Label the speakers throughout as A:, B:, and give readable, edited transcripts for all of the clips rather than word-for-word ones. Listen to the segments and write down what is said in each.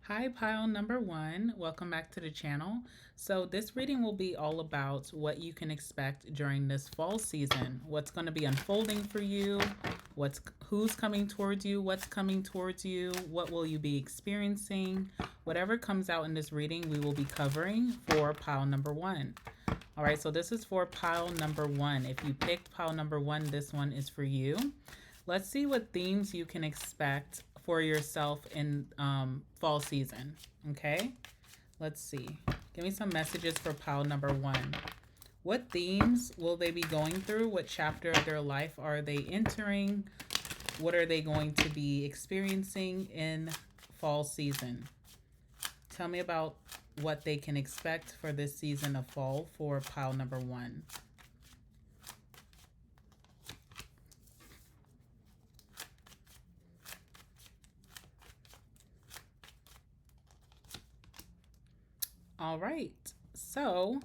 A: Hi, pile number one. Welcome back to the channel. So this reading will be all about what you can expect during this fall season. What's going to be unfolding for you? Who's coming towards you? What's coming towards you? What will you be experiencing? Whatever comes out in this reading, we will be covering for pile number one. All right, so this is for pile number one. If you picked pile number one, this one is for you. Let's see what themes you can expect for yourself in fall season. Okay, let's see. Give me some messages for pile number one. What themes will they be going through? What chapter of their life are they entering? What are they going to be experiencing in fall season? Tell me about what they can expect for this season of fall for pile number one. All right, so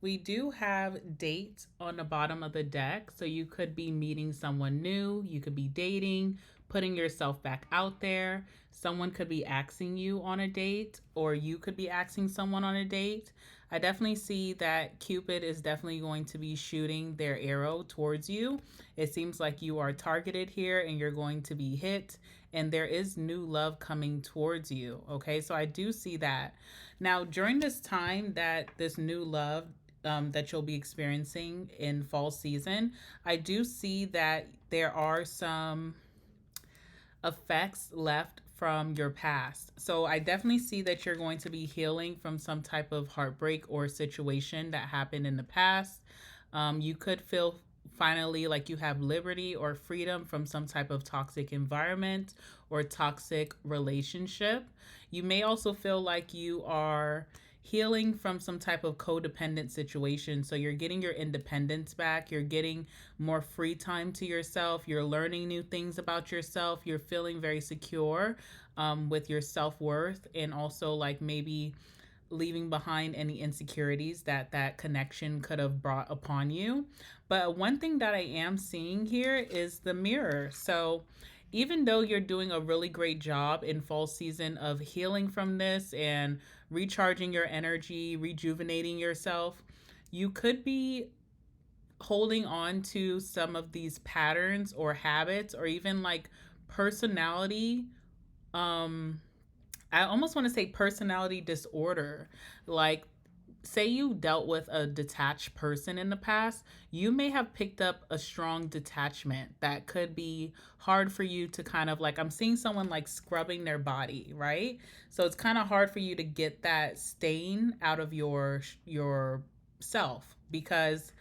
A: we do have date on the bottom of the deck. So you could be meeting someone new, you could be dating, putting yourself back out there. Someone could be asking you on a date, or you could be asking someone on a date. I definitely see that Cupid is definitely going to be shooting their arrow towards you. It seems like you are targeted here and you're going to be hit, and there is new love coming towards you. Okay, so I do see that. Now, during this time that this new love that you'll be experiencing in fall season, I do see that there are some effects left from your past. So I definitely see that you're going to be healing from some type of heartbreak or situation that happened in the past. You could feel finally like you have liberty or freedom from some type of toxic environment or toxic relationship. You may also feel like you are healing from some type of codependent situation. So you're getting your independence back. You're getting more free time to yourself. You're learning new things about yourself. You're feeling very secure with your self-worth, and also like maybe leaving behind any insecurities that that connection could have brought upon you. But one thing that I am seeing here is the mirror. So even though you're doing a really great job in fall season of healing from this and recharging your energy, rejuvenating yourself, you could be holding on to some of these patterns or habits or even like personality I almost want to say personality disorder. Like, say you dealt with a detached person in the past, you may have picked up a strong detachment that could be hard for you to kind of like, I'm seeing someone like scrubbing their body, right? So it's kind of hard for you to get that stain out of your self because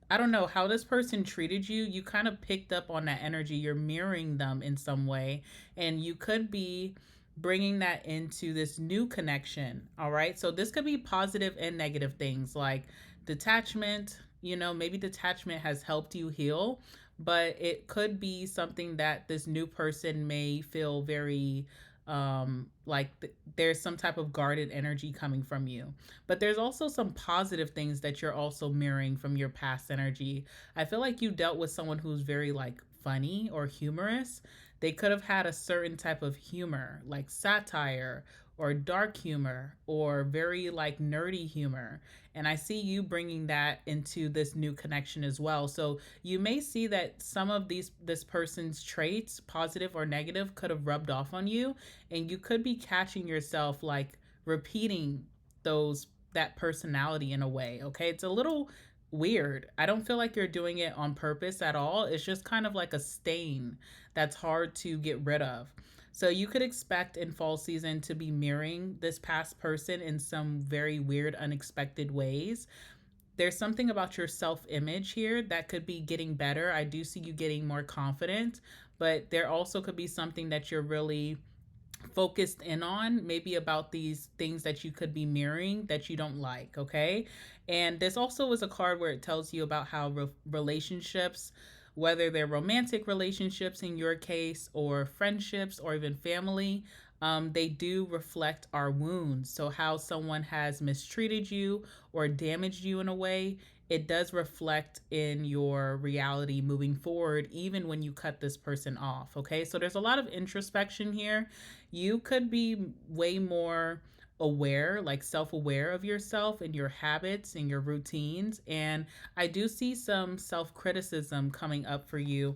A: I don't know how this person treated you. You kind of picked up on that energy. You're mirroring them in some way, and you could be bringing that into this new connection. All right. So this could be positive and negative things like detachment. You know, maybe detachment has helped you heal, but it could be something that this new person may feel very there's some type of guarded energy coming from you. But there's also some positive things that you're also mirroring from your past energy. I feel like you dealt with someone who's very like funny or humorous. They could have had a certain type of humor, like satire or dark humor or very like nerdy humor. And I see you bringing that into this new connection as well. So you may see that some of this person's traits, positive or negative, could have rubbed off on you, and you could be catching yourself like repeating those that personality in a way. Okay, it's a little weird. I don't feel like you're doing it on purpose at all. It's just kind of like a stain that's hard to get rid of. So you could expect in fall season to be mirroring this past person in some very weird, unexpected ways. There's something about your self image here that could be getting better. I do see you getting more confident, but there also could be something that you're really focused in on, maybe about these things that you could be mirroring that you don't like. Okay, and this also is a card where it tells you about how relationships, whether they're romantic relationships in your case or friendships or even family, they do reflect our wounds. So how someone has mistreated you or damaged you in a way, it does reflect in your reality moving forward, even when you cut this person off. Okay, so there's a lot of introspection here. You could be way more aware, like self-aware of yourself and your habits and your routines. And I do see some self-criticism coming up for you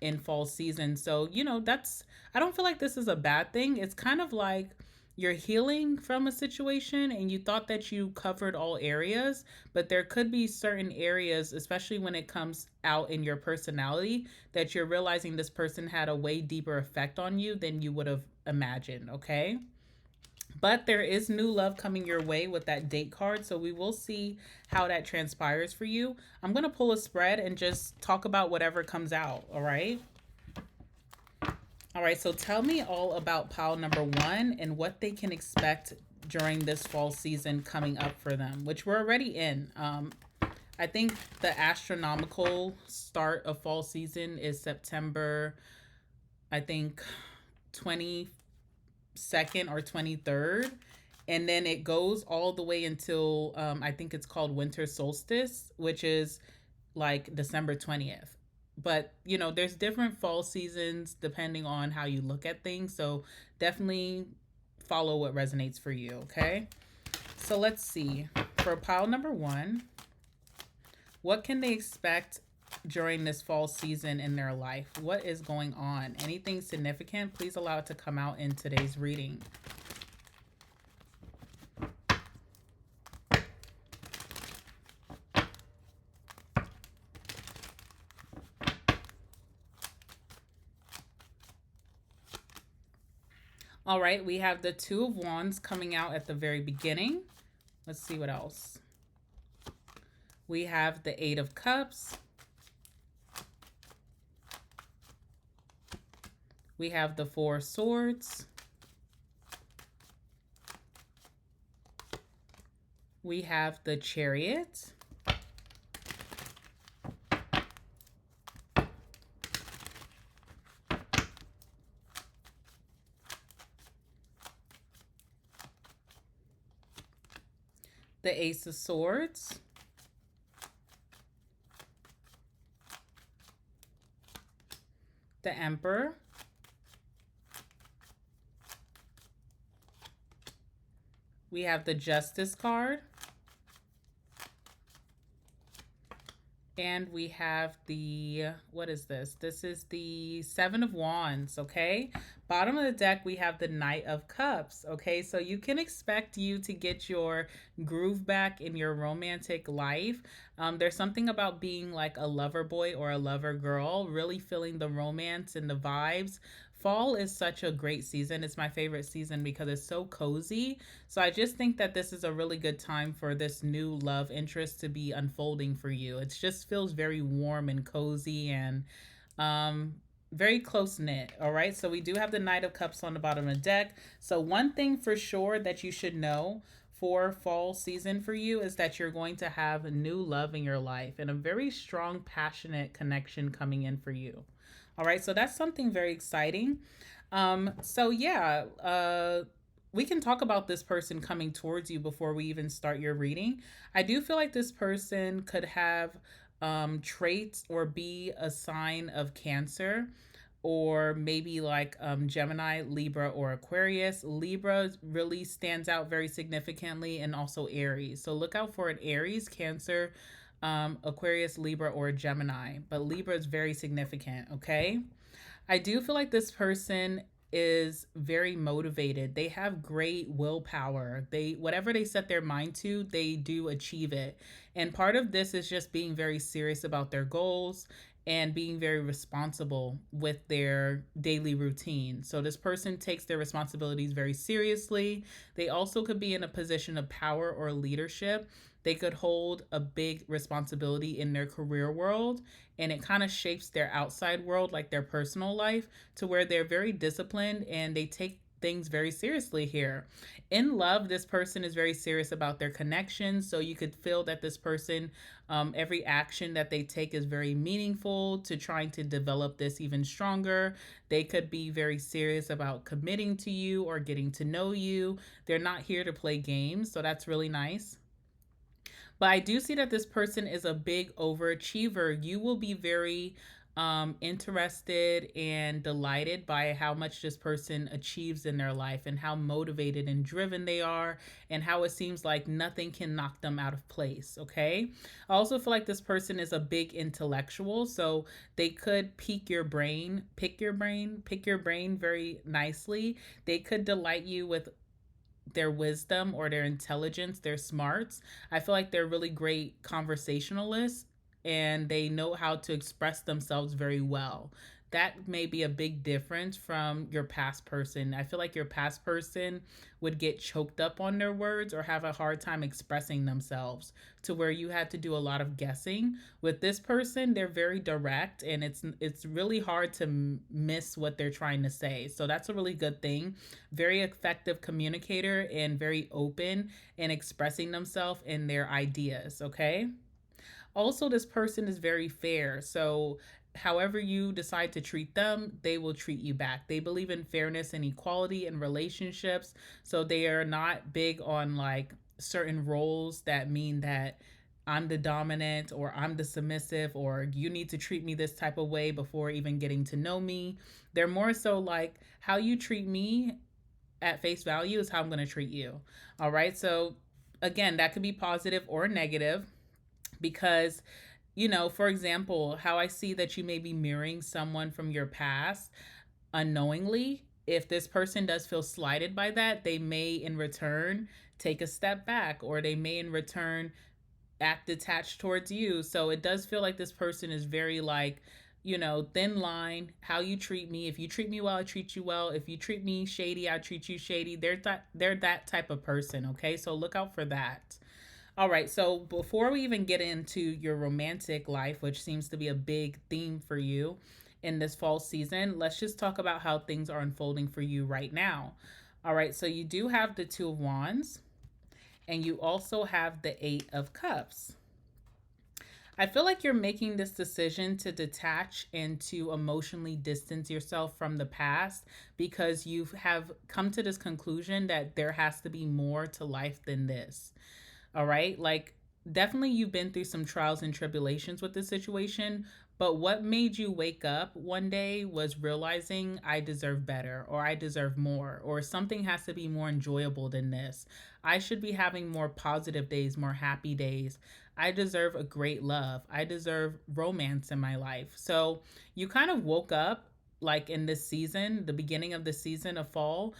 A: in fall season. So, that's, I don't feel like this is a bad thing. It's kind of like you're healing from a situation and you thought that you covered all areas, but there could be certain areas, especially when it comes out in your personality, that you're realizing this person had a way deeper effect on you than you would have imagined, okay? But there is new love coming your way with that date card. So we will see how that transpires for you. I'm going to pull a spread and just talk about whatever comes out. All right. All right. So tell me all about pile number one and what they can expect during this fall season coming up for them, which we're already in. I think the astronomical start of fall season is September, I think 22nd or 23rd, and then it goes all the way until I think it's called winter solstice, which is like December 20th. But there's different fall seasons depending on how you look at things, so definitely follow what resonates for you. Okay, so let's see for pile number one, what can they expect during this fall season in their life? What is going on? Anything significant? Please allow it to come out in today's reading. All right, we have the Two of Wands coming out at the very beginning. Let's see what else. We have the Eight of Cups. We have the Four of Swords. We have the Chariot. The Ace of Swords. The Emperor. We have the Justice card. And we have the, what is this? This is the Seven of Wands, okay? Bottom of the deck, we have the Knight of Cups, okay? So you can expect you to get your groove back in your romantic life. There's something about being like a lover boy or a lover girl, really feeling the romance and the vibes. Fall is such a great season. It's my favorite season because it's so cozy. So I just think that this is a really good time for this new love interest to be unfolding for you. It just feels very warm and cozy and very close knit. All right. So we do have the Knight of Cups on the bottom of the deck. So one thing for sure that you should know for fall season for you is that you're going to have new love in your life and a very strong, passionate connection coming in for you. All right, so that's something very exciting. So yeah, we can talk about this person coming towards you before we even start your reading. I do feel like this person could have traits or be a sign of Cancer, or maybe like Gemini, Libra, or Aquarius. Libra really stands out very significantly, and also Aries. So look out for an Aries, Cancer, Aquarius, Libra, or Gemini. But Libra is very significant, okay? I do feel like this person is very motivated. They have great willpower. Whatever they set their mind to, they do achieve it. And part of this is just being very serious about their goals and being very responsible with their daily routine. So this person takes their responsibilities very seriously. They also could be in a position of power or leadership. They could hold a big responsibility in their career world, and it kind of shapes their outside world, like their personal life, to where they're very disciplined and they take things very seriously here. In love, this person is very serious about their connections. So you could feel that this person, every action that they take is very meaningful to trying to develop this even stronger. They could be very serious about committing to you or getting to know you. They're not here to play games. So that's really nice. But I do see that this person is a big overachiever. You will be very interested and delighted by how much this person achieves in their life and how motivated and driven they are, and how it seems like nothing can knock them out of place. Okay. I also feel like this person is a big intellectual. So they could pick your brain very nicely. They could delight you with their wisdom or their intelligence, their smarts. I feel like they're really great conversationalists and they know how to express themselves very well. That may be a big difference from your past person. I feel like your past person would get choked up on their words or have a hard time expressing themselves to where you had to do a lot of guessing. With this person, they're very direct and it's really hard to miss what they're trying to say. So that's a really good thing. Very effective communicator and very open in expressing themselves and their ideas, okay? Also, this person is very fair. So, however you decide to treat them, they will treat you back. They believe in fairness and equality in relationships. So, they are not big on like certain roles that mean that I'm the dominant or I'm the submissive or you need to treat me this type of way before even getting to know me. They're more so like how you treat me at face value is how I'm going to treat you. All right. So, again, that could be positive or negative because, for example, how I see that you may be mirroring someone from your past unknowingly. If this person does feel slighted by that, they may in return take a step back, or they may in return act detached towards you. So it does feel like this person is very like, thin line, how you treat me. If you treat me well, I treat you well. If you treat me shady, I treat you shady. They're that type of person, okay? So look out for that. All right, so before we even get into your romantic life, which seems to be a big theme for you in this fall season, let's just talk about how things are unfolding for you right now. All right, so you do have the Two of Wands, and you also have the Eight of Cups. I feel like you're making this decision to detach and to emotionally distance yourself from the past because you have come to this conclusion that there has to be more to life than this. All right. Like, definitely you've been through some trials and tribulations with this situation. But what made you wake up one day was realizing I deserve better, or I deserve more, or something has to be more enjoyable than this. I should be having more positive days, more happy days. I deserve a great love. I deserve romance in my life. So you kind of woke up like in this season, the beginning of the season of fall,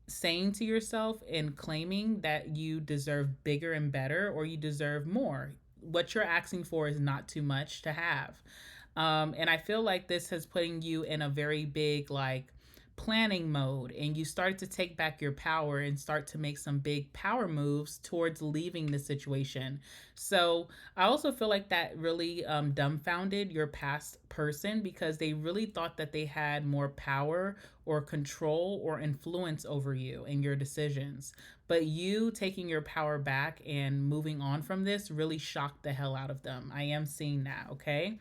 A: saying to yourself and claiming that you deserve bigger and better or you deserve more. What you're asking for is not too much to have. And I feel like this has putting you in a very big like planning mode, and you start to take back your power and start to make some big power moves towards leaving the situation. So I also feel like that really dumbfounded your past person because they really thought that they had more power or control or influence over you and your decisions. But you taking your power back and moving on from this really shocked the hell out of them. I am seeing that, okay?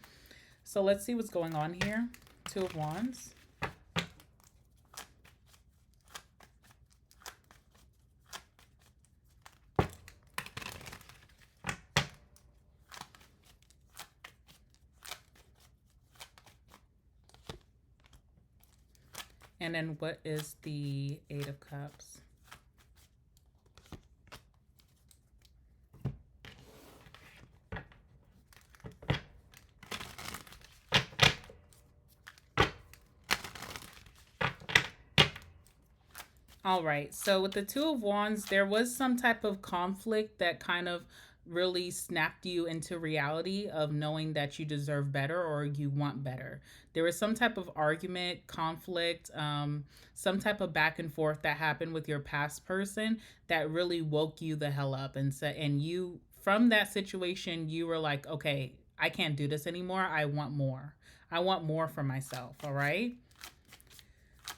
A: So let's see what's going on here. Two of Wands. And then what is the Eight of Cups? All right. So with the Two of Wands, there was some type of conflict that kind of really snapped you into reality of knowing that you deserve better or you want better. There was some type of argument, conflict, some type of back and forth that happened with your past person that really woke you the hell up and said, and you from that situation, you were like, okay, I can't do this anymore. I want more. I want more for myself. All right.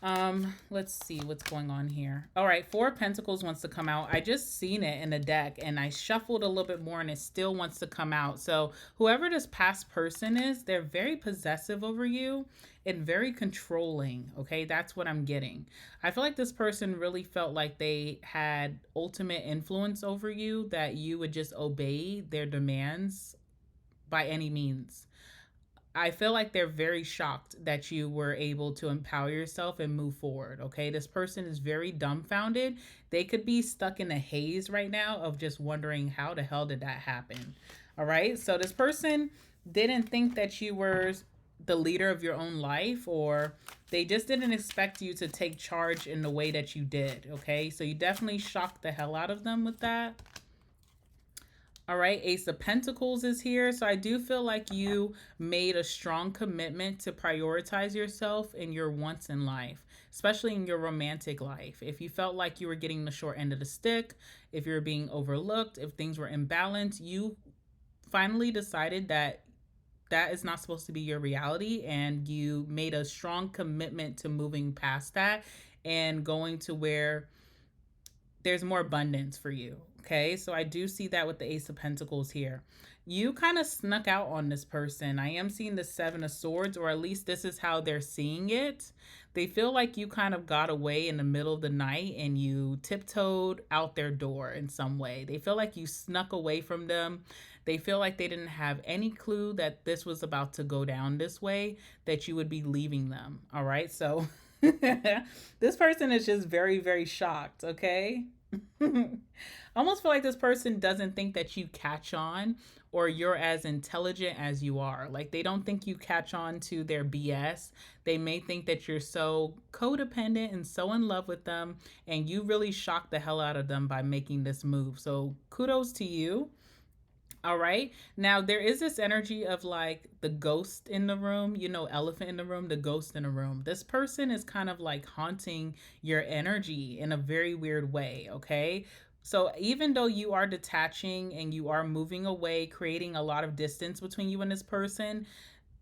A: Let's see what's going on here. All right, Four of Pentacles wants to come out. I just seen it in the deck and I shuffled a little bit more and it still wants to come out. So whoever this past person is, they're very possessive over you and very controlling. Okay, that's what I'm getting. I feel like this person really felt like they had ultimate influence over you, that you would just obey their demands by any means. I feel like they're very shocked that you were able to empower yourself and move forward. Okay. This person is very dumbfounded. They could be stuck in a haze right now of just wondering how the hell did that happen. All right. So this person didn't think that you were the leader of your own life, or they just didn't expect you to take charge in the way that you did. Okay. So you definitely shocked the hell out of them with that. All right, Ace of Pentacles is here. So I do feel like you made a strong commitment to prioritize yourself and your wants in life, especially in your romantic life. If you felt like you were getting the short end of the stick, if you're being overlooked, if things were imbalanced, you finally decided that that is not supposed to be your reality, and you made a strong commitment to moving past that and going to where there's more abundance for you. Okay, so I do see that with the Ace of Pentacles here. You kind of snuck out on this person. I am seeing the Seven of Swords, or at least this is how they're seeing it. They feel like you kind of got away in the middle of the night and you tiptoed out their door in some way. They feel like you snuck away from them. They feel like they didn't have any clue that this was about to go down this way, that you would be leaving them. All right, so this person is just very, very shocked, okay? I almost feel like this person doesn't think that you catch on, or you're as intelligent as you are. Like, they don't think you catch on to their BS. They may think that you're so codependent and so in love with them, and you really shocked the hell out of them by making this move. So kudos to you. All right. Now, there is this energy of like the ghost in the room, you know, elephant in the room, the ghost in the room. This person is kind of like haunting your energy in a very weird way. Okay. So even though you are detaching and you are moving away, creating a lot of distance between you and this person,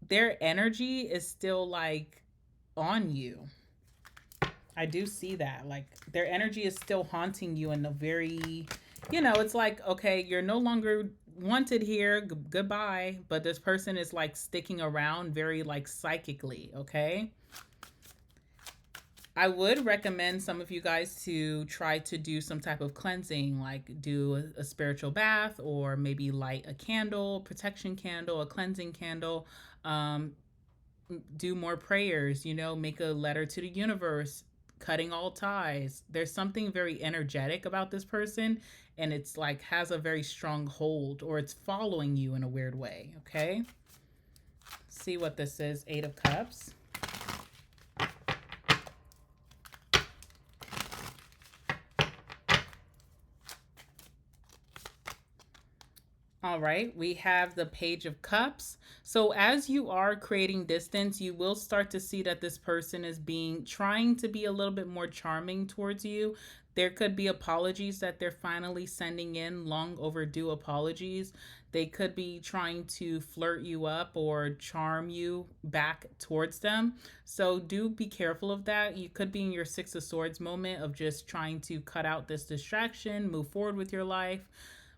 A: their energy is still like on you. I do see that. Like, their energy is still haunting you in a very, you know, it's like, okay, you're no longer wanted here. Goodbye. But this person is like sticking around very like psychically, okay? I would recommend some of you guys to try to do some type of cleansing, like do a spiritual bath, or maybe light a candle, protection candle, a cleansing candle. Do more prayers, you know, make a letter to the universe, cutting all ties. There's something very energetic about this person, and it's like has a very strong hold, or it's following you in a weird way. Okay, see what this is. Eight of Cups. All right, we have the Page of Cups. So as you are creating distance, you will start to see that this person is trying to be a little bit more charming towards you. There could be apologies that they're finally sending in, long overdue apologies. They could be trying to flirt you up or charm you back towards them. So do be careful of that. You could be in your Six of Swords moment of just trying to cut out this distraction, move forward with your life.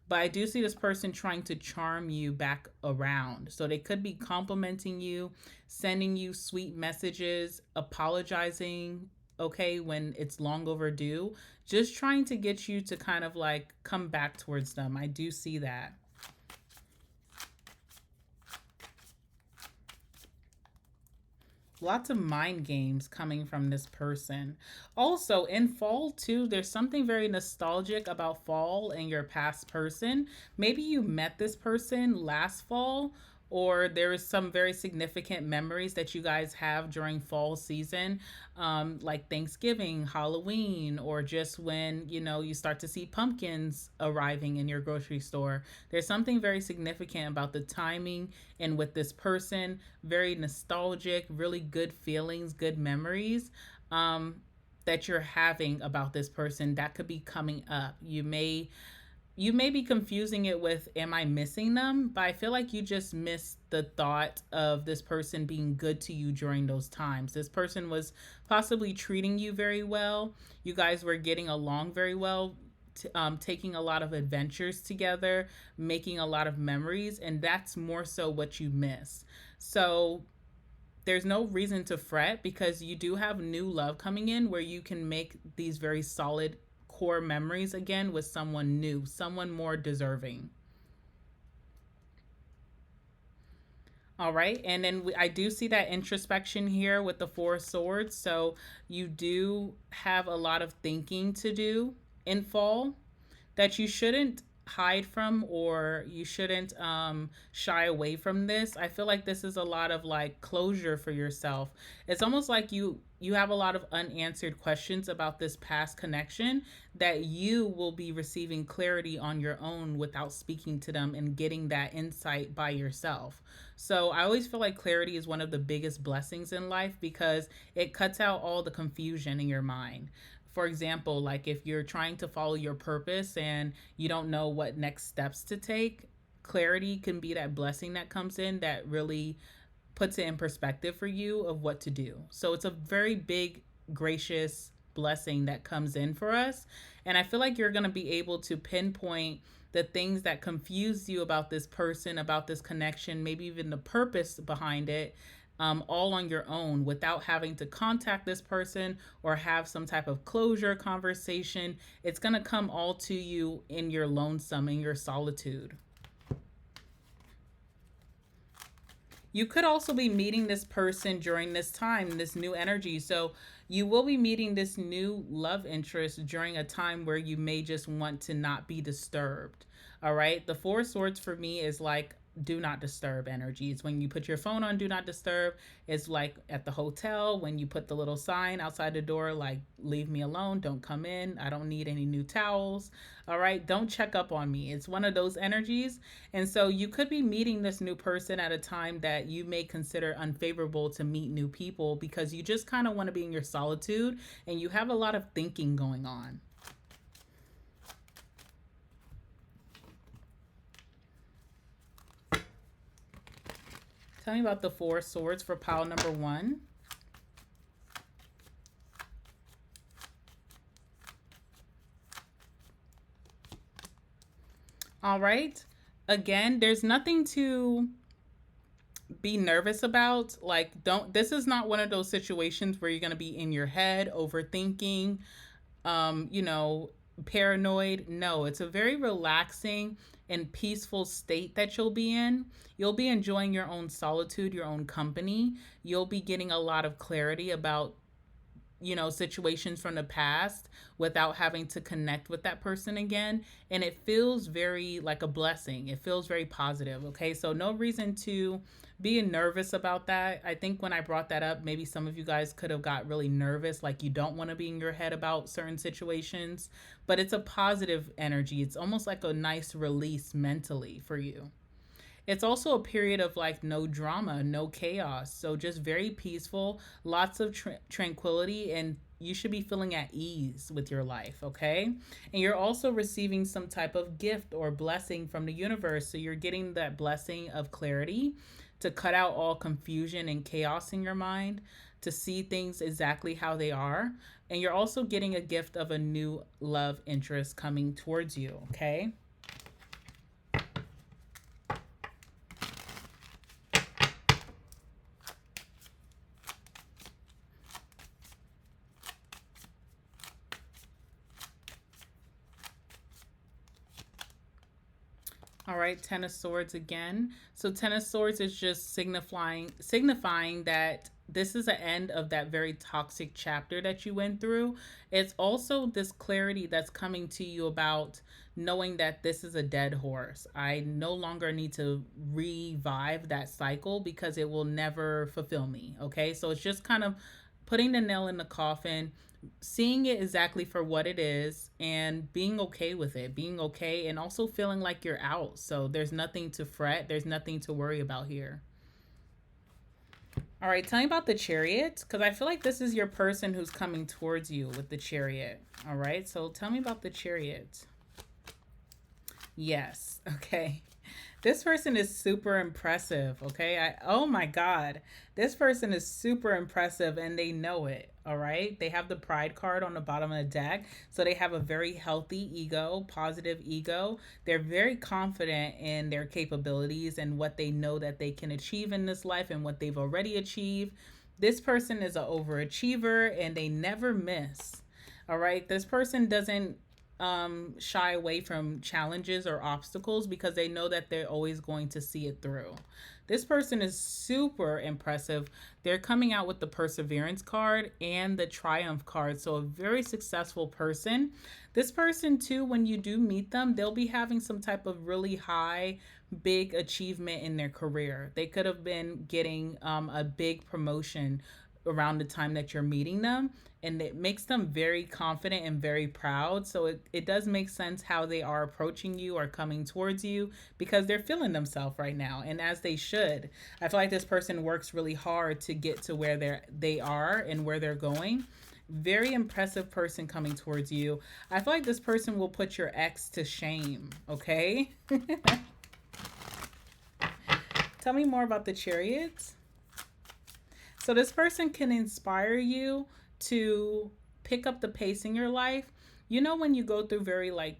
A: But I do see this person trying to charm you back around. So they could be complimenting you, sending you sweet messages, apologizing, okay, when it's long overdue. Just trying to get you to kind of like come back towards them. I do see that. Lots of mind games coming from this person. Also, in fall, too, there's something very nostalgic about fall and your past person. Maybe you met this person last fall, or there is some very significant memories that you guys have during fall season, like Thanksgiving, Halloween, or just when, you know, you start to see pumpkins arriving in your grocery store. There's something very significant about the timing and with this person, very nostalgic, really good feelings, good memories, that you're having about this person that could be coming up. You may you may be confusing it with, am I missing them? But I feel like you just missed the thought of this person being good to you during those times. This person was possibly treating you very well. You guys were getting along very well, taking a lot of adventures together, making a lot of memories, and that's more so what you miss. So there's no reason to fret, because you do have new love coming in where you can make these very solid core memories again with someone new, someone more deserving. All right, and then I do see that introspection here with the Four of Swords. So you do have a lot of thinking to do in fall that you shouldn't hide from, or you shouldn't shy away from this. I feel like this is a lot of like closure for yourself. It's almost like you have a lot of unanswered questions about this past connection that you will be receiving clarity on your own without speaking to them and getting that insight by yourself. So I always feel like clarity is one of the biggest blessings in life, because it cuts out all the confusion in your mind. For example, like if you're trying to follow your purpose and you don't know what next steps to take, clarity can be that blessing that comes in that really puts it in perspective for you of what to do. So it's a very big, gracious blessing that comes in for us. And I feel like you're going to be able to pinpoint the things that confuse you about this person, about this connection, maybe even the purpose behind it, all on your own without having to contact this person or have some type of closure conversation. It's going to come all to you in your lonesome, in your solitude. You could also be meeting this person during this time, this new energy. So you will be meeting this new love interest during a time where you may just want to not be disturbed. All right. The Four of Swords for me is like do not disturb energy. It's when you put your phone on do not disturb. It's like at the hotel when you put the little sign outside the door like leave me alone, don't come in, I don't need any new towels. All right, don't check up on me. It's one of those energies. And so you could be meeting this new person at a time that you may consider unfavorable to meet new people, because you just kind of want to be in your solitude and you have a lot of thinking going on. Tell me about the Four of Swords for pile number 1. All right. Again, there's nothing to be nervous about. Like, this is not one of those situations where you're going to be in your head overthinking, paranoid. No, it's a very relaxing and peaceful state that you'll be in. You'll be enjoying your own solitude, your own company. You'll be getting a lot of clarity about situations from the past without having to connect with that person again. And it feels very like a blessing. It feels very positive. Okay. So no reason to be nervous about that. I think when I brought that up, maybe some of you guys could have got really nervous. Like you don't want to be in your head about certain situations, but it's a positive energy. It's almost like a nice release mentally for you. It's also a period of like no drama, no chaos. So just very peaceful, lots of tranquility, and you should be feeling at ease with your life, okay? And you're also receiving some type of gift or blessing from the universe. So you're getting that blessing of clarity to cut out all confusion and chaos in your mind, to see things exactly how they are. And you're also getting a gift of a new love interest coming towards you, okay? All right, Ten of Swords again. So Ten of Swords is just signifying that this is the end of that very toxic chapter that you went through. It's also this clarity that's coming to you about knowing that this is a dead horse. I no longer need to revive that cycle because it will never fulfill me. Okay, so it's just kind of putting the nail in the coffin, seeing it exactly for what it is and being okay with it, being okay and also feeling like you're out. So there's nothing to fret. There's nothing to worry about here. All right, tell me about the Chariot, because I feel like this is your person who's coming towards you with the Chariot. All right, so tell me about the Chariot. Yes. Okay. This person is super impressive. Okay. Oh my God. This person is super impressive and they know it. All right. They have the pride card on the bottom of the deck. So they have a very healthy ego, positive ego. They're very confident in their capabilities and what they know that they can achieve in this life and what they've already achieved. This person is an overachiever and they never miss. All right. This person doesn't shy away from challenges or obstacles because they know that they're always going to see it through. This person is super impressive. They're coming out with the perseverance card and the triumph card. So, a very successful person. This person, too, when you do meet them, they'll be having some type of really high, big achievement in their career. They could have been getting a big promotion around the time that you're meeting them, and it makes them very confident and very proud. So it does make sense how they are approaching you or coming towards you because they're feeling themselves right now, and as they should. I feel like this person works really hard to get to where they are and where they're going. Very impressive person coming towards you. I feel like this person will put your ex to shame. Okay. Tell me more about the Chariots. So this person can inspire you to pick up the pace in your life. You know, when you go through very like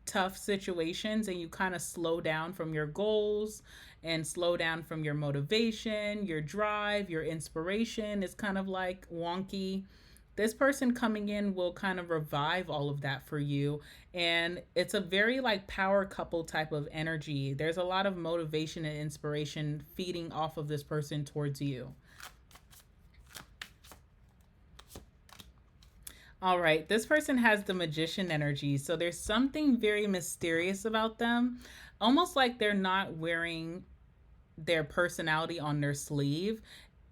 A: tough situations and you kind of slow down from your goals and slow down from your motivation, your drive, your inspiration is kind of like wonky. This person coming in will kind of revive all of that for you. And it's a very like power couple type of energy. There's a lot of motivation and inspiration feeding off of this person towards you. All right, this person has the magician energy. So there's something very mysterious about them, almost like they're not wearing their personality on their sleeve.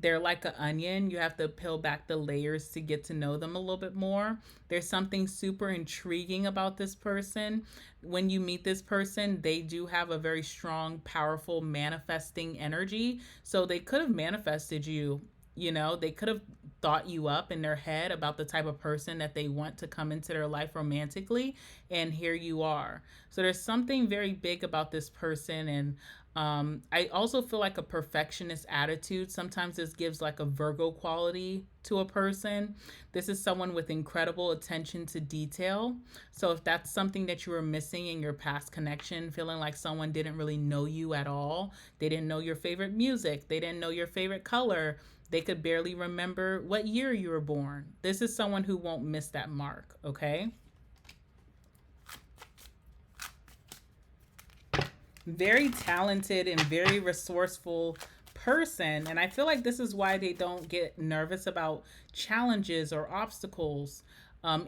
A: They're like an onion. You have to peel back the layers to get to know them a little bit more. There's something super intriguing about this person. When you meet this person, they do have a very strong, powerful manifesting energy. So they could have manifested you. You know, they could have thought you up in their head about the type of person that they want to come into their life romantically, and here you are. So there's something very big about this person, and I also feel like a perfectionist attitude. Sometimes this gives like a Virgo quality to a person. This is someone with incredible attention to detail. So if that's something that you were missing in your past connection, feeling like someone didn't really know you at all, they didn't know your favorite music, they didn't know your favorite color, they could barely remember what year you were born. This is someone who won't miss that mark, okay? Very talented and very resourceful person. And I feel like this is why they don't get nervous about challenges or obstacles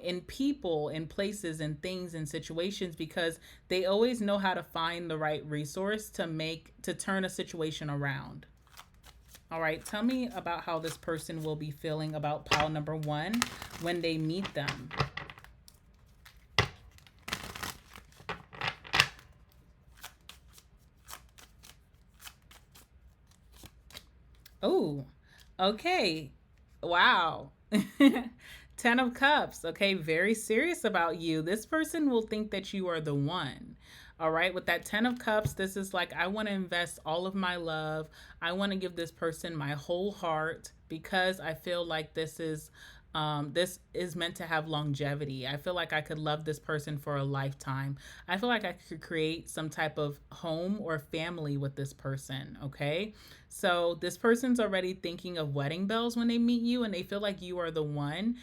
A: in people, in places, and things, and situations, because they always know how to find the right resource to turn a situation around. All right, tell me about how this person will be feeling about pile number one when they meet them. Oh, okay. Wow. 10 of Cups. Okay, very serious about you. This person will think that you are the one. All right, with that 10 of Cups, this is like, I want to invest all of my love. I want to give this person my whole heart because I feel like this is meant to have longevity. I feel like I could love this person for a lifetime. I feel like I could create some type of home or family with this person, okay? So this person's already thinking of wedding bells when they meet you and they feel like you are the one.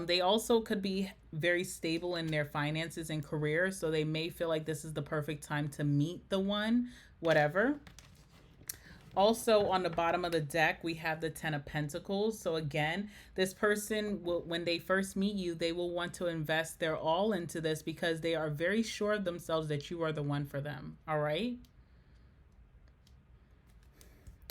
A: They also could be very stable in their finances and career, so they may feel like this is the perfect time to meet the one, whatever. Also, on the bottom of the deck, we have the 10 of Pentacles. So again, this person will, when they first meet you, they will want to invest their all into this because they are very sure of themselves that you are the one for them. All right.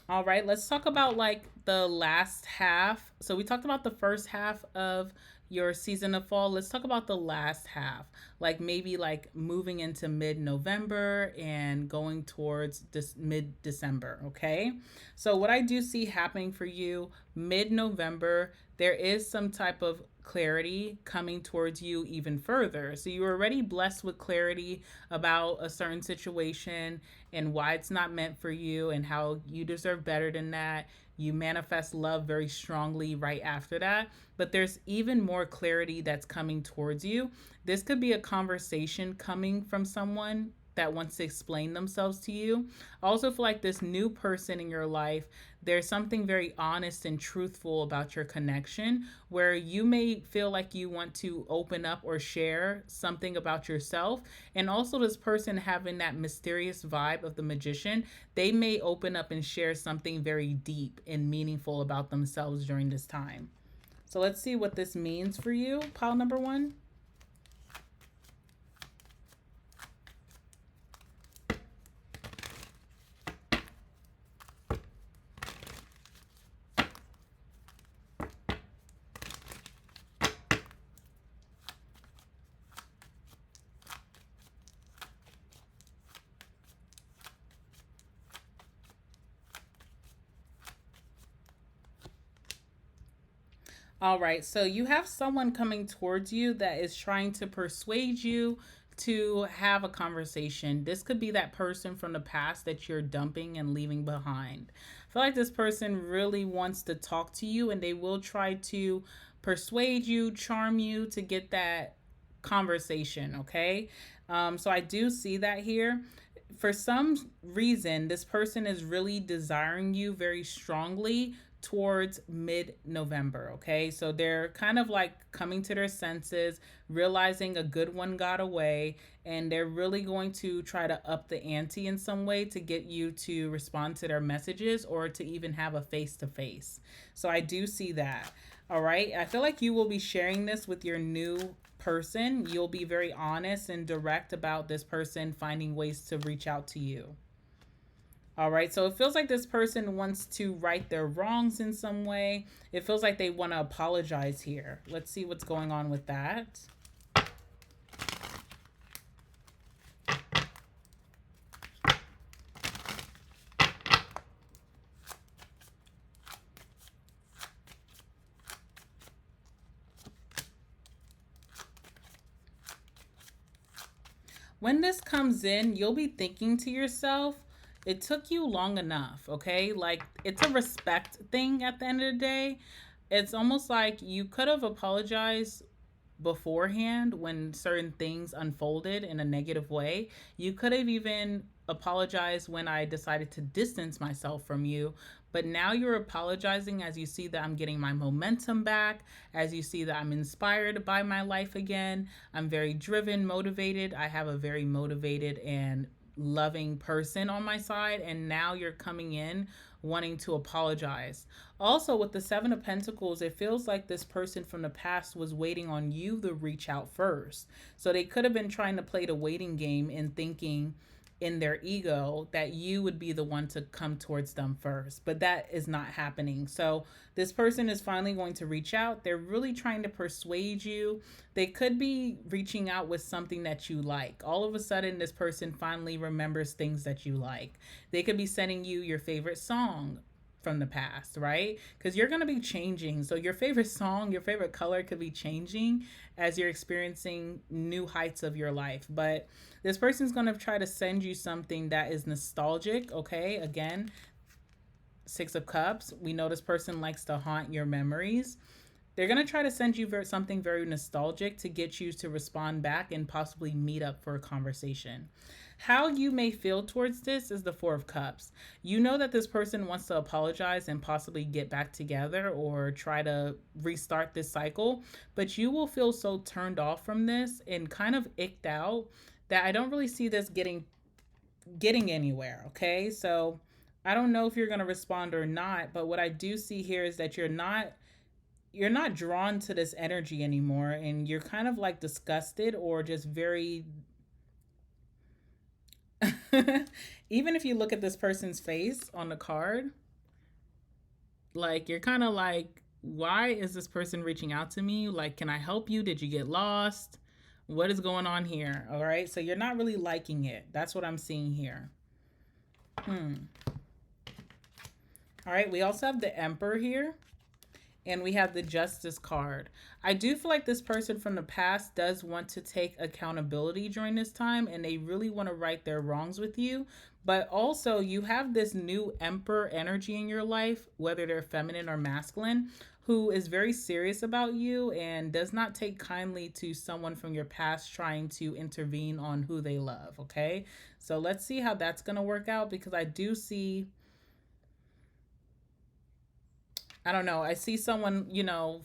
A: All right, let's talk about like the last half So we talked about the first half of your season of fall. Let's talk about the last half, like maybe like moving into mid-November and going towards this mid-December. Okay, so what I do see happening for you mid-November, there is some type of clarity coming towards you even further. So you're already blessed with clarity about a certain situation and why it's not meant for you and how you deserve better than that. You manifest love very strongly right after that, but there's even more clarity that's coming towards you. This could be a conversation coming from someone that wants to explain themselves to you. I also feel like this new person in your life, there's something very honest and truthful about your connection where you may feel like you want to open up or share something about yourself. And also, this person having that mysterious vibe of the magician, they may open up and share something very deep and meaningful about themselves during this time. So let's see what this means for you, pile number one. All right, so you have someone coming towards you that is trying to persuade you to have a conversation. This could be that person from the past that you're dumping and leaving behind. I feel like this person really wants to talk to you and they will try to persuade you, charm you to get that conversation, okay? So I do see that here. For some reason, this person is really desiring you very strongly towards mid November. Okay. So they're kind of like coming to their senses, realizing a good one got away, and they're really going to try to up the ante in some way to get you to respond to their messages or to even have a face to face. So I do see that. All right. I feel like you will be sharing this with your new person. You'll be very honest and direct about this person finding ways to reach out to you. All right, so it feels like this person wants to right their wrongs in some way. It feels like they want to apologize here. Let's see what's going on with that. When this comes in, you'll be thinking to yourself, it took you long enough, okay? Like, it's a respect thing at the end of the day. It's almost like you could have apologized beforehand when certain things unfolded in a negative way. You could have even apologized when I decided to distance myself from you. But now you're apologizing as you see that I'm getting my momentum back, as you see that I'm inspired by my life again. I'm very driven, motivated. I have a very motivated and loving person on my side. And now you're coming in wanting to apologize. Also, with the Seven of Pentacles, it feels like this person from the past was waiting on you to reach out first. So they could have been trying to play the waiting game and thinking in their ego that you would be the one to come towards them first. But that is not happening. So this person is finally going to reach out. They're really trying to persuade you. They could be reaching out with something that you like. All of a sudden, this person finally remembers things that you like. They could be sending you your favorite song from the past, right? Because you're going to be changing. So your favorite song, your favorite color could be changing as you're experiencing new heights of your life. But this person's going to try to send you something that is nostalgic, okay? Again, Six of Cups. We know this person likes to haunt your memories. They're going to try to send you something very nostalgic to get you to respond back and possibly meet up for a conversation. How you may feel towards this is the Four of Cups. You know that this person wants to apologize and possibly get back together or try to restart this cycle, but you will feel so turned off from this and kind of icked out that I don't really see this getting anywhere, okay? So I don't know if you're going to respond or not, but what I do see here is that you're not drawn to this energy anymore, and you're kind of like disgusted or just very even if you look at this person's face on the card, like you're kind of like Why is this person reaching out to me? Like, can I help you? Did you get lost? What is going on here? All right. So you're not really liking it. That's what I'm seeing here. All right. We also have the Emperor here. And we have the Justice card. I do feel like this person from the past does want to take accountability during this time, and they really want to right their wrongs with you. But also, you have this new Emperor energy in your life, whether they're feminine or masculine, who is very serious about you and does not take kindly to someone from your past trying to intervene on who they love. Okay. So let's see how that's going to work out, because I do see, I don't know. I see someone,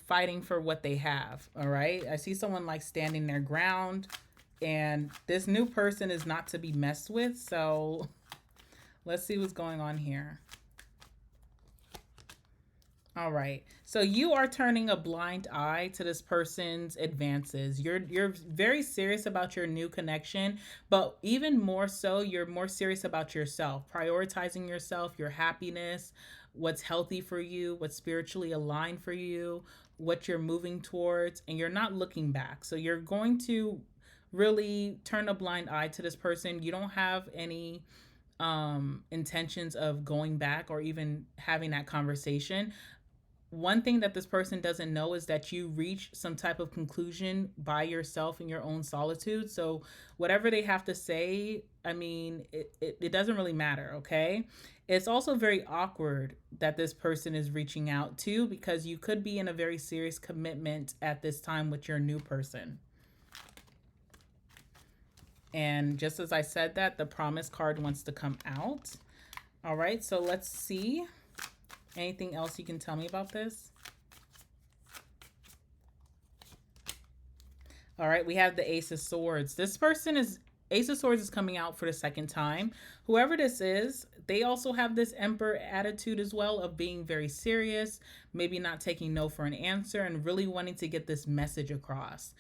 A: fighting for what they have. All right. I see someone like standing their ground, and this new person is not to be messed with. So let's see what's going on here. All right. So you are turning a blind eye to this person's advances. You're very serious about your new connection, but even more so, you're more serious about yourself, prioritizing yourself, your happiness, what's healthy for you, what's spiritually aligned for you, what you're moving towards, and you're not looking back. So you're going to really turn a blind eye to this person. You don't have any intentions of going back or even having that conversation. One thing that this person doesn't know is that you reach some type of conclusion by yourself in your own solitude. So whatever they have to say, I mean, it doesn't really matter. Okay. It's also very awkward that this person is reaching out to, because you could be in a very serious commitment at this time with your new person. And just as I said that, the promise card wants to come out. All right. So let's see. Anything else you can tell me about this? All right, we have the Ace of Swords. Ace of Swords is coming out for the second time. Whoever this is, they also have this Emperor attitude as well, of being very serious, maybe not taking no for an answer, and really wanting to get this message across.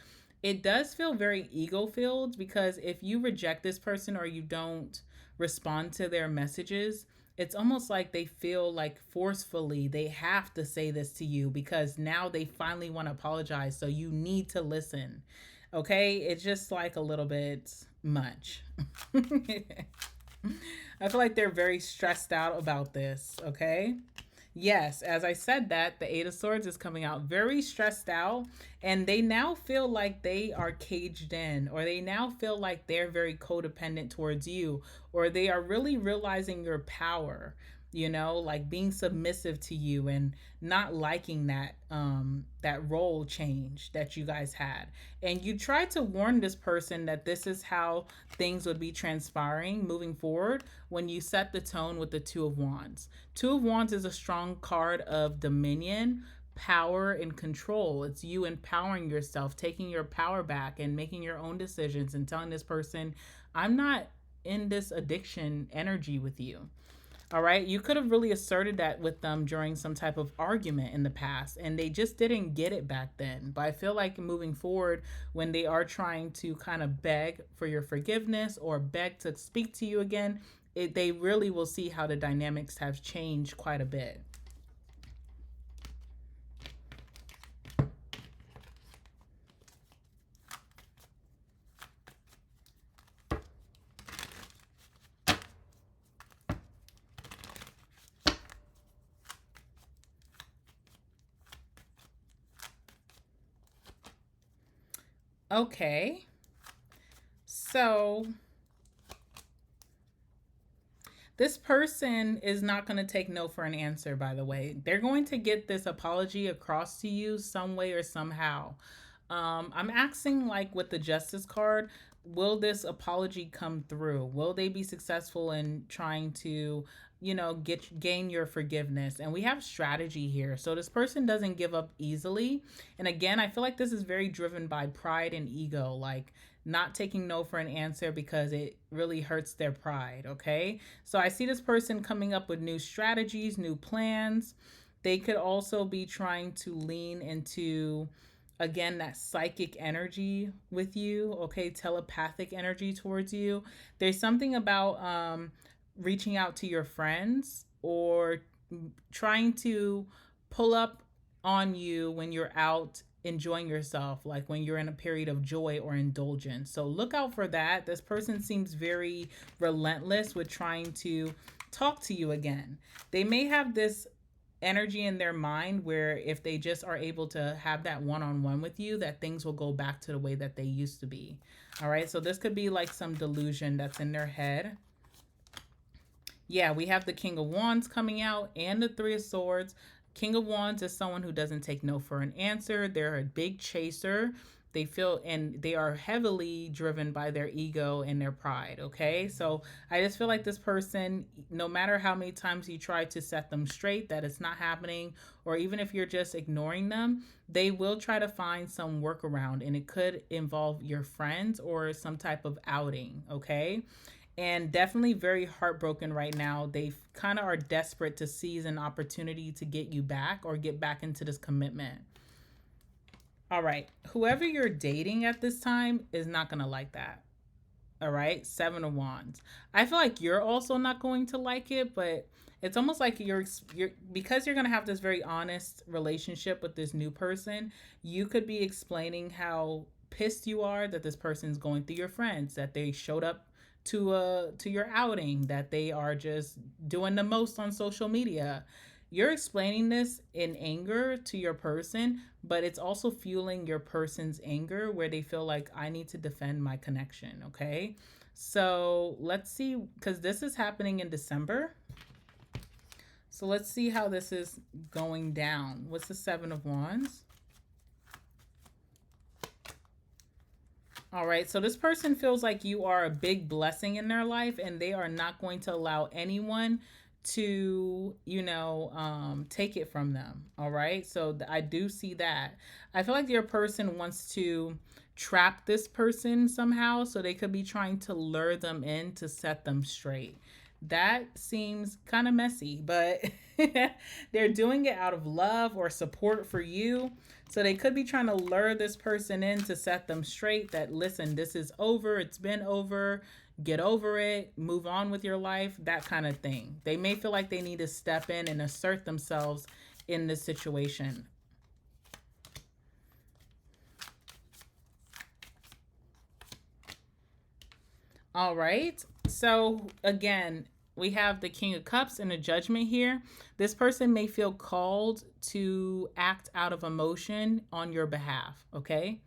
A: It does feel very ego filled, because if you reject this person or you don't respond to their messages, it's almost like they feel like forcefully they have to say this to you, because now they finally want to apologize. So you need to listen. Okay. It's just like a little bit much. I feel like they're very stressed out about this. Okay. Yes, as I said that, the Eight of Swords is coming out very stressed out, and they now feel like they are caged in, or they now feel like they're very codependent towards you, or they are really realizing your power, like being submissive to you and not liking that role change that you guys had. And you tried to warn this person that this is how things would be transpiring moving forward when you set the tone with the Two of Wands. Two of Wands is a strong card of dominion, power, and control. It's you empowering yourself, taking your power back and making your own decisions, and telling this person, I'm not in this addiction energy with you. All right. You could have really asserted that with them during some type of argument in the past, and they just didn't get it back then. But I feel like moving forward, when they are trying to kind of beg for your forgiveness or beg to speak to you again, they really will see how the dynamics have changed quite a bit. Okay. So this person is not going to take no for an answer, by the way. They're going to get this apology across to you some way or somehow. I'm asking, like with the Justice card, will this apology come through? Will they be successful in trying to, gain your forgiveness? And we have strategy here. So this person doesn't give up easily. And again, I feel like this is very driven by pride and ego, like not taking no for an answer because it really hurts their pride. Okay. So I see this person coming up with new strategies, new plans. They could also be trying to lean into, again, that psychic energy with you. Okay. Telepathic energy towards you. There's something about reaching out to your friends, or trying to pull up on you when you're out enjoying yourself, like when you're in a period of joy or indulgence. So look out for that. This person seems very relentless with trying to talk to you again. They may have this energy in their mind where if they just are able to have that one-on-one with you, that things will go back to the way that they used to be. All right, so this could be like some delusion that's in their head. Yeah, we have the King of Wands coming out and the Three of Swords. King of Wands is someone who doesn't take no for an answer. They're a big chaser. They feel, and they are heavily driven by their ego and their pride. Okay, so I just feel like this person, no matter how many times you try to set them straight that it's not happening, or even if you're just ignoring them, they will try to find some workaround, and it could involve your friends or some type of outing. Okay, and definitely very heartbroken right now. They kind of are desperate to seize an opportunity to get you back or get back into this commitment. All right, whoever you're dating at this time is not going to like that. All right, Seven of Wands. I feel like you're also not going to like it, but it's almost like you're because you're going to have this very honest relationship with this new person, you could be explaining how pissed you are that this person's going through your friends, that they showed up to your outing, that they are just doing the most on social media. You're explaining this in anger to your person, but it's also fueling your person's anger where they feel like I need to defend my connection. Okay, so let's see, because this is happening in December. So let's see how this is going down. What's the Seven of Wands? All right, so this person feels like you are a big blessing in their life, and they are not going to allow anyone to, take it from them. All right, so I do see that. I feel like your person wants to trap this person somehow, so they could be trying to lure them in to set them straight. That seems kind of messy, but they're doing it out of love or support for you. So they could be trying to lure this person in to set them straight that, listen, this is over. It's been over. Get over it. Move on with your life. That kind of thing. They may feel like they need to step in and assert themselves in this situation. All right. So again, we have the King of Cups and the Judgment here. This person may feel called to act out of emotion on your behalf, okay?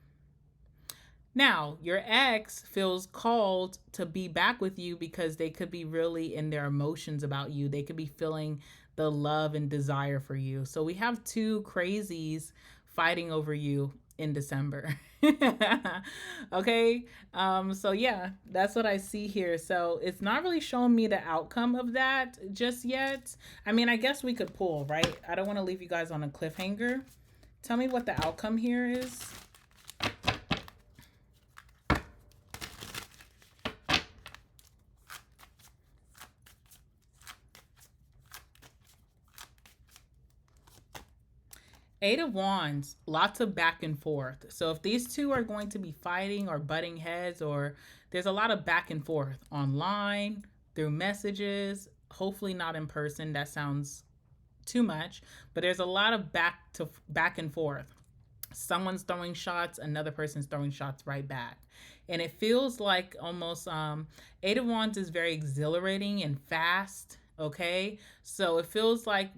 A: Now, your ex feels called to be back with you because they could be really in their emotions about you. They could be feeling the love and desire for you. So we have two crazies fighting over you in December. Okay, so yeah, that's what I see here. So it's not really showing me the outcome of that just yet. I mean, I guess we could pull, right? I don't want to leave you guys on a cliffhanger. Tell me what the outcome here is. Eight of Wands, lots of back and forth. So if these two are going to be fighting or butting heads, or there's a lot of back and forth online, through messages, hopefully not in person. That sounds too much, but there's a lot of back and forth. Someone's throwing shots, another person's throwing shots right back. And it feels like almost Eight of Wands is very exhilarating and fast, okay? So it feels like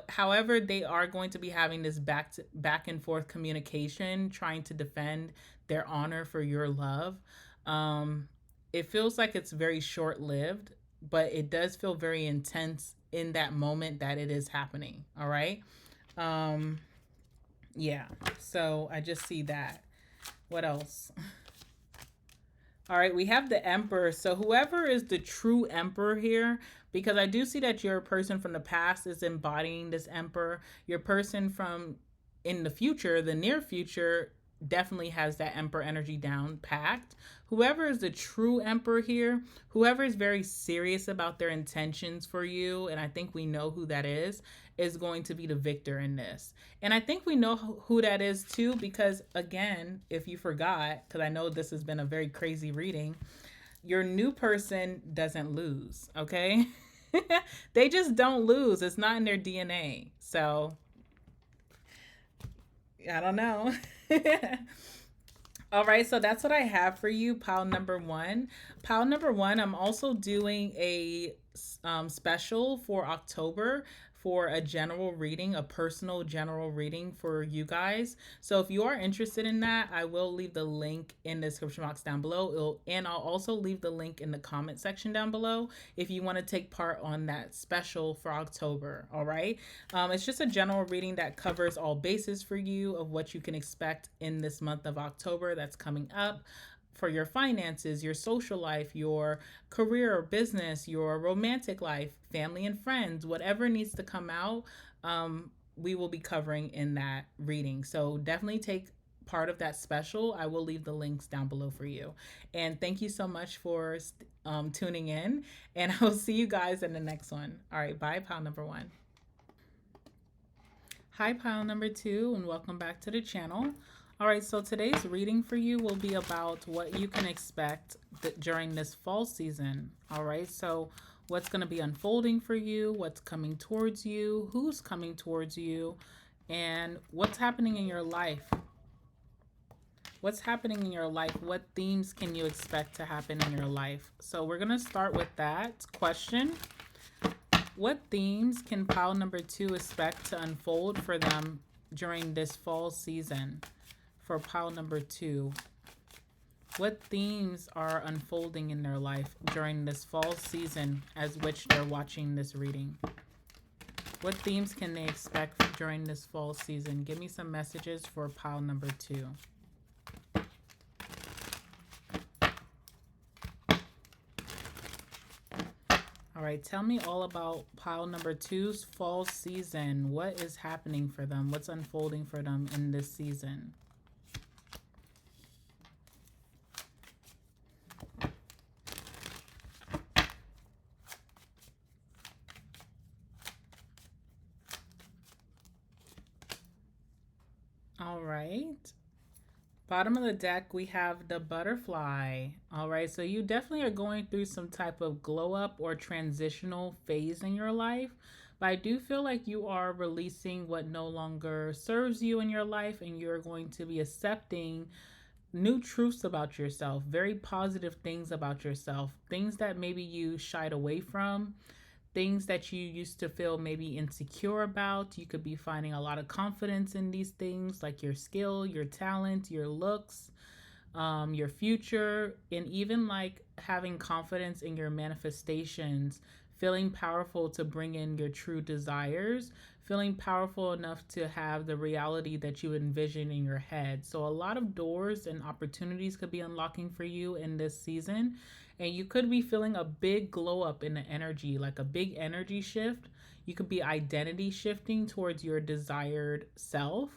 A: however they are going to be having this back and forth communication, trying to defend their honor for your love. It feels like it's very short-lived, but it does feel very intense in that moment that it is happening. All right. Yeah. So I just see that. What else? All right, we have the Emperor. So whoever is the true Emperor here, because I do see that your person from the past is embodying this Emperor. Your person from in the future, the near future, definitely has that Emperor energy down packed. Whoever is the true Emperor here, whoever is very serious about their intentions for you, and I think we know who that is going to be the victor in this. And I think we know who that is too, because again, if you forgot, because I know this has been a very crazy reading, your new person doesn't lose, okay? They just don't lose. It's not in their DNA. So I don't know. All right, so that's what I have for you, pile number one. Pile number one, I'm also doing a special for October for a general reading, a personal general reading for you guys. So if you are interested in that, I will leave the link in the description box down below. And I'll also leave the link in the comment section down below if you want to take part on that special for October. All right. It's just a general reading that covers all bases for you of what you can expect in this month of October that's coming up for your finances, your social life, your career or business, your romantic life, family and friends, whatever needs to come out, we will be covering in that reading. So definitely take part of that special. I will leave the links down below for you. And thank you so much for tuning in. And I'll see you guys in the next one. All right, bye, pile number one. Hi, pile number two, and welcome back to the channel. All right, so today's reading for you will be about what you can expect during this fall season. All right, so what's going to be unfolding for you, what's coming towards you, who's coming towards you, and what's happening in your life. What's happening in your life? What themes can you expect to happen in your life? So we're going to start with that question. What themes can pile number two expect to unfold for them during this fall season? For pile number two, what themes are unfolding in their life during this fall season as which they're watching this reading? What themes can they expect during this fall season? Give me some messages for pile number two. All right, tell me all about pile number two's fall season. What is happening for them? What's unfolding for them in this season? All right. Bottom of the deck, we have the butterfly. All right, so you definitely are going through some type of glow up or transitional phase in your life. But I do feel like you are releasing what no longer serves you in your life, and you're going to be accepting new truths about yourself, very positive things about yourself, things that maybe you shied away from, things that you used to feel maybe insecure about. You could be finding a lot of confidence in these things, like your skill, your talent, your looks, your future, and even like having confidence in your manifestations, feeling powerful to bring in your true desires, feeling powerful enough to have the reality that you envision in your head. So a lot of doors and opportunities could be unlocking for you in this season. And you could be feeling a big glow up in the energy, like a big energy shift. You could be identity shifting towards your desired self.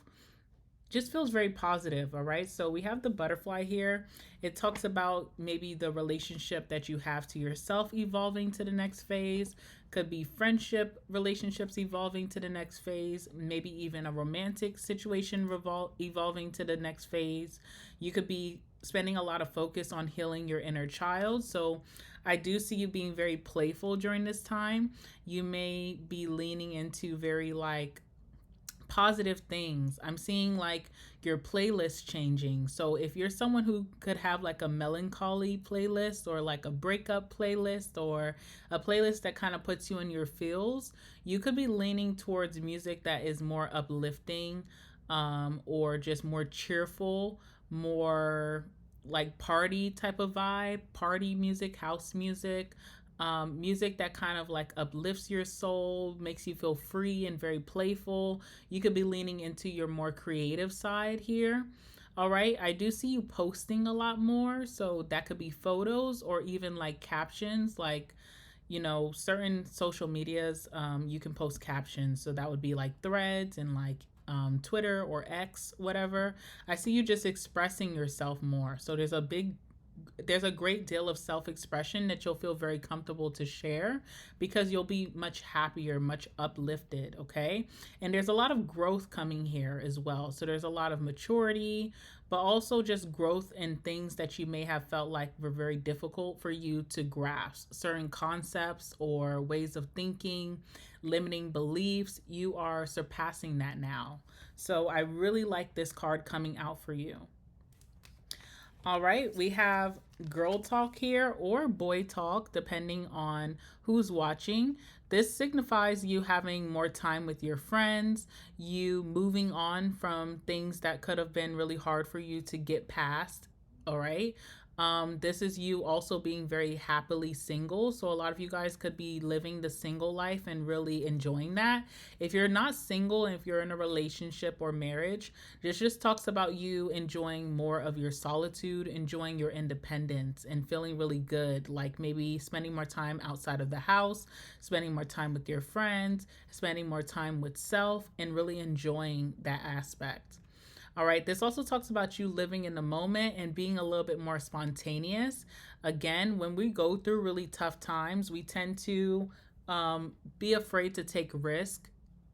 A: Just feels very positive. All right, so we have the butterfly here. It talks about maybe the relationship that you have to yourself evolving to the next phase. Could be friendship relationships evolving to the next phase, maybe even a romantic situation evolving to the next phase. You could be spending a lot of focus on healing your inner child. So I do see you being very playful during this time. You may be leaning into very like positive things. I'm seeing like your playlist changing. So if you're someone who could have like a melancholy playlist or like a breakup playlist or a playlist that kind of puts you in your feels, you could be leaning towards music that is more uplifting, or just more cheerful, more like party type of vibe, party music, house music, music that kind of like uplifts your soul, makes you feel free and very playful. You could be leaning into your more creative side here. All right, I do see you posting a lot more. So that could be photos or even like captions, like, you know, certain social medias, you can post captions. So that would be like threads and like Twitter or X, whatever. I see you just expressing yourself more. So there's a big there's a great deal of self-expression that you'll feel very comfortable to share, because you'll be much happier, much uplifted, okay? And there's a lot of growth coming here as well. So there's a lot of maturity, but also just growth in things that you may have felt like were very difficult for you to grasp. Certain concepts or ways of thinking, limiting beliefs, you are surpassing that now. So I really like this card coming out for you. All right, we have girl talk here, or boy talk, depending on who's watching. This signifies you having more time with your friends, you moving on from things that could have been really hard for you to get past. All right. This is you also being very happily single. So a lot of you guys could be living the single life and really enjoying that. If you're not single and if you're in a relationship or marriage, this just talks about you enjoying more of your solitude, enjoying your independence, and feeling really good. Like maybe spending more time outside of the house, spending more time with your friends, spending more time with self, and really enjoying that aspect. All right, this also talks about you living in the moment and being a little bit more spontaneous. Again, when we go through really tough times, we tend to be afraid to take risk,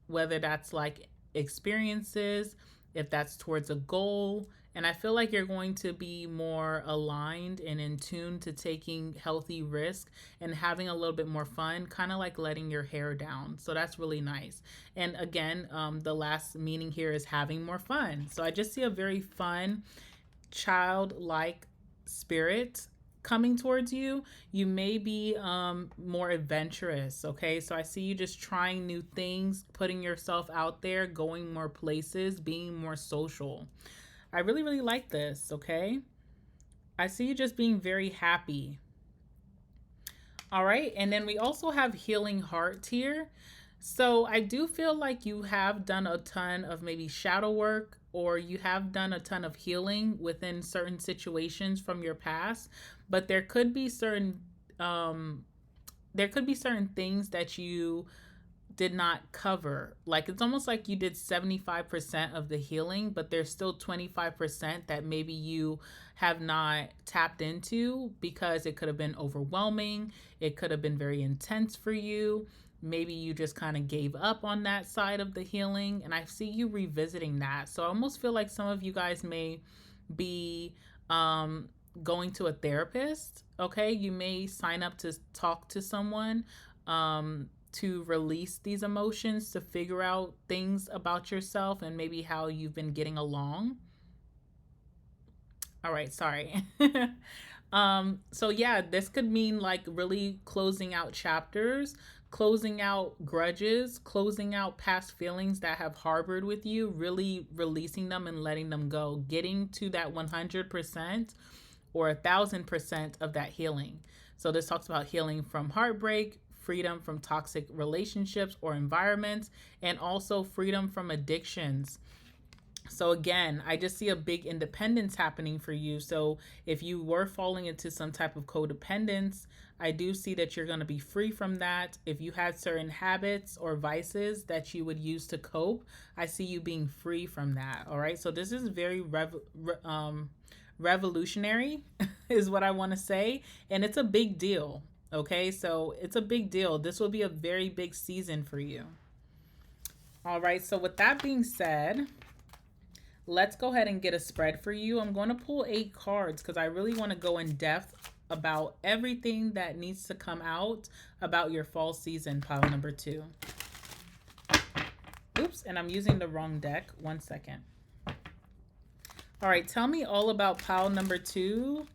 A: whether that's like experiences, if that's towards a goal. And I feel like you're going to be more aligned and in tune to taking healthy risk and having a little bit more fun, kind of like letting your hair down. So that's really nice. And again, the last meaning here is having more fun. So I just see a very fun, childlike spirit coming towards you. You may be more adventurous, okay? So I see you just trying new things, putting yourself out there, going more places, being more social. I really, really like this, okay? I see you just being very happy. All right, and then we also have healing heart here. So I do feel like you have done a ton of maybe shadow work, or you have done a ton of healing within certain situations from your past, but there could be certain things that you did not cover. Like it's almost like you did 75% of the healing, but there's still 25% that maybe you have not tapped into because it could have been overwhelming. It could have been very intense for you. Maybe you just kind of gave up on that side of the healing. And I see you revisiting that. So I almost feel like some of you guys may be going to a therapist. Okay. You may sign up to talk to someone. To release these emotions, to figure out things about yourself and maybe how you've been getting along. All right, sorry. So yeah, this could mean like really closing out chapters, closing out grudges, closing out past feelings that have harbored with you, really releasing them and letting them go, getting to that 100% or 1,000% of that healing. So this talks about healing from heartbreak, freedom from toxic relationships or environments, and also freedom from addictions. So again, I just see a big independence happening for you. So if you were falling into some type of codependence, I do see that you're going to be free from that. If you had certain habits or vices that you would use to cope, I see you being free from that. All right. So this is very revolutionary is what I want to say. And it's a big deal. Okay, so it's a big deal. This will be a very big season for you. All right, so with that being said, let's go ahead and get a spread for you. I'm going to pull 8 cards because I really want to go in depth about everything that needs to come out about your fall season, pile number 2. Oops, and I'm using the wrong deck. 1 second. All right, tell me all about pile number 2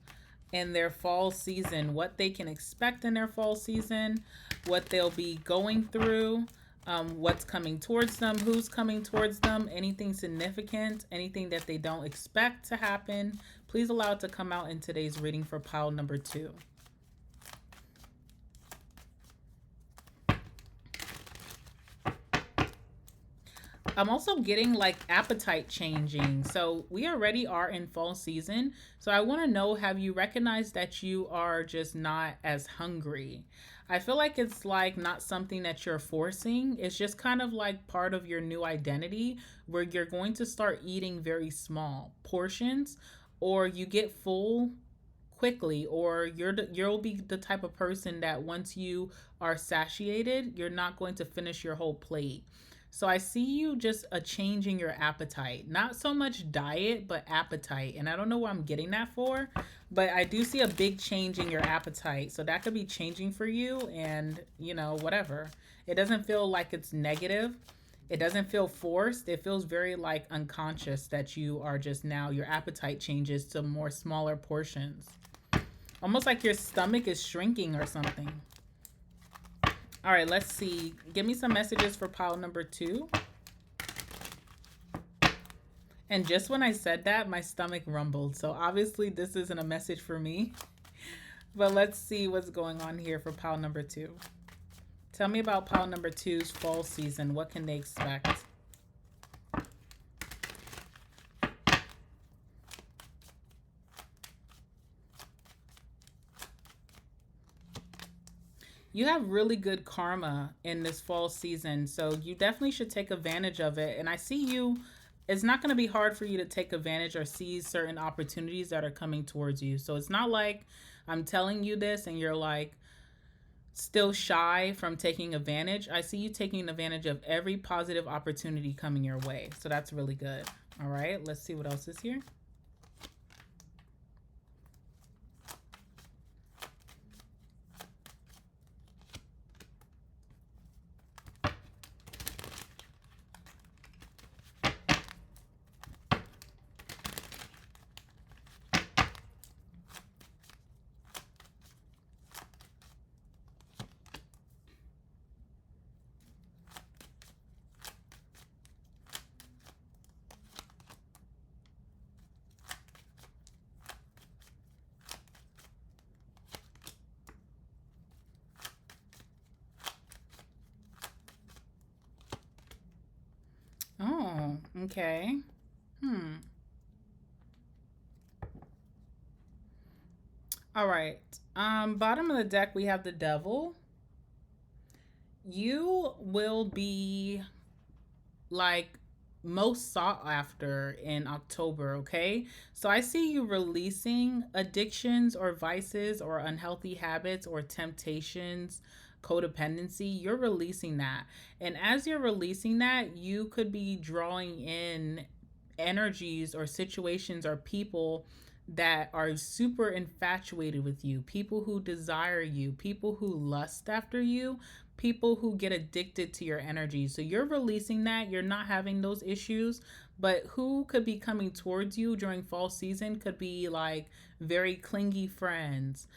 A: in their fall season, what they can expect in their fall season, what they'll be going through, what's coming towards them, who's coming towards them, anything significant, anything that they don't expect to happen. Please allow it to come out in today's reading for pile number 2. I'm also getting like appetite changing. So we already are in fall season. So I want to know, have you recognized that you are just not as hungry? I feel like it's like not something that you're forcing. It's just kind of like part of your new identity where you're going to start eating very small portions, or you get full quickly, or you'll be the type of person that once you are satiated, you're not going to finish your whole plate. So I see you just changing your appetite, not so much diet, but appetite. And I don't know what I'm getting that for, but I do see a big change in your appetite. So that could be changing for you, and whatever. It doesn't feel like it's negative. It doesn't feel forced. It feels very like unconscious that you are just now, your appetite changes to more smaller portions. Almost like your stomach is shrinking or something. All right, let's see. Give me some messages for pile number 2. And just when I said that, my stomach rumbled. So obviously this isn't a message for me. But let's see what's going on here for pile number 2. Tell me about pile number 2's fall season. What can they expect? You have really good karma in this fall season, so you definitely should take advantage of it. And I see you, it's not going to be hard for you to take advantage or seize certain opportunities that are coming towards you. So it's not like I'm telling you this and you're like still shy from taking advantage. I see you taking advantage of every positive opportunity coming your way. So that's really good. All right, let's see what else is here. Oh, okay. All right. Bottom of the deck, we have the devil. You will be like most sought after in October, okay? So I see you releasing addictions or vices or unhealthy habits or temptations, codependency. You're releasing that. And as you're releasing that, you could be drawing in energies or situations or people that are super infatuated with you, people who desire you, people who lust after you, people who get addicted to your energy. So you're releasing that. You're not having those issues. But who could be coming towards you during fall season could be like very clingy friends,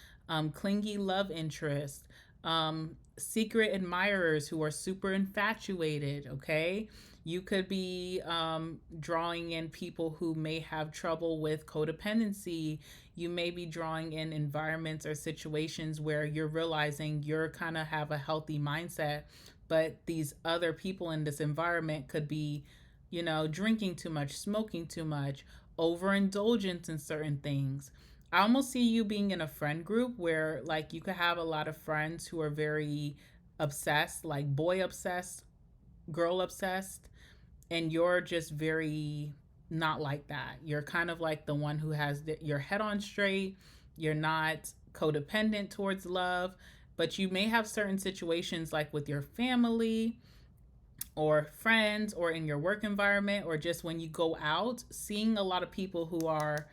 A: clingy love interest, secret admirers who are super infatuated, okay? You could be drawing in people who may have trouble with codependency. You may be drawing in environments or situations where you're realizing you're kind of have a healthy mindset, but these other people in this environment could be, drinking too much, smoking too much, overindulgence in certain things. I almost see you being in a friend group where like you could have a lot of friends who are very obsessed, like boy obsessed, girl obsessed, and you're just very not like that. You're kind of like the one who has your head on straight. You're not codependent towards love, but you may have certain situations like with your family or friends or in your work environment or just when you go out, seeing a lot of people who are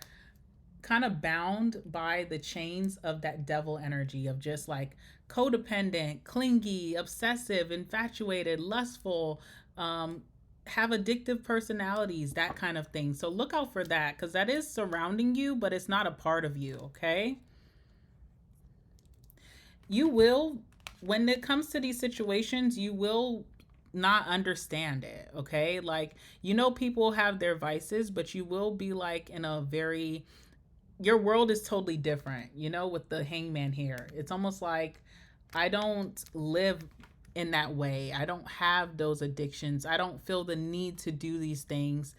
A: kind of bound by the chains of that devil energy of just like codependent, clingy, obsessive, infatuated, lustful, have addictive personalities, that kind of thing. So look out for that because that is surrounding you, but it's not a part of you, okay? You will, when it comes to these situations, you will not understand it, okay? Like, people have their vices, but you will be like in a very, your world is totally different, with the hangman here. It's almost like I don't live in that way. I don't have those addictions. I don't feel the need to do these things.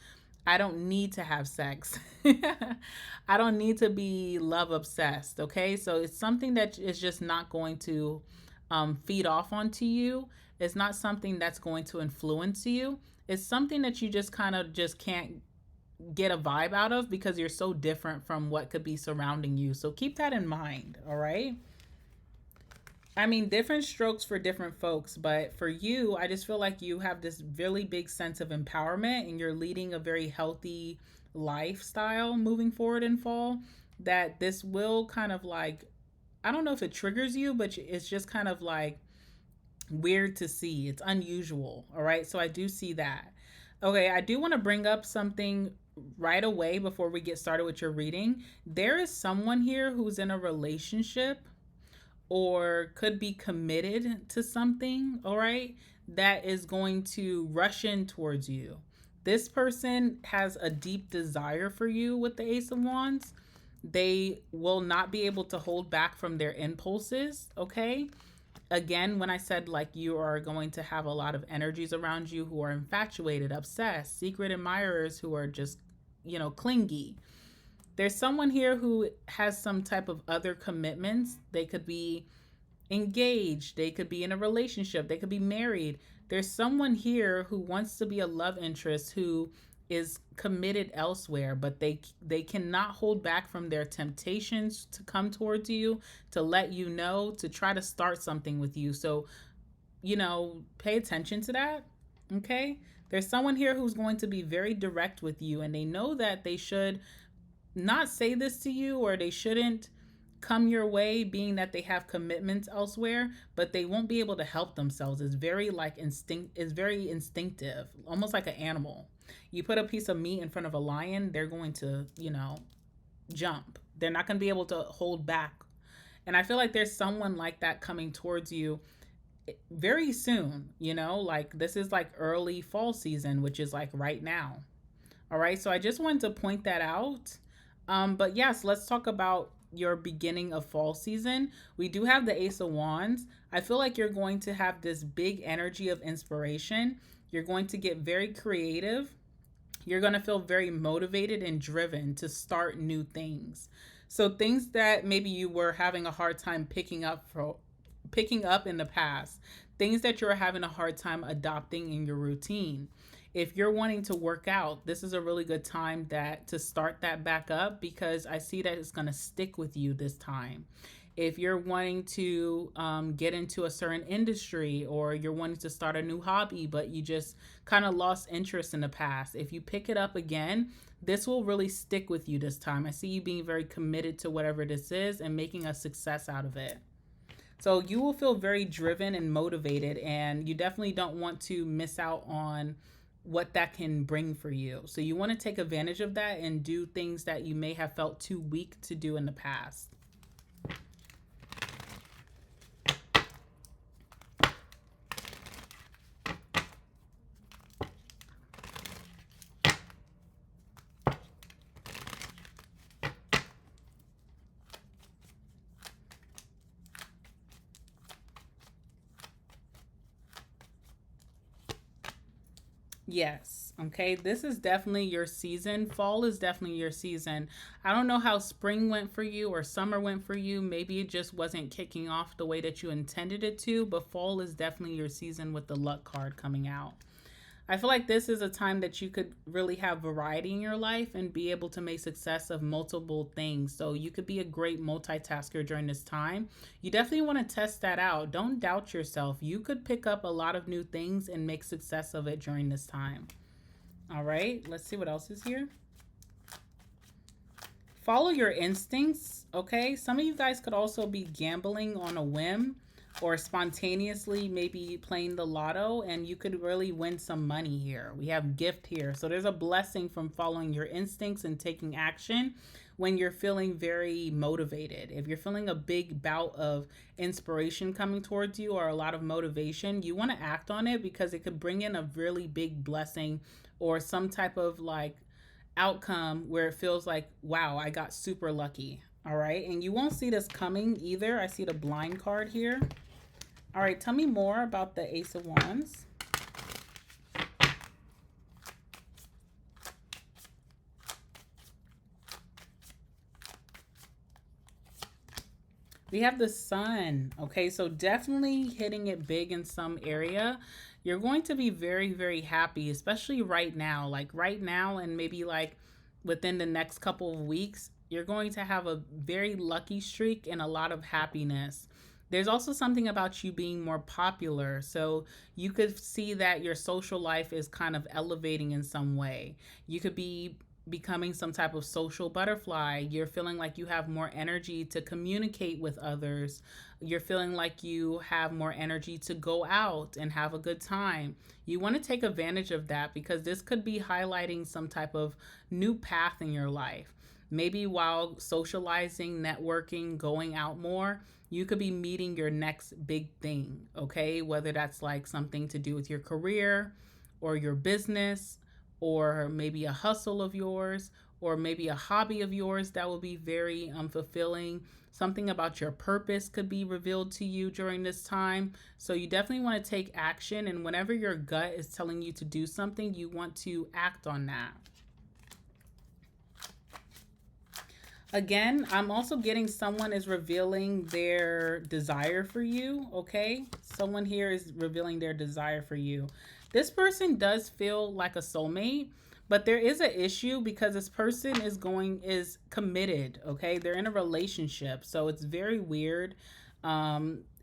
A: I don't need to have sex. I don't need to be love obsessed. Okay. So it's something that is just not going to feed off onto you. It's not something that's going to influence you. It's something that you just kind of just can't get a vibe out of because you're so different from what could be surrounding you. So keep that in mind, all right? I mean, different strokes for different folks, but for you, I just feel like you have this really big sense of empowerment and you're leading a very healthy lifestyle moving forward in fall. That this will kind of like, I don't know if it triggers you, but it's just kind of like weird to see. It's unusual. All right. So I do see that. Okay. I do want to bring up something right away before we get started with your reading. There is someone here who's in a relationship or could be committed to something, all right, that is going to rush in towards you. This person has a deep desire for you with the Ace of Wands. They will not be able to hold back from their impulses, okay? Again, when I said like you are going to have a lot of energies around you who are infatuated, obsessed, secret admirers who are just, clingy. There's someone here who has some type of other commitments. They could be engaged, they could be in a relationship, they could be married. There's someone here who wants to be a love interest who is committed elsewhere, but they cannot hold back from their temptations to come towards you, to let you know, to try to start something with you. So, pay attention to that. Okay? There's someone here who's going to be very direct with you, and they know that they should not say this to you, or they shouldn't come your way, being that they have commitments elsewhere, but they won't be able to help themselves. It's very very instinctive, almost like an animal. You put a piece of meat in front of a lion, they're going to, jump. They're not going to be able to hold back. And I feel like there's someone like that coming towards you very soon, like this is like early fall season, which is like right now. All right. So I just wanted to point that out. But yes, let's talk about your beginning of fall season. We do have the Ace of Wands. I feel like you're going to have this big energy of inspiration. You're going to get very creative. You're going to feel very motivated and driven to start new things. So things that maybe you were having a hard time picking up in the past, things that you're having a hard time adopting in your routine. If you're wanting to work out, this is a really good time to start that back up, because I see that it's going to stick with you this time. If you're wanting to get into a certain industry, or you're wanting to start a new hobby, but you just kind of lost interest in the past, if you pick it up again, this will really stick with you this time. I see you being very committed to whatever this is and making a success out of it. So you will feel very driven and motivated, and you definitely don't want to miss out on what that can bring for you. So you want to take advantage of that and do things that you may have felt too weak to do in the past. Yes. Okay. This is definitely your season. Fall is definitely your season. I don't know how spring went for you or summer went for you. Maybe it just wasn't kicking off the way that you intended it to, but fall is definitely your season with the luck card coming out. I feel like this is a time that you could really have variety in your life and be able to make success of multiple things. So you could be a great multitasker during this time. You definitely want to test that out. Don't doubt yourself. You could pick up a lot of new things and make success of it during this time. All right, let's see what else is here. Follow your instincts, okay? Some of you guys could also be gambling on a whim, or spontaneously maybe playing the lotto, and you could really win some money here. We have gift here. So there's a blessing from following your instincts and taking action when you're feeling very motivated. If you're feeling a big bout of inspiration coming towards you, or a lot of motivation, you want to act on it, because it could bring in a really big blessing or some type of like outcome where it feels like, wow, I got super lucky. All right. And you won't see this coming either. I see the blind card here. All right, tell me more about the Ace of Wands. We have the sun. Okay, so definitely hitting it big in some area. You're going to be very, very happy, especially right now. Like right now, and maybe like within the next couple of weeks, you're going to have a very lucky streak and a lot of happiness. There's also something about you being more popular. So you could see that your social life is kind of elevating in some way. You could be becoming some type of social butterfly. You're feeling like you have more energy to communicate with others. You're feeling like you have more energy to go out and have a good time. You want to take advantage of that because this could be highlighting some type of new path in your life. Maybe while socializing, networking, going out more, you could be meeting your next big thing, okay? Whether that's like something to do with your career or your business, or maybe a hustle of yours, or maybe a hobby of yours that will be very fulfilling. Something about your purpose could be revealed to you during this time. So you definitely want to take action. And whenever your gut is telling you to do something, you want to act on that. Again, I'm also getting someone is revealing their desire for you, okay? Someone here is revealing their desire for you. This person does feel like a soulmate, but there is an issue because this person is committed, okay? They're in a relationship, so it's very weird.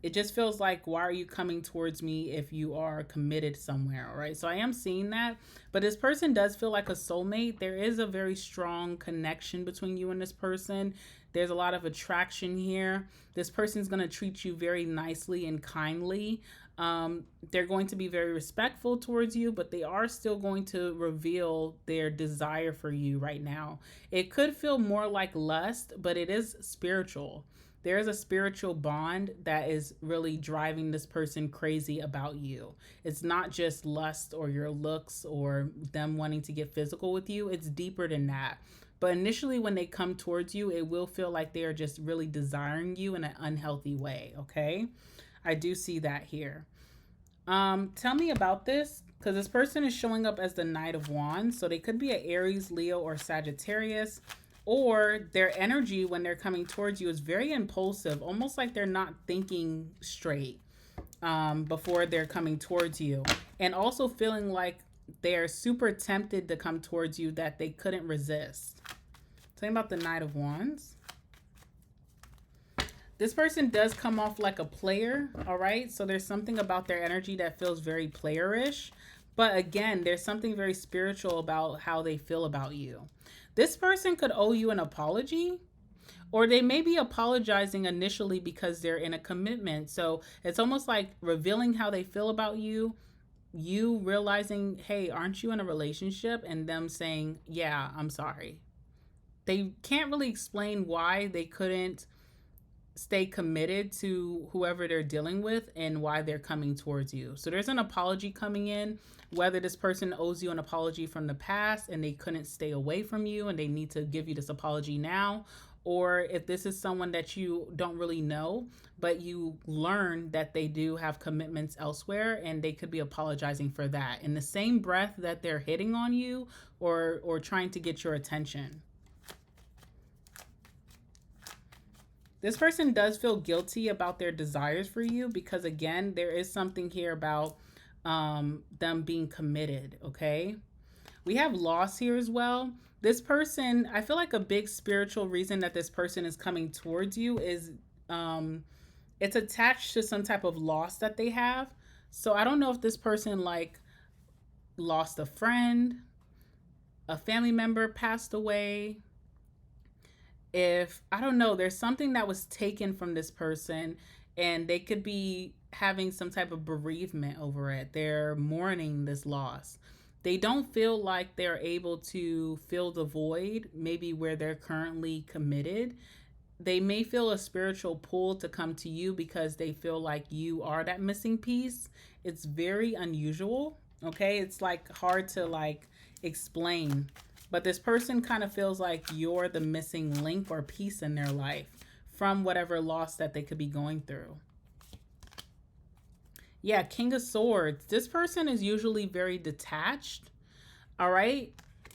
A: It just feels like, why are you coming towards me if you are committed somewhere, all right? So I am seeing that, but this person does feel like a soulmate. There is a very strong connection between you and this person. There's a lot of attraction here. This person's going to treat you very nicely and kindly. They're going to be very respectful towards you, but they are still going to reveal their desire for you right now. It could feel more like lust, but it is spiritual. There is a spiritual bond that is really driving this person crazy about you. It's not just lust or your looks or them wanting to get physical with you. It's deeper than that. But initially, when they come towards you, it will feel like they are just really desiring you in an unhealthy way, okay? I do see that here. Tell me about this, because this person is showing up as the Knight of Wands. So they could be an Aries, Leo, or Sagittarius. Or their energy when they're coming towards you is very impulsive, almost like they're not thinking straight before they're coming towards you. And also feeling like they're super tempted to come towards you that they couldn't resist. Talking about the Knight of Wands. This person does come off like a player, all right? So there's something about their energy that feels very playerish. But again, there's something very spiritual about how they feel about you. This person could owe you an apology, or they may be apologizing initially because they're in a commitment. So it's almost like revealing how they feel about you, you realizing, hey, aren't you in a relationship? And them saying, yeah, I'm sorry. They can't really explain why they couldn't stay committed to whoever they're dealing with and why they're coming towards you. So there's an apology coming in, whether this person owes you an apology from the past and they couldn't stay away from you and they need to give you this apology now, or if this is someone that you don't really know, but you learn that they do have commitments elsewhere and they could be apologizing for that in the same breath that they're hitting on you or trying to get your attention. This person does feel guilty about their desires for you because, again, there is something here about them being committed, okay? We have loss here as well. This person, I feel like a big spiritual reason that this person is coming towards you is it's attached to some type of loss that they have. So I don't know if this person like lost a friend, a family member passed away, if I don't know, there's something that was taken from this person and they could be having some type of bereavement over it. They're mourning this loss. They don't feel like they're able to fill the void, maybe where they're currently committed. They may feel a spiritual pull to come to you because they feel like you are that missing piece. It's very unusual, okay? It's like hard to like explain. But this person kind of feels like you're the missing link or piece in their life from whatever loss that they could be going through. Yeah, King of Swords. This person is usually very detached, all right?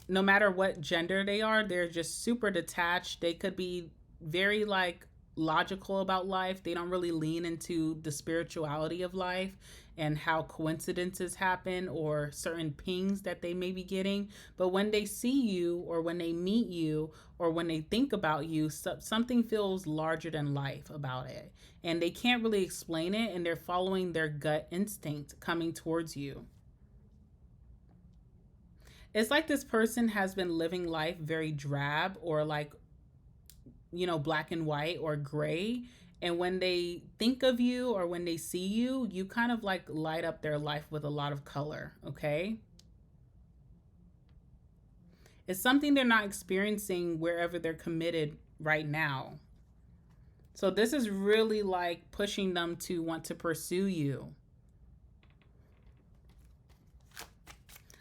A: No matter what gender they are, they're just super detached. They could be very like logical about life. They don't really lean into the spirituality of life and how coincidences happen or certain pings that they may be getting. But when they see you or when they meet you or when they think about you, something feels larger than life about it. And they can't really explain it, and they're following their gut instinct coming towards you. It's like this person has been living life very drab or like, black and white or gray. And when they think of you or when they see you, you kind of like light up their life with a lot of color, okay? It's something they're not experiencing wherever they're committed right now. So this is really like pushing them to want to pursue you.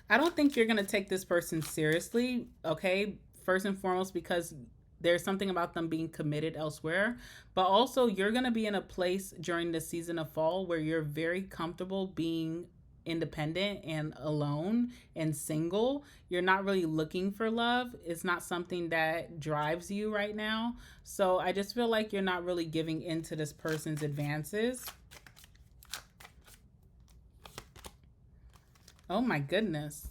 A: I don't think you're going to take this person seriously, okay? First and foremost, because there's something about them being committed elsewhere. But also, you're going to be in a place during the season of fall where you're very comfortable being independent and alone and single. You're not really looking for love. It's not something that drives you right now. So I just feel like you're not really giving into this person's advances. Oh my goodness.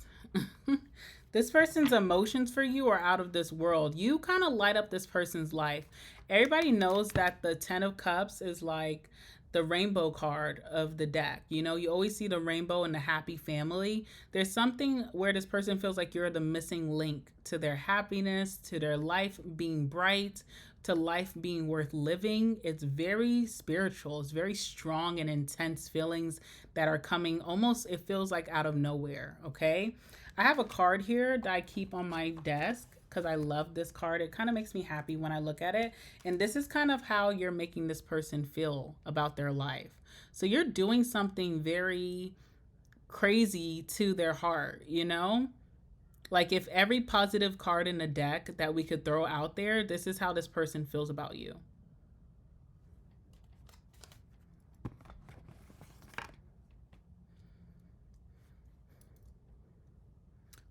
A: This person's emotions for you are out of this world. You kind of light up this person's life. Everybody knows that the 10 of Cups is like the rainbow card of the deck. You always see the rainbow in the happy family. There's something where this person feels like you're the missing link to their happiness, to their life being bright, to life being worth living. It's very spiritual. It's very strong and intense feelings that are coming almost, it feels like out of nowhere, okay? I have a card here that I keep on my desk because I love this card. It kind of makes me happy when I look at it. And this is kind of how you're making this person feel about their life. So you're doing something very crazy to their heart, Like if every positive card in the deck that we could throw out there, this is how this person feels about you.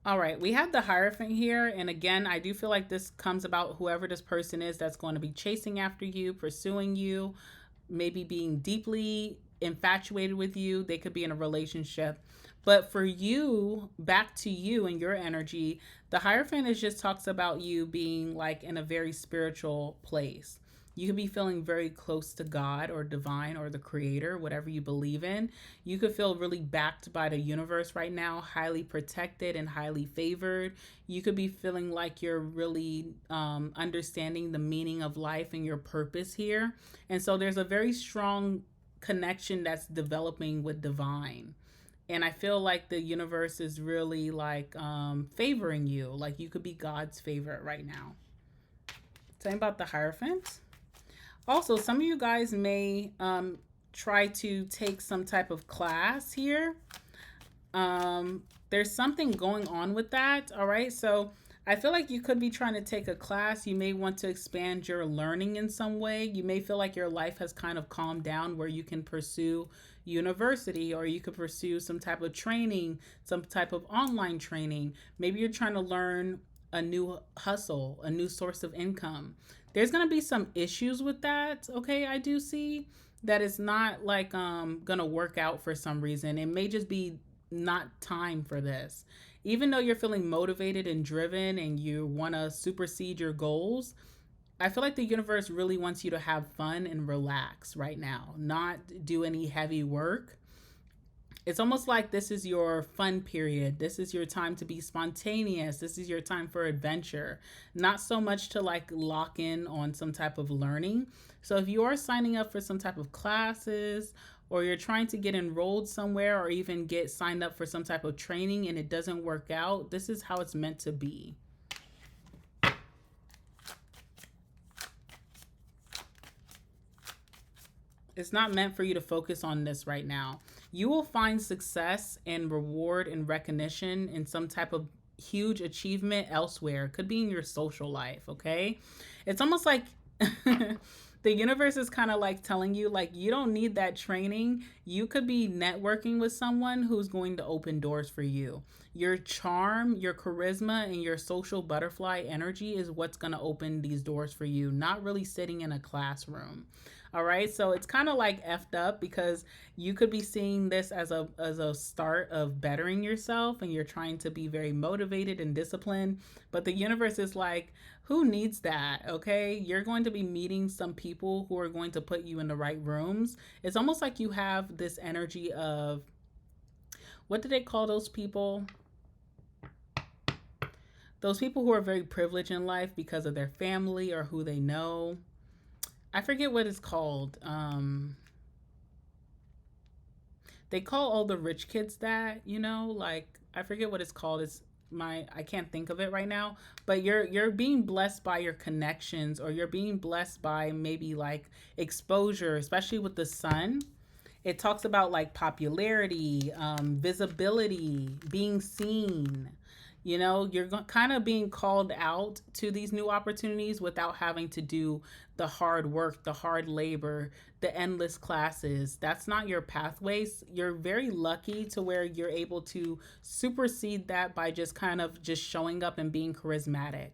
A: All right, we have the Hierophant here. And again, I do feel like this comes about whoever this person is that's going to be chasing after you, pursuing you, maybe being deeply infatuated with you. They could be in a relationship. But for you, back to you and your energy, the Hierophant is just talks about you being like in a very spiritual place. You could be feeling very close to God or divine or the creator, whatever you believe in. You could feel really backed by the universe right now, highly protected and highly favored. You could be feeling like you're really understanding the meaning of life and your purpose here. And so there's a very strong connection that's developing with divine. And I feel like the universe is really like favoring you. Like you could be God's favorite right now. Tell me about the Hierophant. Also, some of you guys may try to take some type of class here. There's something going on with that, all right? So I feel like you could be trying to take a class. You may want to expand your learning in some way. You may feel like your life has kind of calmed down where you can pursue university, or you could pursue some type of training, some type of online training. Maybe you're trying to learn a new hustle, a new source of income. There's going to be some issues with that, okay? I do see that it's not like going to work out for some reason. It may just be not time for this. Even though you're feeling motivated and driven and you want to supersede your goals, I feel like the universe really wants you to have fun and relax right now, not do any heavy work. It's almost like this is your fun period. This is your time to be spontaneous. This is your time for adventure, not so much to like lock in on some type of learning. So if you are signing up for some type of classes, or you're trying to get enrolled somewhere or even get signed up for some type of training and it doesn't work out, this is how it's meant to be. It's not meant for you to focus on this right now. You will find success and reward and recognition in some type of huge achievement elsewhere. It could be in your social life, okay? It's almost like The universe is kind of like telling you, like, you don't need that training. You could be networking with someone who's going to open doors for you. Your charm, your charisma, and your social butterfly energy is what's going to open these doors for you, not really sitting in a classroom. All right, so it's kind of like effed up because you could be seeing this as a start of bettering yourself, and you're trying to be very motivated and disciplined. But the universe is like, who needs that? Okay, you're going to be meeting some people who are going to put you in the right rooms. It's almost like you have this energy of, what do they call those people? Those people who are very privileged in life because of their family or who they know. I forget what it's called. They call all the rich kids that, like, I forget what it's called. I can't think of it right now. But you're being blessed by your connections, or you're being blessed by maybe like exposure, especially with the sun. It talks about like popularity, visibility, being seen. You're kind of being called out to these new opportunities without having to do the hard work, the hard labor, the endless classes. That's not your pathways. You're very lucky to where you're able to supersede that by just kind of just showing up and being charismatic,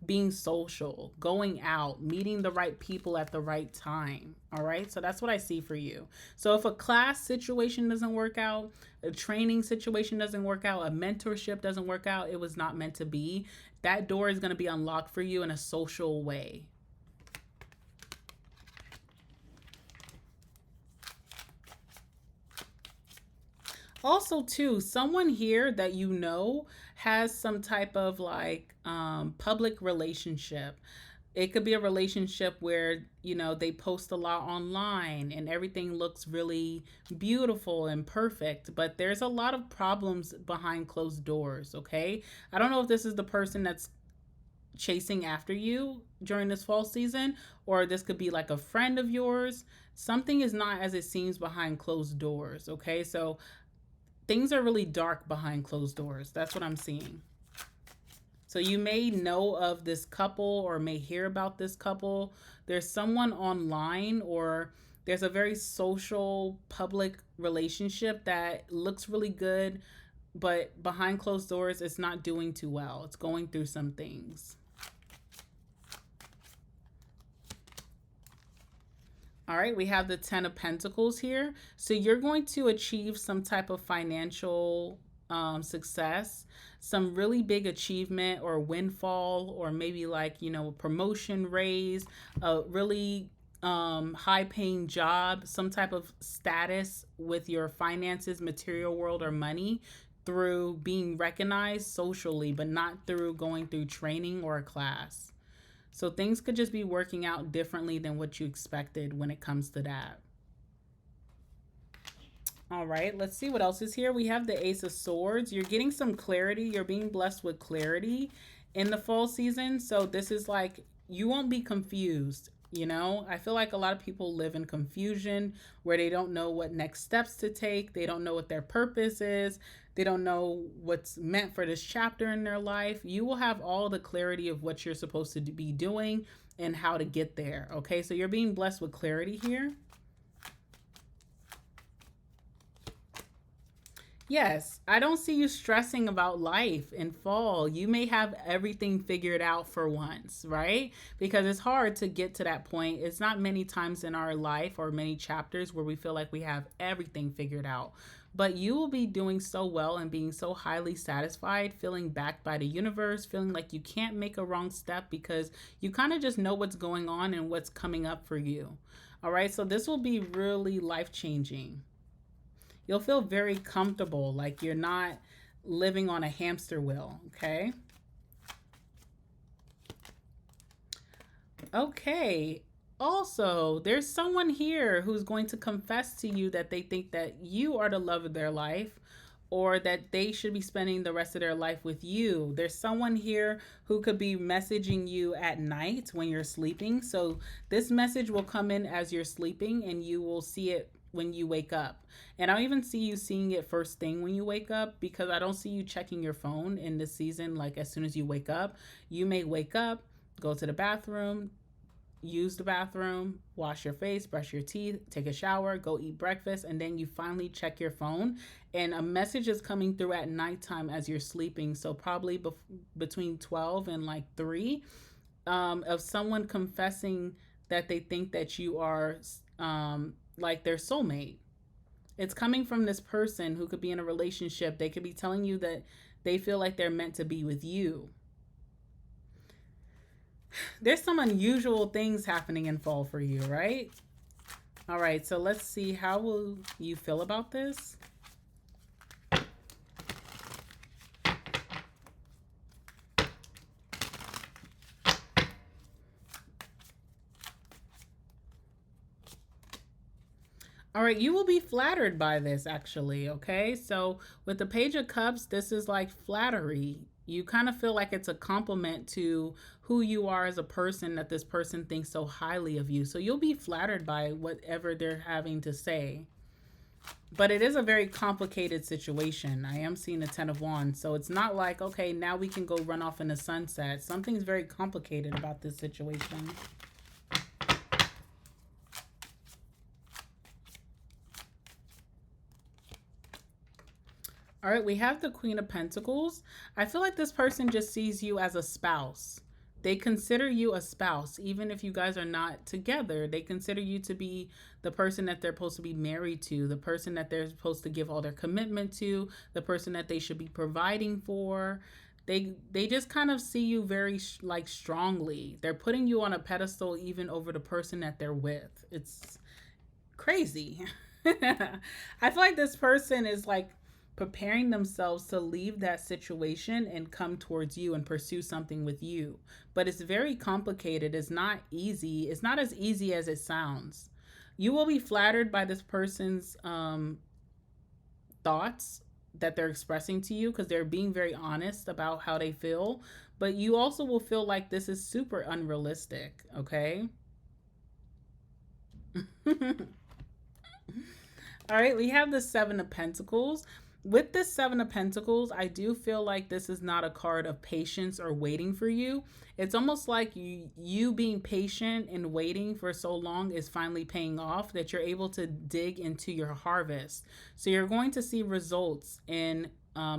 A: being social, going out, meeting the right people at the right time. All right. So that's what I see for you. So if a class situation doesn't work out, a training situation doesn't work out, a mentorship doesn't work out, it was not meant to be. That door is going to be unlocked for you in a social way. Also, too, someone here that has some type of like public relationship. It could be a relationship where, they post a lot online and everything looks really beautiful and perfect, but there's a lot of problems behind closed doors, okay? I don't know if this is the person that's chasing after you during this fall season, or this could be like a friend of yours. Something is not as it seems behind closed doors, okay? So things are really dark behind closed doors. That's what I'm seeing. So you may know of this couple or may hear about this couple. There's someone online, or there's a very social public relationship that looks really good, but behind closed doors, it's not doing too well. It's going through some things. All right, we have the 10 of Pentacles here. So you're going to achieve some type of financial success, some really big achievement or windfall, or maybe like, a promotion, raise, a really high paying job, some type of status with your finances, material world, or money through being recognized socially, but not through going through training or a class. So things could just be working out differently than what you expected when it comes to that. All right, let's see what else is here. We have the Ace of Swords. You're getting some clarity. You're being blessed with clarity in the fall season. So this is like, you won't be confused. I feel like a lot of people live in confusion where they don't know what next steps to take. They don't know what their purpose is. They don't know what's meant for this chapter in their life. You will have all the clarity of what you're supposed to be doing and how to get there. Okay, so you're being blessed with clarity here. Yes, I don't see you stressing about life in fall. You may have everything figured out for once, right? Because it's hard to get to that point. It's not many times in our life or many chapters where we feel like we have everything figured out. But you will be doing so well and being so highly satisfied, feeling backed by the universe, feeling like you can't make a wrong step because you kind of just know what's going on and what's coming up for you. All right, so this will be really life-changing. You'll feel very comfortable, like you're not living on a hamster wheel, okay? Okay. Also, there's someone here who's going to confess to you that they think that you are the love of their life, or that they should be spending the rest of their life with you. There's someone here who could be messaging you at night when you're sleeping. So this message will come in as you're sleeping and you will see it when you wake up. And I don't even see you seeing it first thing when you wake up, because I don't see you checking your phone in this season like as soon as you wake up. You may wake up, go to the bathroom, use the bathroom, wash your face, brush your teeth, take a shower, go eat breakfast, and then you finally check your phone and a message is coming through at nighttime as you're sleeping. So probably between 12 and like 3, of someone confessing that they think that you are like their soulmate. It's coming from this person who could be in a relationship. They could be telling you that they feel like they're meant to be with you. There's some unusual things happening in fall for you, right? All right, so let's see, how will you feel about this? All right, you will be flattered by this actually, okay? So with the Page of Cups, this is like flattery. You kind of feel like it's a compliment to who you are as a person, that this person thinks so highly of you. So you'll be flattered by whatever they're having to say. But it is a very complicated situation. I am seeing the 10 of Wands. So it's not like, okay, now we can go run off in the sunset. Something's very complicated about this situation. All right, we have the Queen of Pentacles. I feel like this person just sees you as a spouse. They consider you a spouse, even if you guys are not together. They consider you to be the person that they're supposed to be married to, the person that they're supposed to give all their commitment to, the person that they should be providing for. They just kind of see you very like strongly. They're putting you on a pedestal even over the person that they're with. It's crazy. I feel like this person is like preparing themselves to leave that situation and come towards you and pursue something with you. But it's very complicated. It's not easy. It's not as easy as it sounds. You will be flattered by this person's thoughts that they're expressing to you because they're being very honest about how they feel. But you also will feel like this is super unrealistic, okay? All right, we have the 7 of Pentacles. With this 7 of Pentacles, I do feel like this is not a card of patience or waiting for you. It's almost like you being patient and waiting for so long is finally paying off, that you're able to dig into your harvest. So you're going to see results in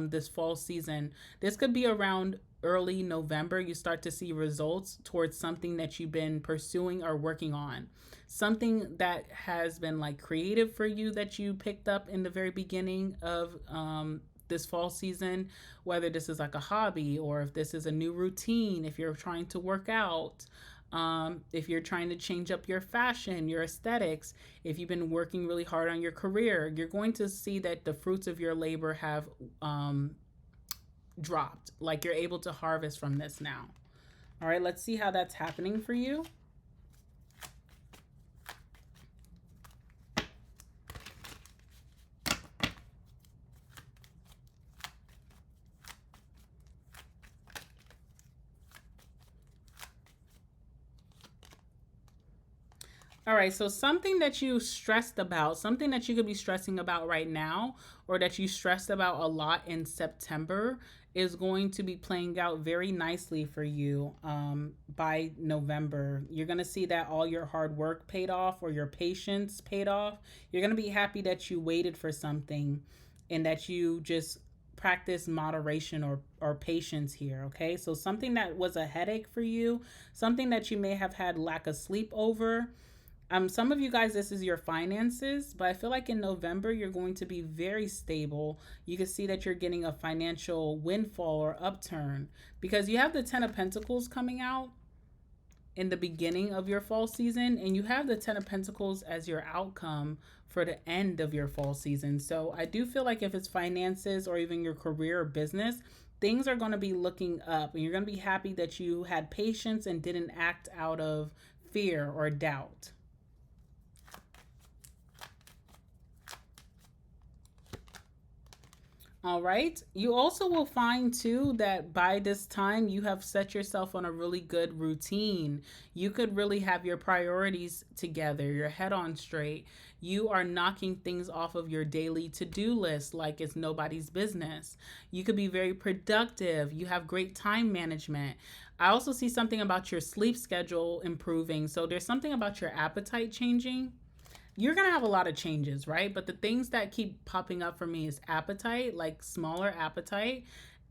A: this fall season. This could be around early November. You start to see results towards something that you've been pursuing or working on. Something that has been like creative for you that you picked up in the very beginning of this fall season, whether this is like a hobby or if this is a new routine, if you're trying to work out, if you're trying to change up your fashion, your aesthetics, if you've been working really hard on your career, you're going to see that the fruits of your labor have dropped. Like you're able to harvest from this now. All right, let's see how that's happening for you. All right, so something that you stressed about, something that you could be stressing about right now, or that you stressed about a lot in September, is going to be playing out very nicely for you by November. You're going to see that all your hard work paid off, or your patience paid off. You're going to be happy that you waited for something and that you just practice moderation or patience here, okay? So something that was a headache for you, something that you may have had lack of sleep over. Some of you guys, this is your finances, but I feel like in November, you're going to be very stable. You can see that you're getting a financial windfall or upturn because you have the 10 of Pentacles coming out in the beginning of your fall season, and you have the 10 of Pentacles as your outcome for the end of your fall season. So I do feel like if it's finances or even your career or business, things are going to be looking up, and you're going to be happy that you had patience and didn't act out of fear or doubt. All right. You also will find too that by this time you have set yourself on a really good routine. You could really have your priorities together, your head on straight. You are knocking things off of your daily to-do list like it's nobody's business. You could be very productive. You have great time management. I also see something about your sleep schedule improving. So there's something about your appetite changing. You're going to have a lot of changes, right? But the things that keep popping up for me is appetite, like smaller appetite.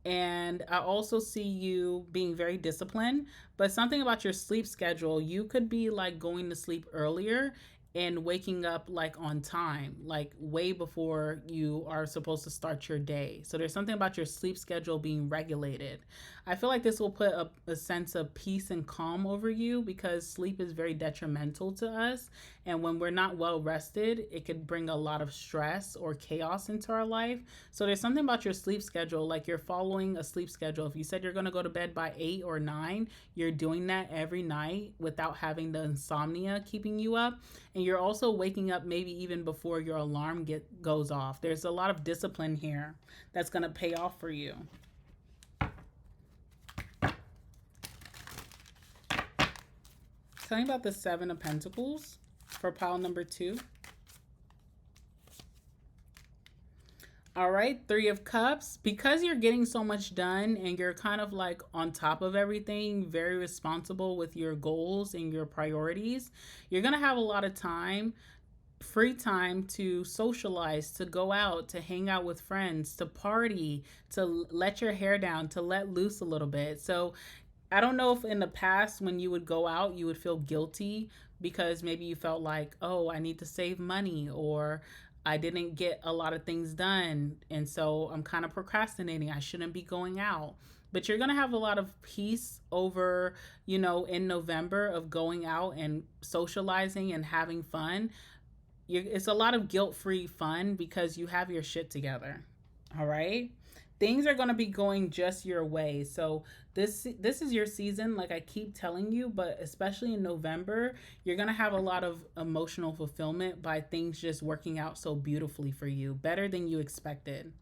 A: And I also see you being very disciplined, but something about your sleep schedule, you could be like going to sleep earlier and waking up like on time, like way before you are supposed to start your day. So there's something about your sleep schedule being regulated. I feel like this will put a sense of peace and calm over you because sleep is very detrimental to us. And when we're not well rested, it could bring a lot of stress or chaos into our life. So there's something about your sleep schedule, like you're following a sleep schedule. If you said you're going to go to bed by 8 or 9, you're doing that every night without having the insomnia keeping you up. And you're also waking up maybe even before your alarm goes off. There's a lot of discipline here that's going to pay off for you. Tell me about the Seven of Pentacles for pile number 2. All right, Three of Cups. Because you're getting so much done and you're kind of like on top of everything, very responsible with your goals and your priorities, you're going to have a lot of time, free time to socialize, to go out, to hang out with friends, to party, to let your hair down, to let loose a little bit. So I don't know if in the past when you would go out, you would feel guilty because maybe you felt like, oh, I need to save money, or I didn't get a lot of things done, and so I'm kind of procrastinating. I shouldn't be going out. But you're going to have a lot of peace over, in November of going out and socializing and having fun. It's a lot of guilt-free fun because you have your shit together. All right? Things are going to be going just your way. So this is your season, like I keep telling you, but especially in November, you're going to have a lot of emotional fulfillment by things just working out so beautifully for you, better than you expected.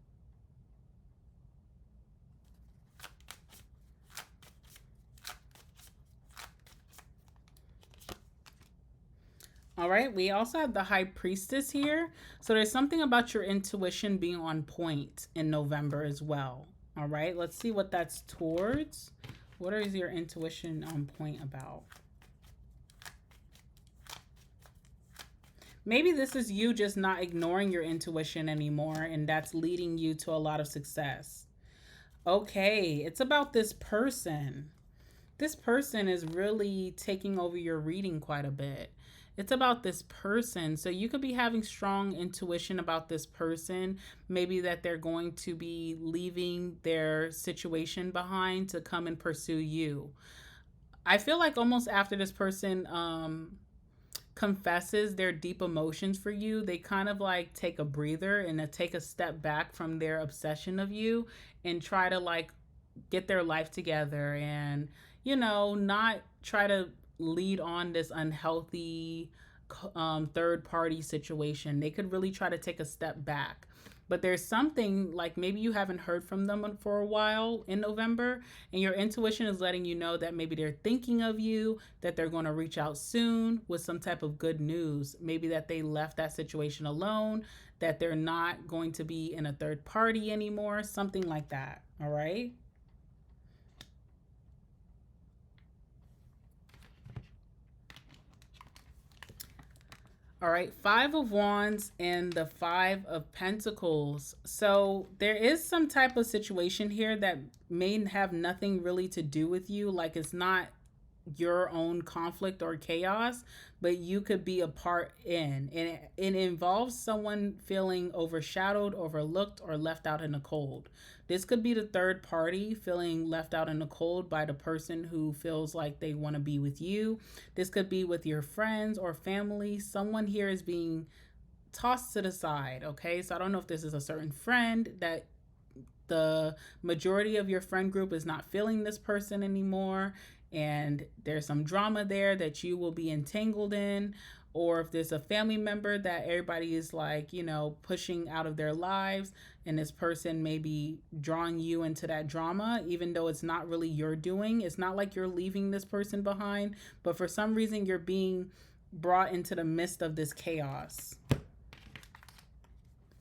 A: All right, we also have the High Priestess here. So there's something about your intuition being on point in November as well. All right, let's see what that's towards. What is your intuition on point about? Maybe this is you just not ignoring your intuition anymore, and that's leading you to a lot of success. Okay, it's about this person. This person is really taking over your reading quite a bit. It's about this person. So you could be having strong intuition about this person. Maybe that they're going to be leaving their situation behind to come and pursue you. I feel like almost after this person confesses their deep emotions for you, they kind of like take a breather and take a step back from their obsession of you and try to like get their life together and, not try to lead on this unhealthy third party situation. They could really try to take a step back. But there's something like maybe you haven't heard from them for a while in November, and your intuition is letting you know that maybe they're thinking of you, that they're going to reach out soon with some type of good news. Maybe that they left that situation alone, that they're not going to be in a third party anymore, something like that. All right. All right, Five of Wands and the Five of Pentacles. So there is some type of situation here that may have nothing really to do with you. Like it's not your own conflict or chaos, but you could be a part in. And it involves someone feeling overshadowed, overlooked, or left out in the cold. This could be the third party feeling left out in the cold by the person who feels like they want to be with you. This could be with your friends or family. Someone here is being tossed to the side, okay? So I don't know if this is a certain friend that the majority of your friend group is not feeling this person anymore, and there's some drama there that you will be entangled in, or if there's a family member that everybody is like, pushing out of their lives, and this person may be drawing you into that drama, even though it's not really your doing. It's not like you're leaving this person behind, but for some reason you're being brought into the midst of this chaos.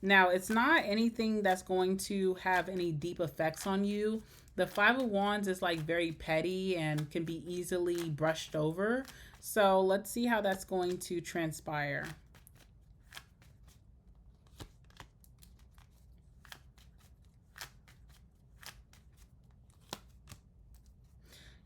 A: Now, it's not anything that's going to have any deep effects on you. The Five of Wands is like very petty and can be easily brushed over. So let's see how that's going to transpire.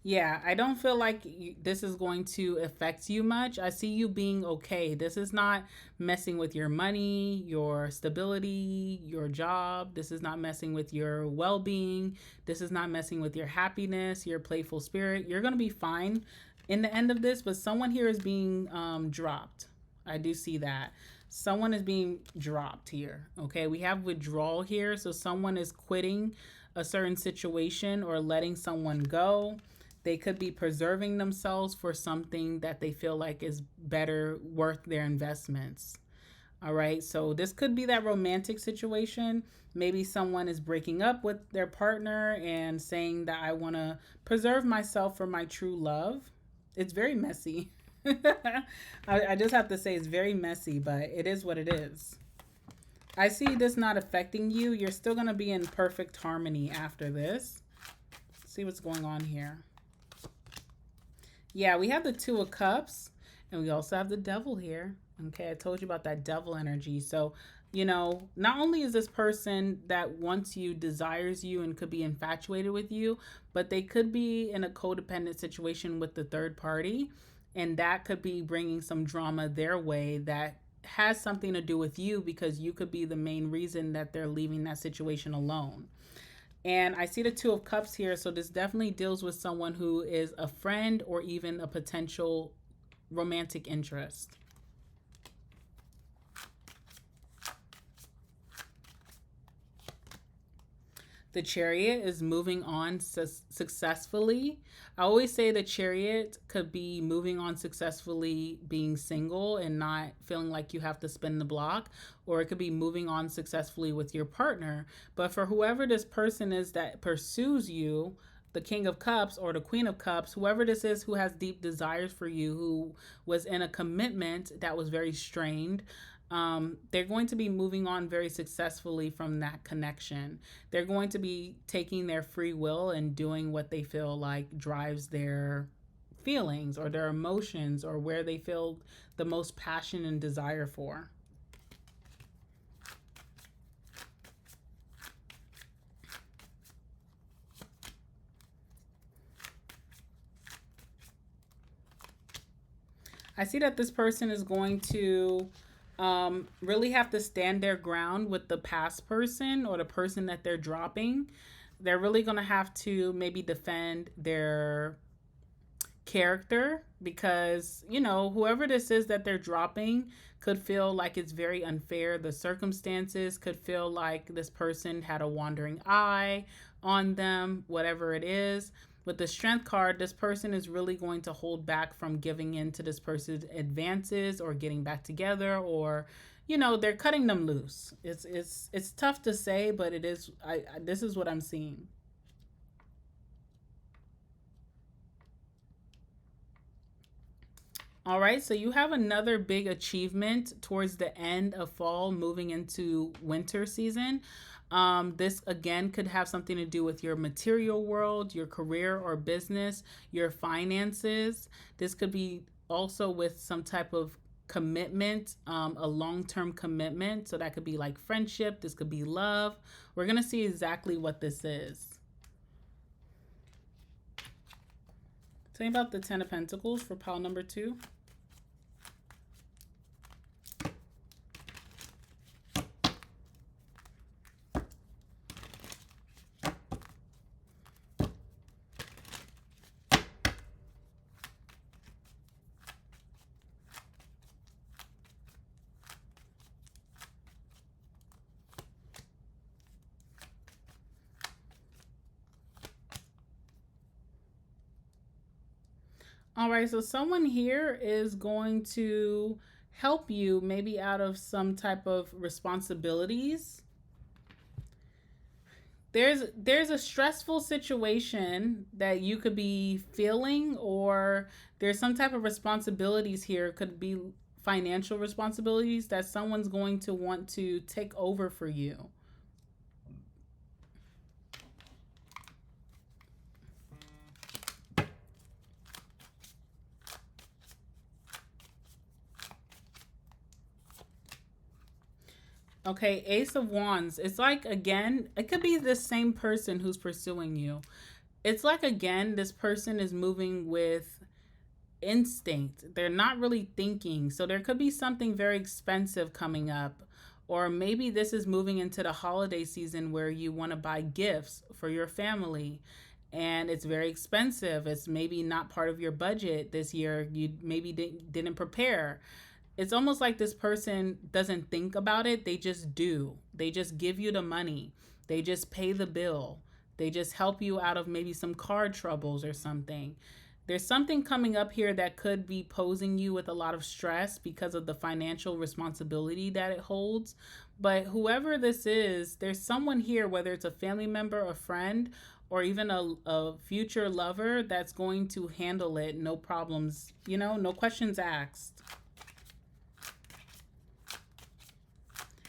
A: Yeah, I don't feel like this is going to affect you much. I see you being okay. This is not messing with your money, your stability, your job. This is not messing with your well being. This is not messing with your happiness, your playful spirit. You're going to be fine in the end of this, but someone here is being dropped. I do see that. Someone is being dropped here. Okay, we have withdrawal here. So someone is quitting a certain situation or letting someone go. They could be preserving themselves for something that they feel like is better, worth their investments. All right. So this could be that romantic situation. Maybe someone is breaking up with their partner and saying that I want to preserve myself for my true love. It's very messy. I just have to say it's very messy, but it is what it is. I see this not affecting you. You're still going to be in perfect harmony after this. Let's see what's going on here. Yeah, we have the Two of Cups, and we also have the Devil here. Okay, I told you about that devil energy. So, you know, not only is this person that wants you, desires you, and could be infatuated with you, but they could be in a codependent situation with the third party, and that could be bringing some drama their way that has something to do with you because you could be the main reason that they're leaving that situation alone. And I see the Two of Cups here. So this definitely deals with someone who is a friend or even a potential romantic interest. The Chariot is moving on successfully. I always say the Chariot could be moving on successfully being single and not feeling like you have to spin the block, or it could be moving on successfully with your partner. But for whoever this person is that pursues you, the King of Cups or the Queen of Cups, whoever this is who has deep desires for you, who was in a commitment that was very strained, they're going to be moving on very successfully from that connection. They're going to be taking their free will and doing what they feel like drives their feelings or their emotions or where they feel the most passion and desire for. I see that this person is going to really have to stand their ground with the past person or the person that they're dropping. They're really going to have to maybe defend their character because, you know, whoever this is that they're dropping could feel like it's very unfair. The circumstances could feel like this person had a wandering eye on them, whatever it is. With the Strength card, this person is really going to hold back from giving in to this person's advances or getting back together, or, you know, they're cutting them loose. It's tough to say, but it is. This is what I'm seeing. All right, so you have another big achievement towards the end of fall, moving into winter season. This again could have something to do with your material world, your career or business, your finances. This could be also with some type of commitment, a long-term commitment. So that could be like friendship. This could be love. We're going to see exactly what this is. Tell me about the Ten of Pentacles for pile number 2. All right, so someone here is going to help you maybe out of some type of responsibilities. There's a stressful situation that you could be feeling, or there's some type of responsibilities here. It could be financial responsibilities that someone's going to want to take over for you. Okay, Ace of Wands. It's like, again, it could be the same person who's pursuing you. It's like, again, this person is moving with instinct. They're not really thinking. So there could be something very expensive coming up. Or maybe this is moving into the holiday season where you want to buy gifts for your family. And it's very expensive. It's maybe not part of your budget this year. You maybe didn't prepare. It's almost like this person doesn't think about it. They just do. They just give you the money. They just pay the bill. They just help you out of maybe some card troubles or something. There's something coming up here that could be posing you with a lot of stress because of the financial responsibility that it holds. But whoever this is, there's someone here, whether it's a family member, a friend, or even a future lover, that's going to handle it. No problems, no questions asked.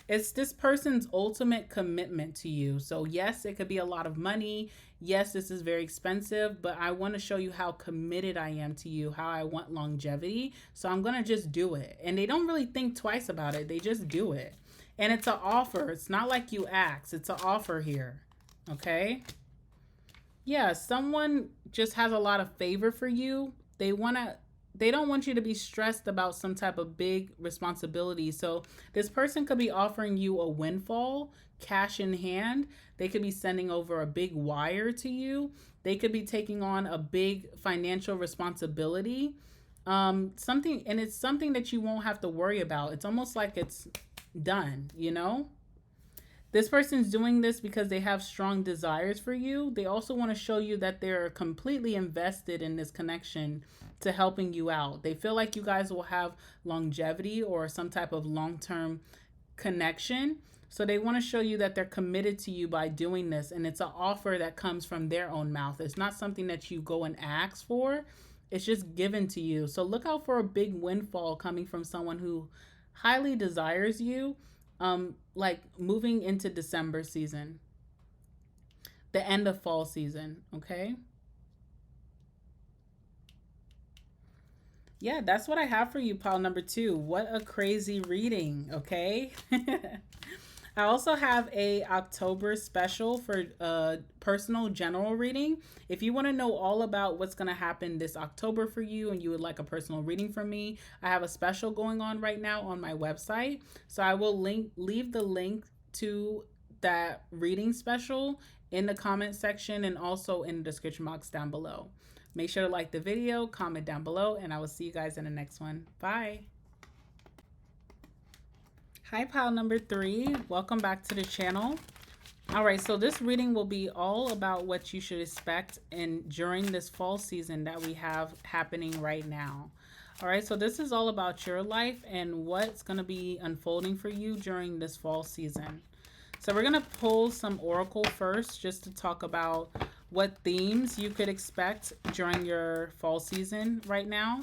A: It's this person's ultimate commitment to you. So yes, it could be a lot of money. Yes, this is very expensive, but I want to show you how committed I am to you, how I want longevity. So I'm going to just do it. And they don't really think twice about it. They just do it. And it's an offer. It's not like you ask. It's an offer here. Okay? Yeah, someone just has a lot of favor for you. They don't want you to be stressed about some type of big responsibility. So this person could be offering you a windfall, cash in hand. They could be sending over a big wire to you. They could be taking on a big financial responsibility. And it's something that you won't have to worry about. It's almost like it's done, This person's doing this because they have strong desires for you. They also want to show you that they're completely invested in this connection to helping you out. They feel like you guys will have longevity or some type of long-term connection. So they want to show you that they're committed to you by doing this. And it's an offer that comes from their own mouth. It's not something that you go and ask for. It's just given to you. So look out for a big windfall coming from someone who highly desires you. Like moving into December season, the end of fall season. Okay. Yeah, that's what I have for you, pile number 2. What a crazy reading. Okay. I also have a October special for personal general reading. If you want to know all about what's going to happen this October for you and you would like a personal reading from me, I have a special going on right now on my website. So I will leave the link to that reading special in the comment section and also in the description box down below. Make sure to like the video, comment down below, and I will see you guys in the next one. Bye. Hi, pile number 3. Welcome back to the channel. All right, so this reading will be all about what you should expect during this fall season that we have happening right now. All right, so this is all about your life and what's going to be unfolding for you during this fall season. So we're going to pull some oracle first just to talk about what themes you could expect during your fall season right now.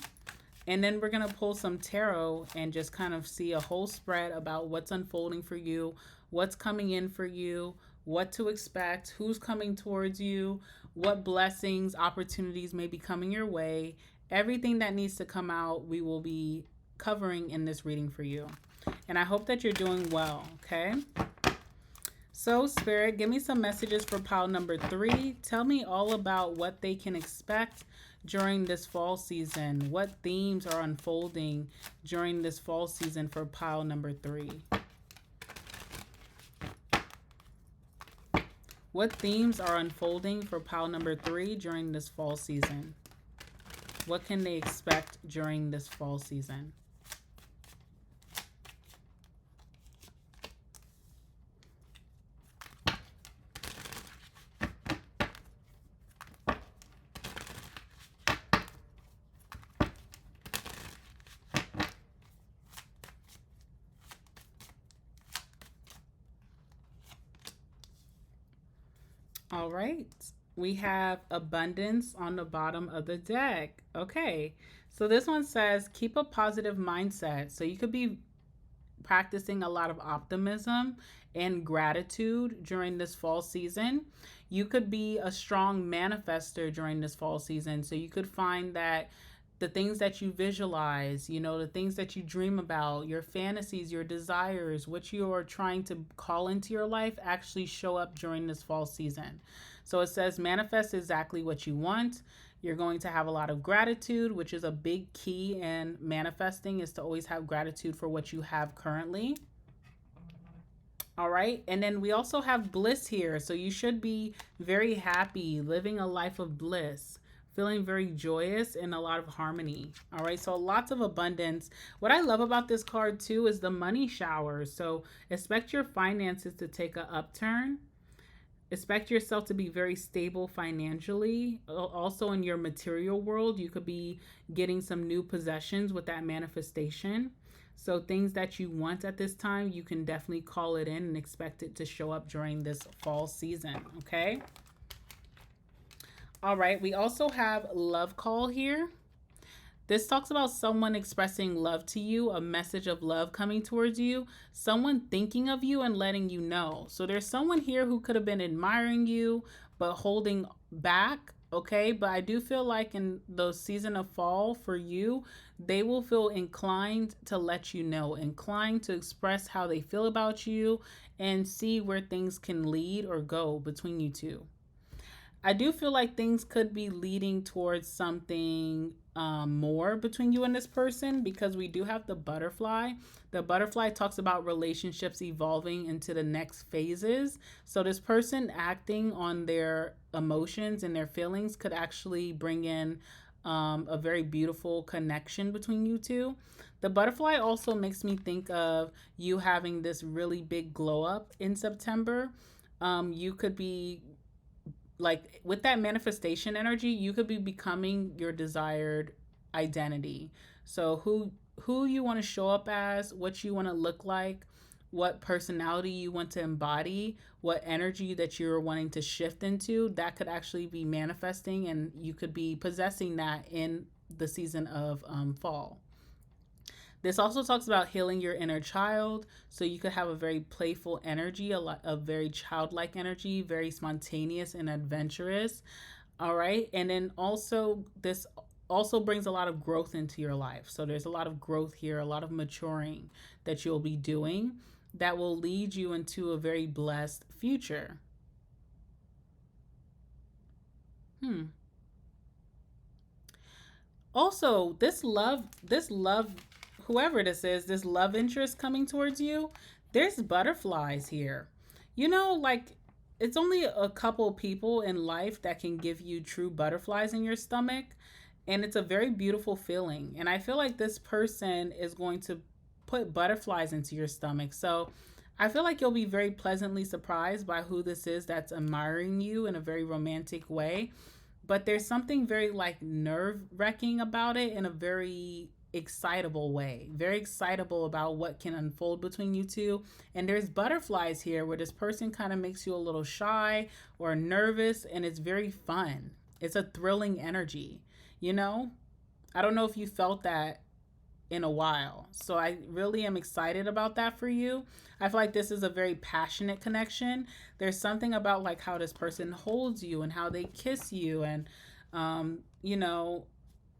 A: And then we're going to pull some tarot and just kind of see a whole spread about what's unfolding for you, what's coming in for you, what to expect, who's coming towards you, what blessings, opportunities may be coming your way. Everything that needs to come out, we will be covering in this reading for you. And I hope that you're doing well, okay? So, Spirit, give me some messages for pile number 3. Tell me all about what they can expect during this fall season. What themes are unfolding during this fall season for pile number 3? What themes are unfolding for pile number 3 during this fall season? What can they expect during this fall season? All right. we have abundance on the bottom of the deck. Okay. So this one says keep a positive mindset. So you could be practicing a lot of optimism and gratitude during this fall season. You could be a strong manifester during this fall season. So you could find that the things that you visualize, the things that you dream about, your fantasies, your desires, what you are trying to call into your life actually show up during this fall season. So it says manifest exactly what you want. You're going to have a lot of gratitude, which is a big key in manifesting, is to always have gratitude for what you have currently. All right. And then we also have bliss here. So you should be very happy, living a life of bliss, feeling very joyous and a lot of harmony. All right. So lots of abundance. What I love about this card too is the money showers. So expect your finances to take an upturn. Expect yourself to be very stable financially. Also in your material world, you could be getting some new possessions with that manifestation. So things that you want at this time, you can definitely call it in and expect it to show up during this fall season, okay? All right, we also have love call here. This talks about someone expressing love to you, a message of love coming towards you, someone thinking of you and letting you know. So there's someone here who could have been admiring you, but holding back, okay? But I do feel like in the season of fall for you, they will feel inclined to let you know, inclined to express how they feel about you and see where things can lead or go between you two. I do feel like things could be leading towards something more between you and this person, because we do have the butterfly. The butterfly talks about relationships evolving into the next phases. So this person acting on their emotions and their feelings could actually bring in a very beautiful connection between you two. The butterfly also makes me think of you having this really big glow up in September. You could be like, with that manifestation energy, you could be becoming your desired identity. So who you want to show up as, what you want to look like, what personality you want to embody, what energy that you're wanting to shift into, that could actually be manifesting, and you could be possessing that in the season of fall. This also talks about healing your inner child. So you could have a very playful energy, a very childlike energy, very spontaneous and adventurous. All right. And then also, this also brings a lot of growth into your life. So there's a lot of growth here, a lot of maturing that you'll be doing that will lead you into a very blessed future. Also, this love, whoever this is, this love interest coming towards you, there's butterflies here. Like, it's only a couple people in life that can give you true butterflies in your stomach, and it's a very beautiful feeling. And I feel like this person is going to put butterflies into your stomach. So I feel like you'll be very pleasantly surprised by who this is that's admiring you in a very romantic way. But there's something very like nerve wracking about it in a very excitable way. Very excitable about what can unfold between you two. And there's butterflies here where this person kind of makes you a little shy or nervous, and it's very fun. It's a thrilling energy, you know? I don't know if you felt that in a while. So I really am excited about that for you. I feel like this is a very passionate connection. There's something about like how this person holds you and how they kiss you, and you know,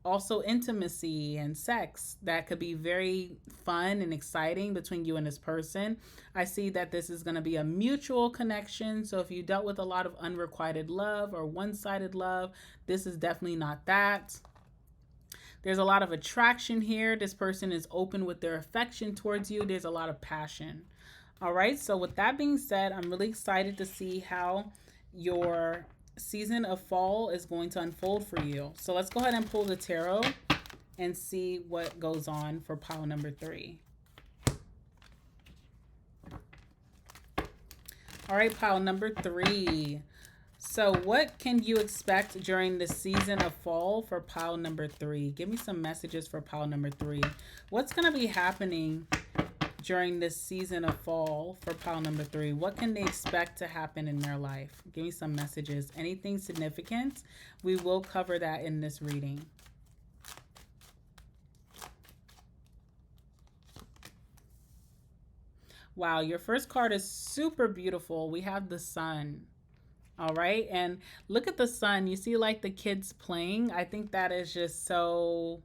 A: also intimacy and sex that could be very fun and exciting between you and this person. I see that this is going to be a mutual connection. So if you dealt with a lot of unrequited love or one-sided love, this is definitely not that. There's a lot of attraction here. This person is open with their affection towards you. There's a lot of passion. All right. So with that being said, I'm really excited to see how your season of fall is going to unfold for you. So let's go ahead and pull the tarot and see what goes on for pile number 3. All right, pile number 3. So what can you expect during the season of fall for pile number 3? Give me some messages for pile number 3. What's going to be happening during this season of fall for pile number 3? What can they expect to happen in their life? Give me some messages. Anything significant? We will cover that in this reading. Wow, your first card is super beautiful. We have the sun. All right. And look at the sun. You see like the kids playing. I think that is just so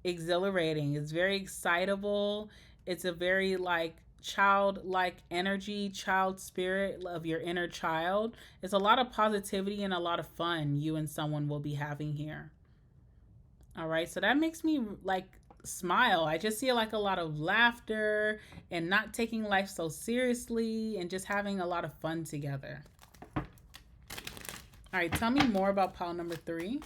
A: exhilarating. It's very excitable. It's a very like childlike energy, child spirit of your inner child. It's a lot of positivity and a lot of fun you and someone will be having here. All right. So that makes me like smile. I just see like a lot of laughter and not taking life so seriously and just having a lot of fun together. All right, tell me more about pile number 3.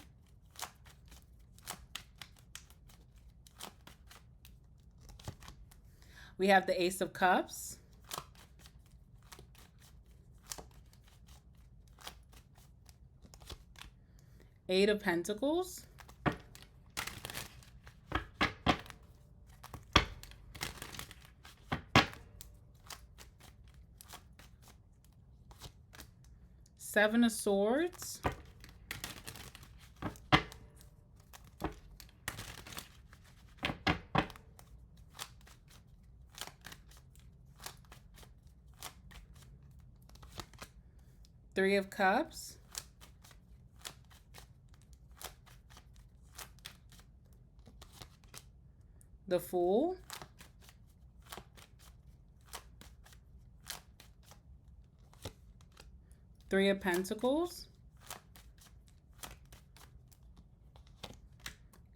A: We have the Ace of Cups. Eight of Pentacles. Seven of Swords. Three of Cups. The Fool. Three of Pentacles.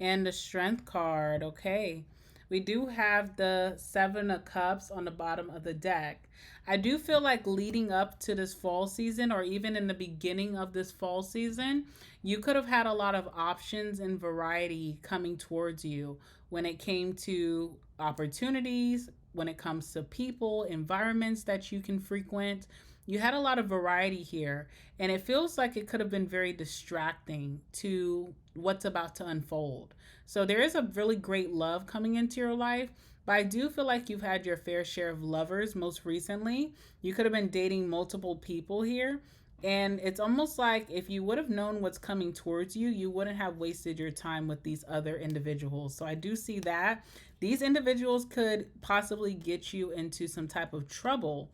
A: And the Strength card. Okay. We do have the Seven of Cups on the bottom of the deck. I do feel like leading up to this fall season, or even in the beginning of this fall season, you could have had a lot of options and variety coming towards you when it came to opportunities, when it comes to people, environments that you can frequent. You had a lot of variety here, and it feels like it could have been very distracting to what's about to unfold. So there is a really great love coming into your life, but I do feel like you've had your fair share of lovers most recently. You could have been dating multiple people here, and it's almost like if you would have known what's coming towards you, you wouldn't have wasted your time with these other individuals. So I do see that these individuals could possibly get you into some type of trouble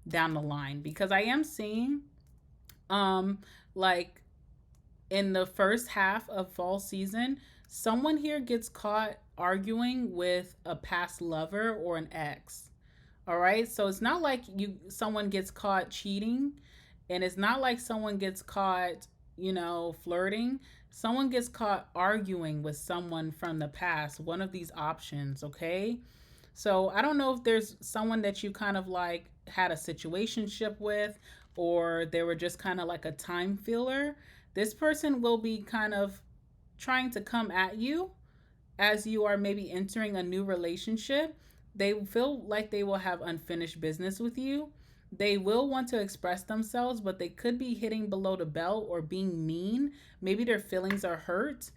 A: down the line, because I am seeing like in the first half of fall season, someone here gets caught arguing with a past lover or an ex. All right? So it's not like someone gets caught cheating, and it's not like someone gets caught, flirting. Someone gets caught arguing with someone from the past, one of these options, okay? So I don't know if there's someone that you kind of like had a situationship with, or they were just kind of like a time filler. This person will be kind of trying to come at you as you are maybe entering a new relationship. They feel like they will have unfinished business with you. They will want to express themselves, but they could be hitting below the belt or being mean. Maybe their feelings are hurt.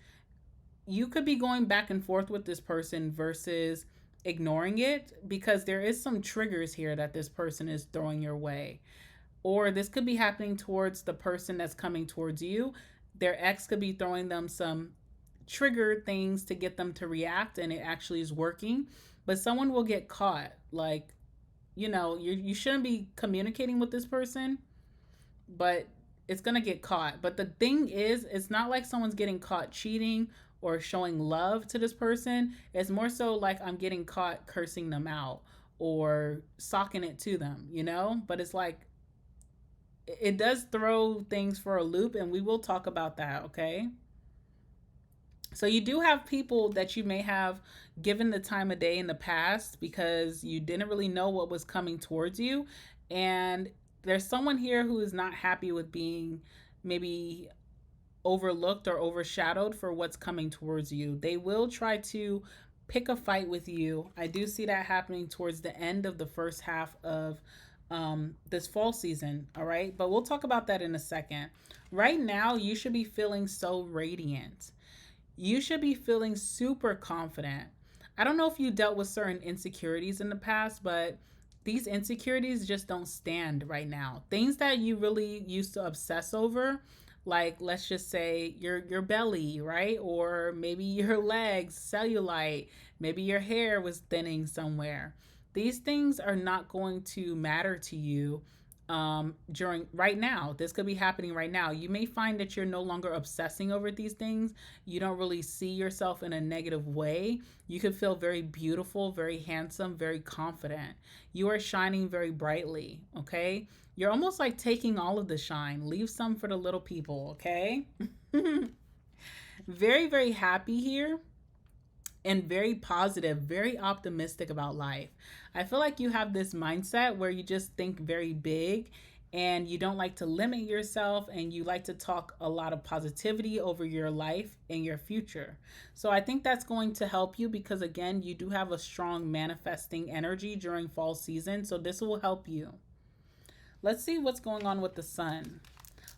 A: You could be going back and forth with this person versus ignoring it, because there is some triggers here that this person is throwing your way. Or this could be happening towards the person that's coming towards you. Their ex could be throwing them some trigger things to get them to react, and it actually is working. But someone will get caught. Like, you shouldn't be communicating with this person, but it's going to get caught. But the thing is, it's not like someone's getting caught cheating or showing love to this person. It's more so like I'm getting caught cursing them out or socking it to them, But it's like, it does throw things for a loop, and we will talk about that, okay? So you do have people that you may have given the time of day in the past because you didn't really know what was coming towards you. And there's someone here who is not happy with being maybe overlooked or overshadowed for what's coming towards you. They will try to pick a fight with you. I do see that happening towards the end of the first half of this fall season. All right. But we'll talk about that in a second. Right now, you should be feeling so radiant. You should be feeling super confident. I don't know if you dealt with certain insecurities in the past, but these insecurities just don't stand right now. Things that you really used to obsess over, like let's just say your belly, right? Or maybe your legs, cellulite, maybe your hair was thinning somewhere. These things are not going to matter to you during right now. This could be happening right now. You may find that you're no longer obsessing over these things. You don't really see yourself in a negative way. You could feel very beautiful, very handsome, very confident. You are shining very brightly, okay? You're almost like taking all of the shine. Leave some for the little people, okay? Very, very happy here and very positive, very optimistic about life. I feel like you have this mindset where you just think very big and you don't like to limit yourself and you like to talk a lot of positivity over your life and your future. So I think that's going to help you because, again, you do have a strong manifesting energy during fall season. So this will help you. Let's see what's going on with the sun.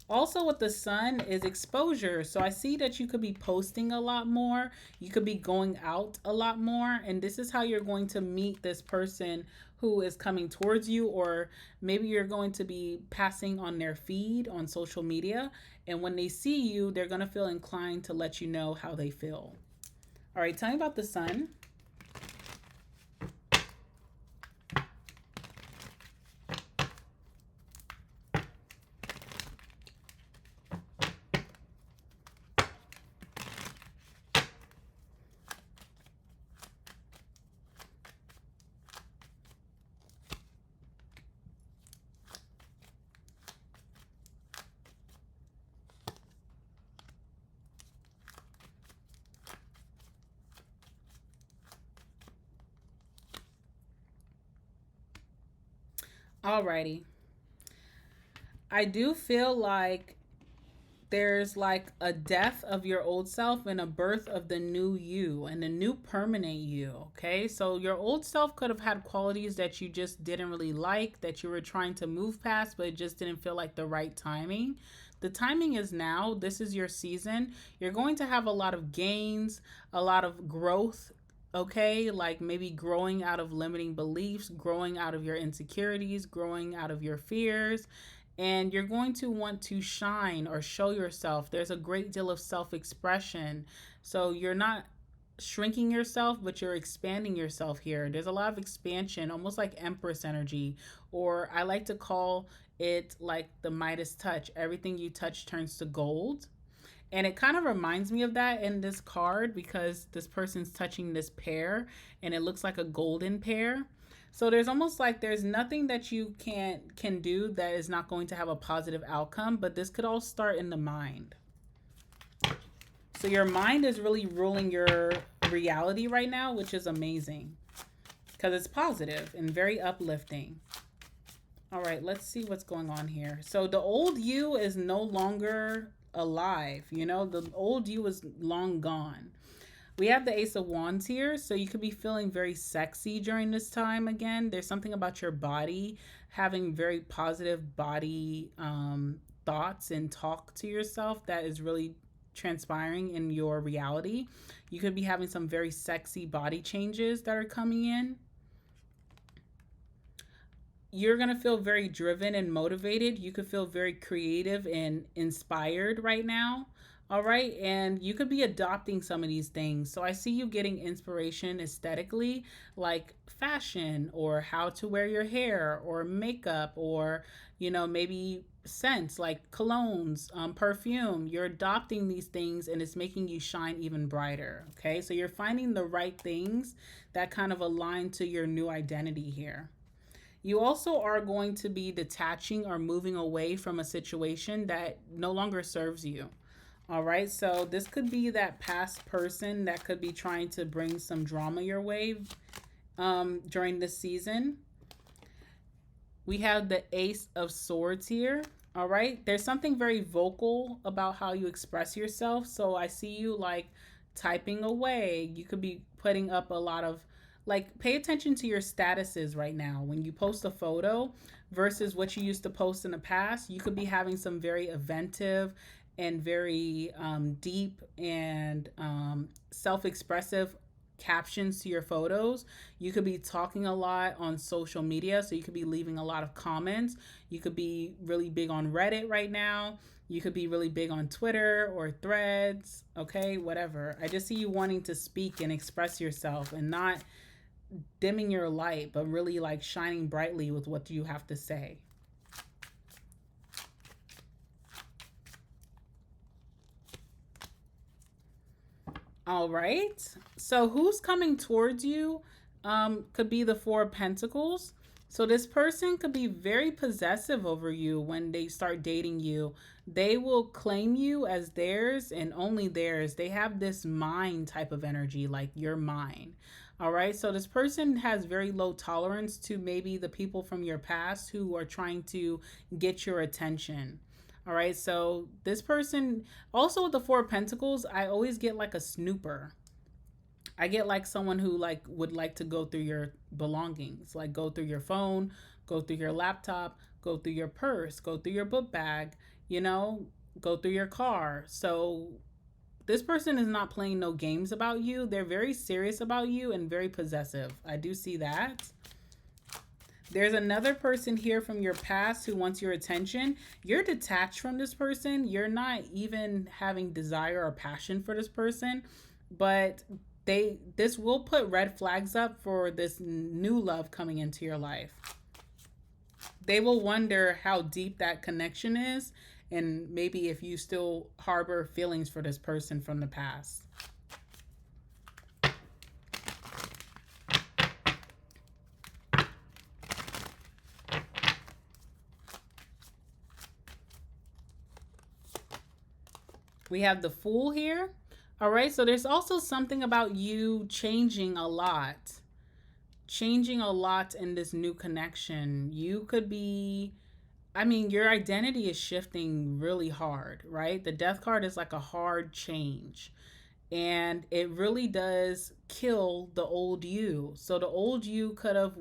A: Also with the sun is exposure. So I see that you could be posting a lot more. You could be going out a lot more. And this is how you're going to meet this person who is coming towards you, or maybe you're going to be passing on their feed on social media. And when they see you, they're going to feel inclined to let you know how they feel. All right, tell me about the sun. Alrighty. I do feel like there's like a death of your old self and a birth of the new you and the new permanent you. Okay, so your old self could have had qualities that you just didn't really like, that you were trying to move past, but it just didn't feel like the right timing. The timing is now. This is your season. You're going to have a lot of gains, a lot of growth. Okay, like maybe growing out of limiting beliefs, growing out of your insecurities, growing out of your fears, and you're going to want to shine or show yourself. There's a great deal of self expression. So you're not shrinking yourself, but you're expanding yourself here. There's a lot of expansion, almost like Empress energy, or I like to call it like the Midas touch. Everything you touch turns to gold. And it kind of reminds me of that in this card because this person's touching this pear and it looks like a golden pear. So there's almost like there's nothing that you can do that is not going to have a positive outcome, but this could all start in the mind. So your mind is really ruling your reality right now, which is amazing because it's positive and very uplifting. All right, let's see what's going on here. So the old you is no longer alive. You know, the old you is long gone. We have the Ace of Wands here, so you could be feeling very sexy during this time. Again, there's something about your body, having very positive body thoughts and talk to yourself that is really transpiring in your reality. You could be having some very sexy body changes that are coming in. You're going to feel very driven and motivated. You could feel very creative and inspired right now. All right. And you could be adopting some of these things. So I see you getting inspiration aesthetically, like fashion or how to wear your hair or makeup or, you know, maybe scents like colognes, perfume. You're adopting these things and it's making you shine even brighter. Okay. So you're finding the right things that kind of align to your new identity here. You also are going to be detaching or moving away from a situation that no longer serves you. All right, so this could be that past person that could be trying to bring some drama your way during this season. We have the Ace of Swords here. All right, there's something very vocal about how you express yourself. So I see you like typing away. You could be putting up a lot of like, pay attention to your statuses right now. When you post a photo versus what you used to post in the past, you could be having some very inventive and very deep and self-expressive captions to your photos. You could be talking a lot on social media, so you could be leaving a lot of comments. You could be really big on Reddit right now. You could be really big on Twitter or Threads, okay, whatever. I just see you wanting to speak and express yourself and not dimming your light, but really like shining brightly with what you have to say. All right. So who's coming towards you could be the Four of Pentacles. So this person could be very possessive over you when they start dating you. They will claim you as theirs and only theirs. They have this mine type of energy, like you're mine. All right. So this person has very low tolerance to maybe the people from your past who are trying to get your attention. All right, so this person, also with the Four of Pentacles, I always get like a snooper. I get like someone who like would like to go through your belongings, like go through your phone, go through your laptop, go through your purse, go through your book bag, you know, go through your car. So this person is not playing no games about you. They're very serious about you and very possessive. I do see that. There's another person here from your past who wants your attention. You're detached from this person. You're not even having desire or passion for this person, but this will put red flags up for this new love coming into your life. They will wonder how deep that connection is and maybe if you still harbor feelings for this person from the past. We have the Fool here. All right, so there's also something about you changing a lot. Changing a lot in this new connection. You could be, I mean, your identity is shifting really hard, right? The Death card is like a hard change. And it really does kill the old you. So the old you could have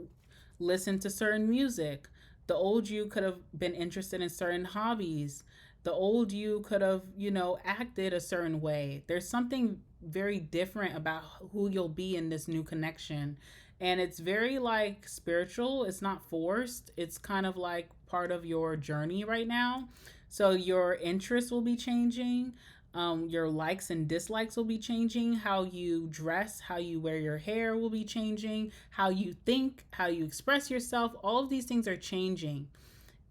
A: listened to certain music. The old you could have been interested in certain hobbies. The old you could have, you know, acted a certain way. There's something very different about who you'll be in this new connection. And it's very like spiritual. It's not forced. It's kind of like part of your journey right now. So your interests will be changing. Your likes and dislikes will be changing. How you dress, how you wear your hair will be changing. How you think, how you express yourself. All of these things are changing.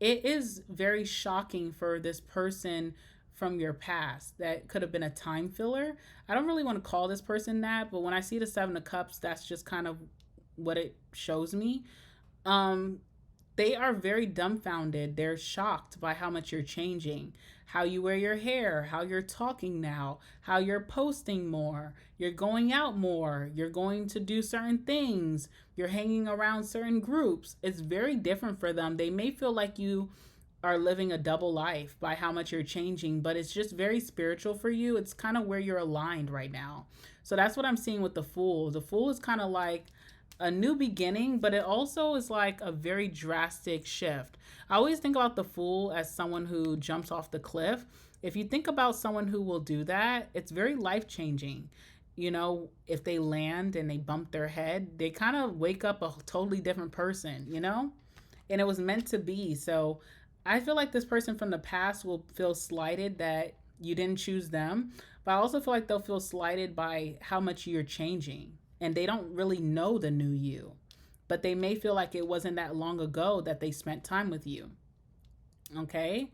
A: It is very shocking for this person from your past that could have been a time filler. I don't really want to call this person that, but when I see the Seven of Cups, that's just kind of what it shows me. They are very dumbfounded. They're shocked by how much you're changing, how you wear your hair, how you're talking now, how you're posting more, you're going out more, you're going to do certain things, you're hanging around certain groups. It's very different for them. They may feel like you are living a double life by how much you're changing, but it's just very spiritual for you. It's kind of where you're aligned right now. So that's what I'm seeing with the Fool. The Fool is kind of like a new beginning, but it also is like a very drastic shift. I always think about the Fool as someone who jumps off the cliff. If you think about someone who will do that, it's very life-changing. You know, if they land and they bump their head, they kind of wake up a totally different person, you know? And it was meant to be. So I feel like this person from the past will feel slighted that you didn't choose them, but I also feel like they'll feel slighted by how much you're changing. And they don't really know the new you, but they may feel like it wasn't that long ago that they spent time with you. Okay.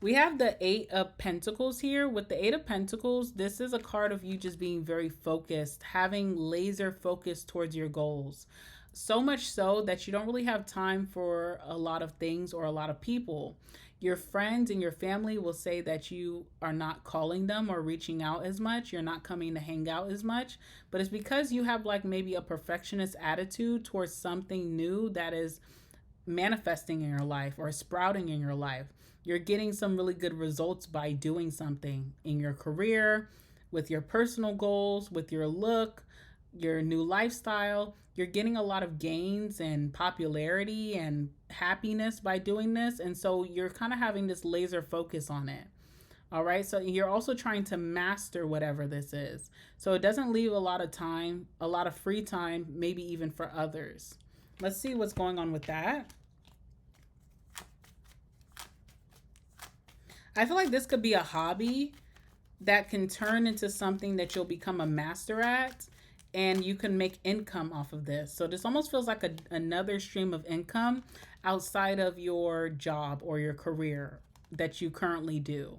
A: We have the Eight of Pentacles here. With the Eight of Pentacles, this is a card of you just being very focused, having laser focus towards your goals. So much so that you don't really have time for a lot of things or a lot of people. Your friends and your family will say that you are not calling them or reaching out as much. You're not coming to hang out as much. But it's because you have like maybe a perfectionist attitude towards something new that is manifesting in your life or sprouting in your life. You're getting some really good results by doing something in your career, with your personal goals, with your look, your new lifestyle. You're getting a lot of gains and popularity and happiness by doing this. And so you're kind of having this laser focus on it. All right. So you're also trying to master whatever this is. So it doesn't leave a lot of time, a lot of free time, maybe even for others. Let's see what's going on with that. I feel like this could be a hobby that can turn into something that you'll become a master at, and you can make income off of this. So this almost feels like another stream of income outside of your job or your career that you currently do.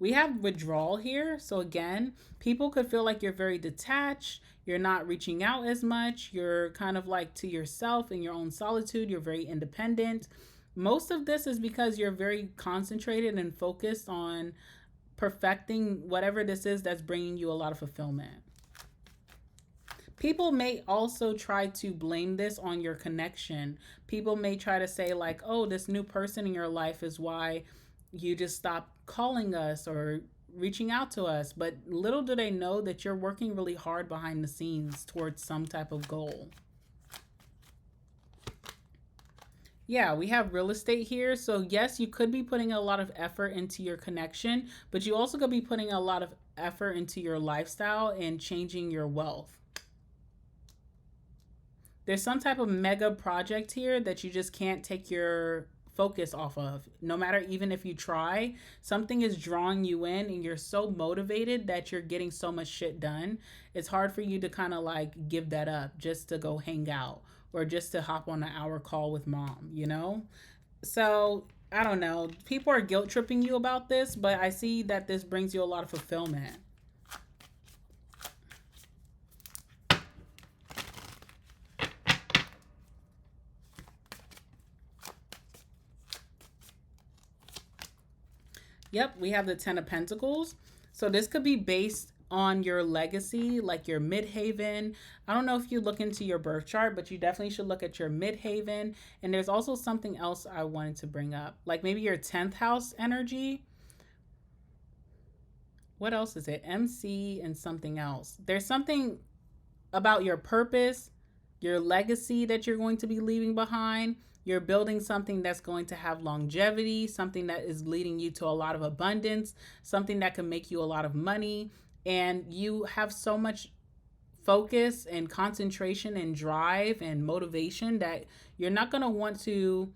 A: We have withdrawal here. So again, people could feel like you're very detached. You're not reaching out as much. You're kind of like to yourself in your own solitude. You're very independent. Most of this is because you're very concentrated and focused on perfecting whatever this is that's bringing you a lot of fulfillment. People may also try to blame this on your connection. People may try to say like, oh, this new person in your life is why you just stopped calling us or reaching out to us. But little do they know that you're working really hard behind the scenes towards some type of goal. Yeah, we have real estate here. So yes, you could be putting a lot of effort into your connection, but you also could be putting a lot of effort into your lifestyle and changing your wealth. There's some type of mega project here that you just can't take your focus off of. No matter, even if you try, something is drawing you in and you're so motivated that you're getting so much shit done. It's hard for you to kind of like give that up just to go hang out or just to hop on an hour call with mom, you know? So I don't know. People are guilt tripping you about this, but I see that this brings you a lot of fulfillment. Yep, we have the Ten of Pentacles. So this could be based on your legacy, like your midhaven. I don't know if you look into your birth chart, but you definitely should look at your midhaven. And there's also something else I wanted to bring up, like maybe your 10th house energy. What else is it? MC and something else. There's something about your purpose, your legacy that you're going to be leaving behind. You're building something that's going to have longevity, something that is leading you to a lot of abundance, something that can make you a lot of money. And you have so much focus and concentration and drive and motivation that you're not going to want to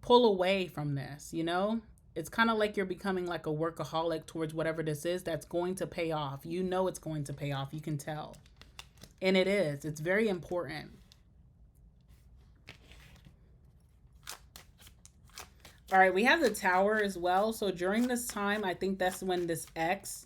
A: pull away from this, you know? It's kind of like you're becoming like a workaholic towards whatever this is that's going to pay off. You know it's going to pay off. You can tell. And it is. It's very important. All right, we have the Tower as well. So during this time, I think that's when this ex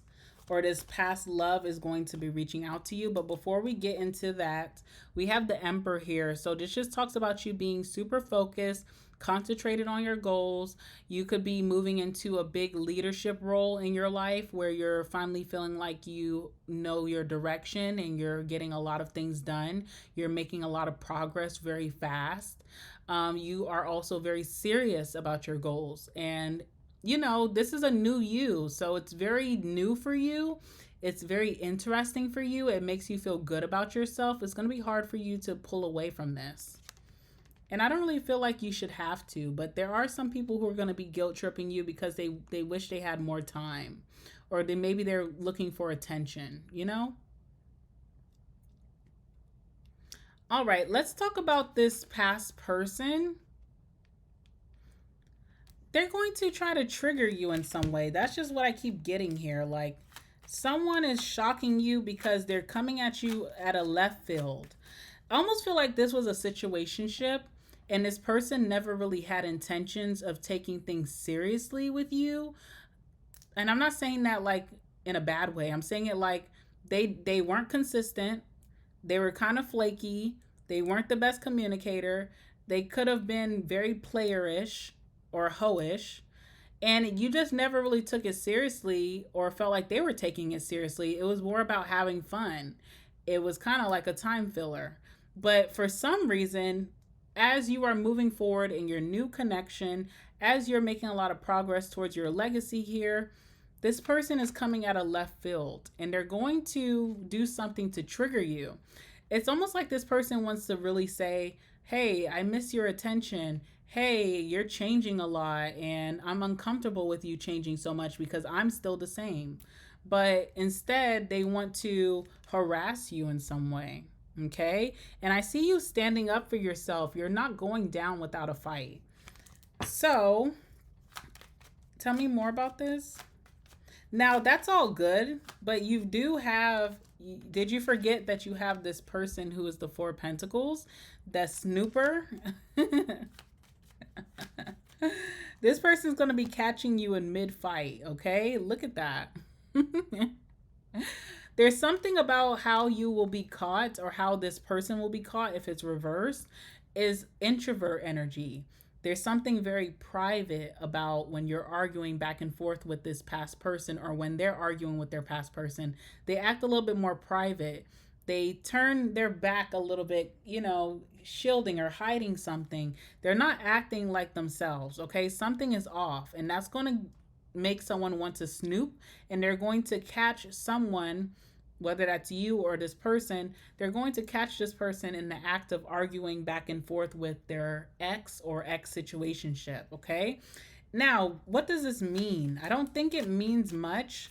A: or this past love is going to be reaching out to you. But before we get into that, we have the Emperor here. So this just talks about you being super focused, concentrated on your goals. You could be moving into a big leadership role in your life where you're finally feeling like you know your direction and you're getting a lot of things done. You're making a lot of progress very fast. You are also very serious about your goals. And, you know, this is a new you. So it's very new for you. It's very interesting for you. It makes you feel good about yourself. It's going to be hard for you to pull away from this. And I don't really feel like you should have to, but there are some people who are going to be guilt tripping you because they wish they had more time, or maybe they're looking for attention, you know? All right, let's talk about this past person. They're going to try to trigger you in some way. That's just what I keep getting here. Like, someone is shocking you because they're coming at you at a left field. I almost feel like this was a situationship and this person never really had intentions of taking things seriously with you. And I'm not saying that like in a bad way. I'm saying it like they weren't consistent. They were kind of flaky. They weren't the best communicator. They could have been very playerish or hoish. And you just never really took it seriously or felt like they were taking it seriously. It was more about having fun. It was kind of like a time filler. But for some reason, as you are moving forward in your new connection, as you're making a lot of progress towards your legacy here, this person is coming at a left field and they're going to do something to trigger you. It's almost like this person wants to really say, hey, I miss your attention. hey, you're changing a lot and I'm uncomfortable with you changing so much because I'm still the same. But instead, they want to harass you in some way. Okay. And I see you standing up for yourself. You're not going down without a fight. So tell me more about this. Now, that's all good, but you do have. Did you forget that you have this person who is the Four of Pentacles, the snooper? This person's going to be catching you in mid fight, okay? Look at that. There's something about how you will be caught or how this person will be caught if it's reversed is introvert energy. There's something very private about when you're arguing back and forth with this past person or when they're arguing with their past person. They act a little bit more private. They turn their back a little bit, shielding or hiding something. They're not acting like themselves, okay? Something is off, and that's going to make someone want to snoop, and they're going to catch someone, whether that's you or this person, they're going to catch this person in the act of arguing back and forth with their ex or ex situationship, okay? Now, what does this mean? I don't think it means much,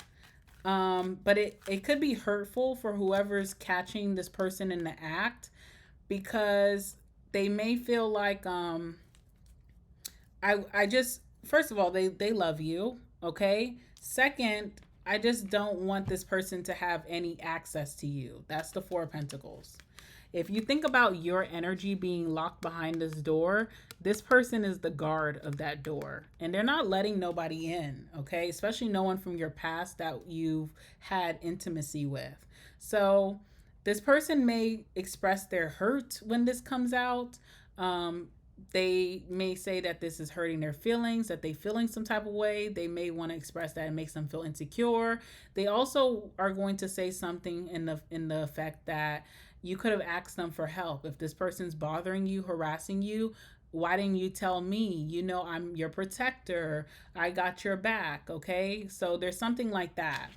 A: but it could be hurtful for whoever's catching this person in the act because they may feel like I just first of all they love you, okay? Second, I just don't want this person to have any access to you. That's the Four of Pentacles. If you think about your energy being locked behind this door, this person is the guard of that door. And they're not letting nobody in, okay? Especially no one from your past that you've had intimacy with. So this person may express their hurt when this comes out. They may say that this is hurting their feelings, that they feeling some type of way. They may want to express that it makes them feel insecure. They also are going to say something in the effect that you could have asked them for help. If this person's bothering you, harassing you, why didn't you tell me? I'm your protector. I got your back, okay? So there's something like that.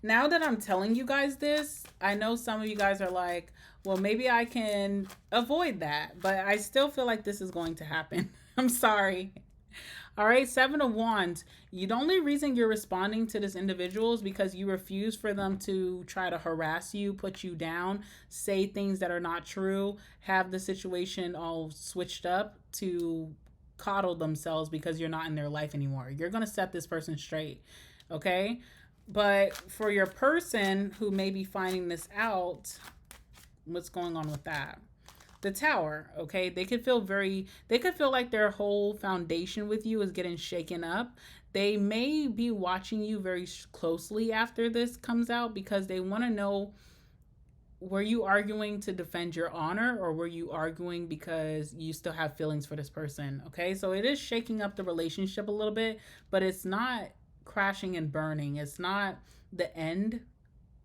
A: Now that I'm telling you guys this, I know some of you guys are like, well, maybe I can avoid that, but I still feel like this is going to happen. I'm sorry. All right, Seven of Wands. The only reason you're responding to this individual is because you refuse for them to try to harass you, put you down, say things that are not true, have the situation all switched up to coddle themselves because you're not in their life anymore. You're going to set this person straight, okay? But for your person who may be finding this out, what's going on with that? The Tower, okay? They could feel like their whole foundation with you is getting shaken up. They may be watching you very closely after this comes out because they want to know, were you arguing to defend your honor or were you arguing because you still have feelings for this person, okay? So it is shaking up the relationship a little bit, but it's not crashing and burning. It's not the end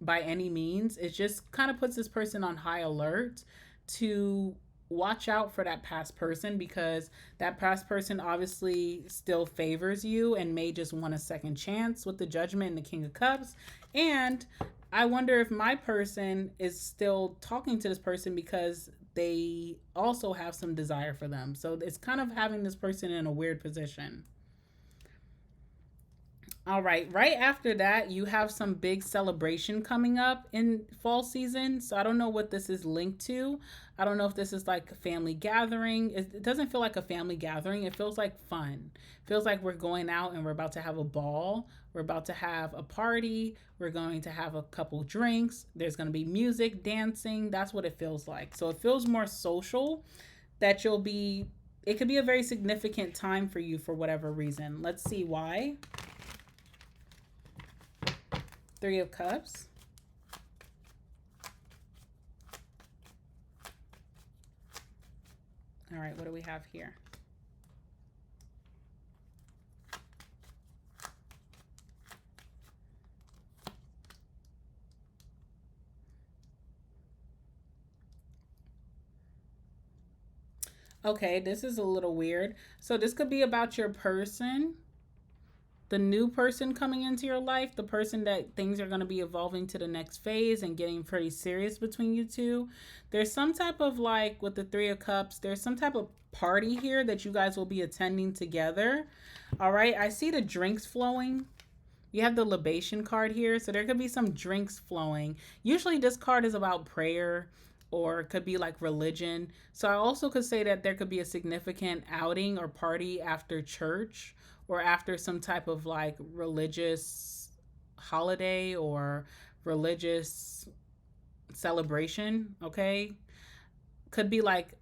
A: by any means. It just kind of puts this person on high alert to watch out for that past person because that past person obviously still favors you and may just want a second chance with the Judgment and the King of Cups. And I wonder if my person is still talking to this person because they also have some desire for them. So it's kind of having this person in a weird position. All right. Right after that, you have some big celebration coming up in fall season. So I don't know what this is linked to. I don't know if this is like a family gathering. It doesn't feel like a family gathering. It feels like fun. It feels like we're going out and we're about to have a ball. We're about to have a party. We're going to have a couple drinks. There's going to be music, dancing. That's what it feels like. So it feels more social that it could be a very significant time for you for whatever reason. Let's see why. Three of Cups. All right, what do we have here? Okay, this is a little weird. So this could be about your person the new person coming into your life, the person that things are going to be evolving to the next phase and getting pretty serious between you two, there's some type of like with the Three of Cups, there's some type of party here that you guys will be attending together. All right. I see the drinks flowing. You have the libation card here. So there could be some drinks flowing. Usually this card is about prayer or it could be like religion. So I also could say that there could be a significant outing or party after church or after some type of like religious holiday or religious celebration. Okay. Could be like,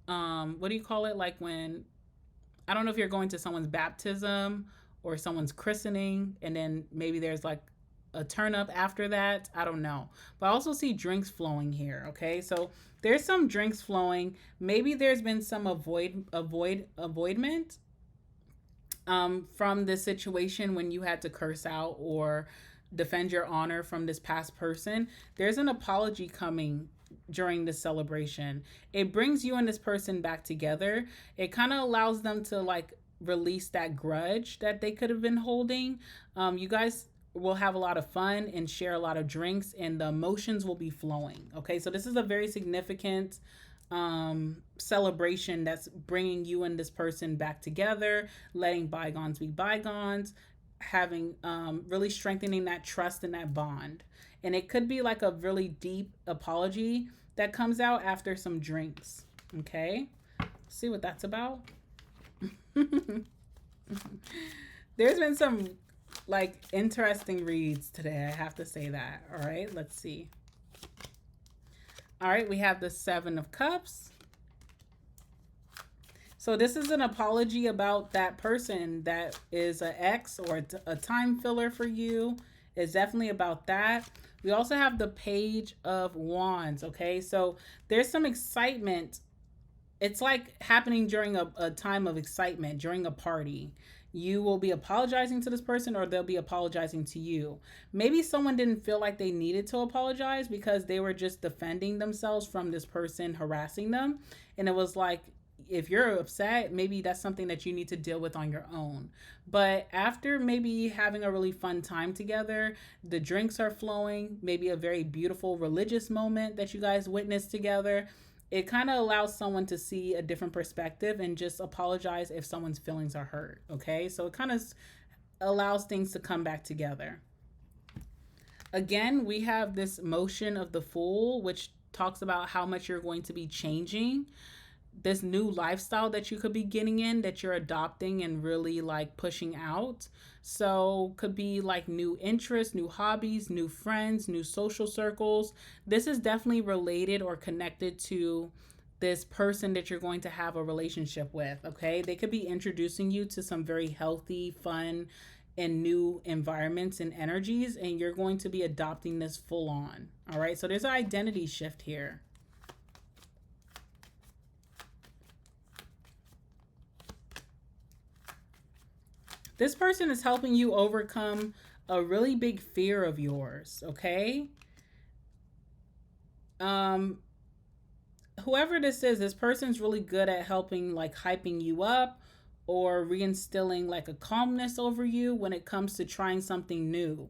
A: what do you call it? Like when, I don't know if you're going to someone's baptism or someone's christening, and then maybe there's like a turn up after that. I don't know. But I also see drinks flowing here. Okay. So there's some drinks flowing. Maybe there's been some avoidment from this situation when you had to curse out or defend your honor from this past person. There's an apology coming during this celebration. It brings you and this person back together. It kind of allows them to like release that grudge that they could have been holding. You guys will have a lot of fun and share a lot of drinks, and the emotions will be flowing. Okay, so this is a very significant celebration that's bringing you and this person back together, letting bygones be bygones, having really strengthening that trust and that bond. And it could be like a really deep apology that comes out after some drinks. Okay, let's see what that's about. There's been some like interesting reads today, I have to say that. All right, let's see. All right, we have the Seven of Cups. So this is an apology about that person that is an ex or a time filler for you. It's definitely about that. We also have the Page of Wands. Okay, so there's some excitement. It's like happening during a time of excitement, during a party. You will be apologizing to this person or they'll be apologizing to you. Maybe someone didn't feel like they needed to apologize because they were just defending themselves from this person harassing them. And it was like, if you're upset, maybe that's something that you need to deal with on your own. But after maybe having a really fun time together, the drinks are flowing, maybe a very beautiful religious moment that you guys witnessed together, it kind of allows someone to see a different perspective and just apologize if someone's feelings are hurt. Okay, so it kind of allows things to come back together. Again, we have this motion of the Fool, which talks about how much you're going to be changing, this new lifestyle that you could be getting in, that you're adopting and really like pushing out. So could be like new interests, new hobbies, new friends, new social circles. This is definitely related or connected to this person that you're going to have a relationship with. Okay, they could be introducing you to some very healthy, fun, and new environments and energies, and you're going to be adopting this full on. All right, so there's an identity shift here. This person is helping you overcome a really big fear of yours, okay? Whoever this person's really good at helping like hyping you up or reinstilling like a calmness over you when it comes to trying something new.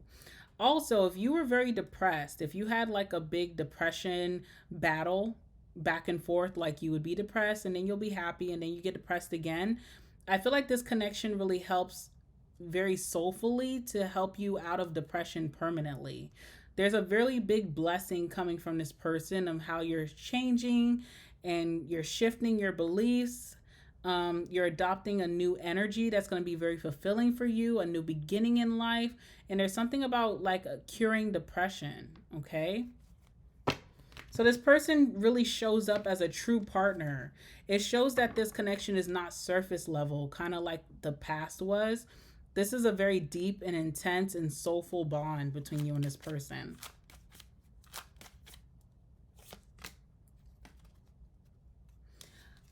A: Also, if you were very depressed, if you had like a big depression battle back and forth, like you would be depressed and then you'll be happy and then you get depressed again, I feel like this connection really helps very soulfully to help you out of depression permanently. There's a really big blessing coming from this person of how you're changing and you're shifting your beliefs. You're adopting a new energy that's going to be very fulfilling for you, a new beginning in life. And there's something about like curing depression, okay? So this person really shows up as a true partner. It shows that this connection is not surface level, kind of like the past was. This is a very deep and intense and soulful bond between you and this person.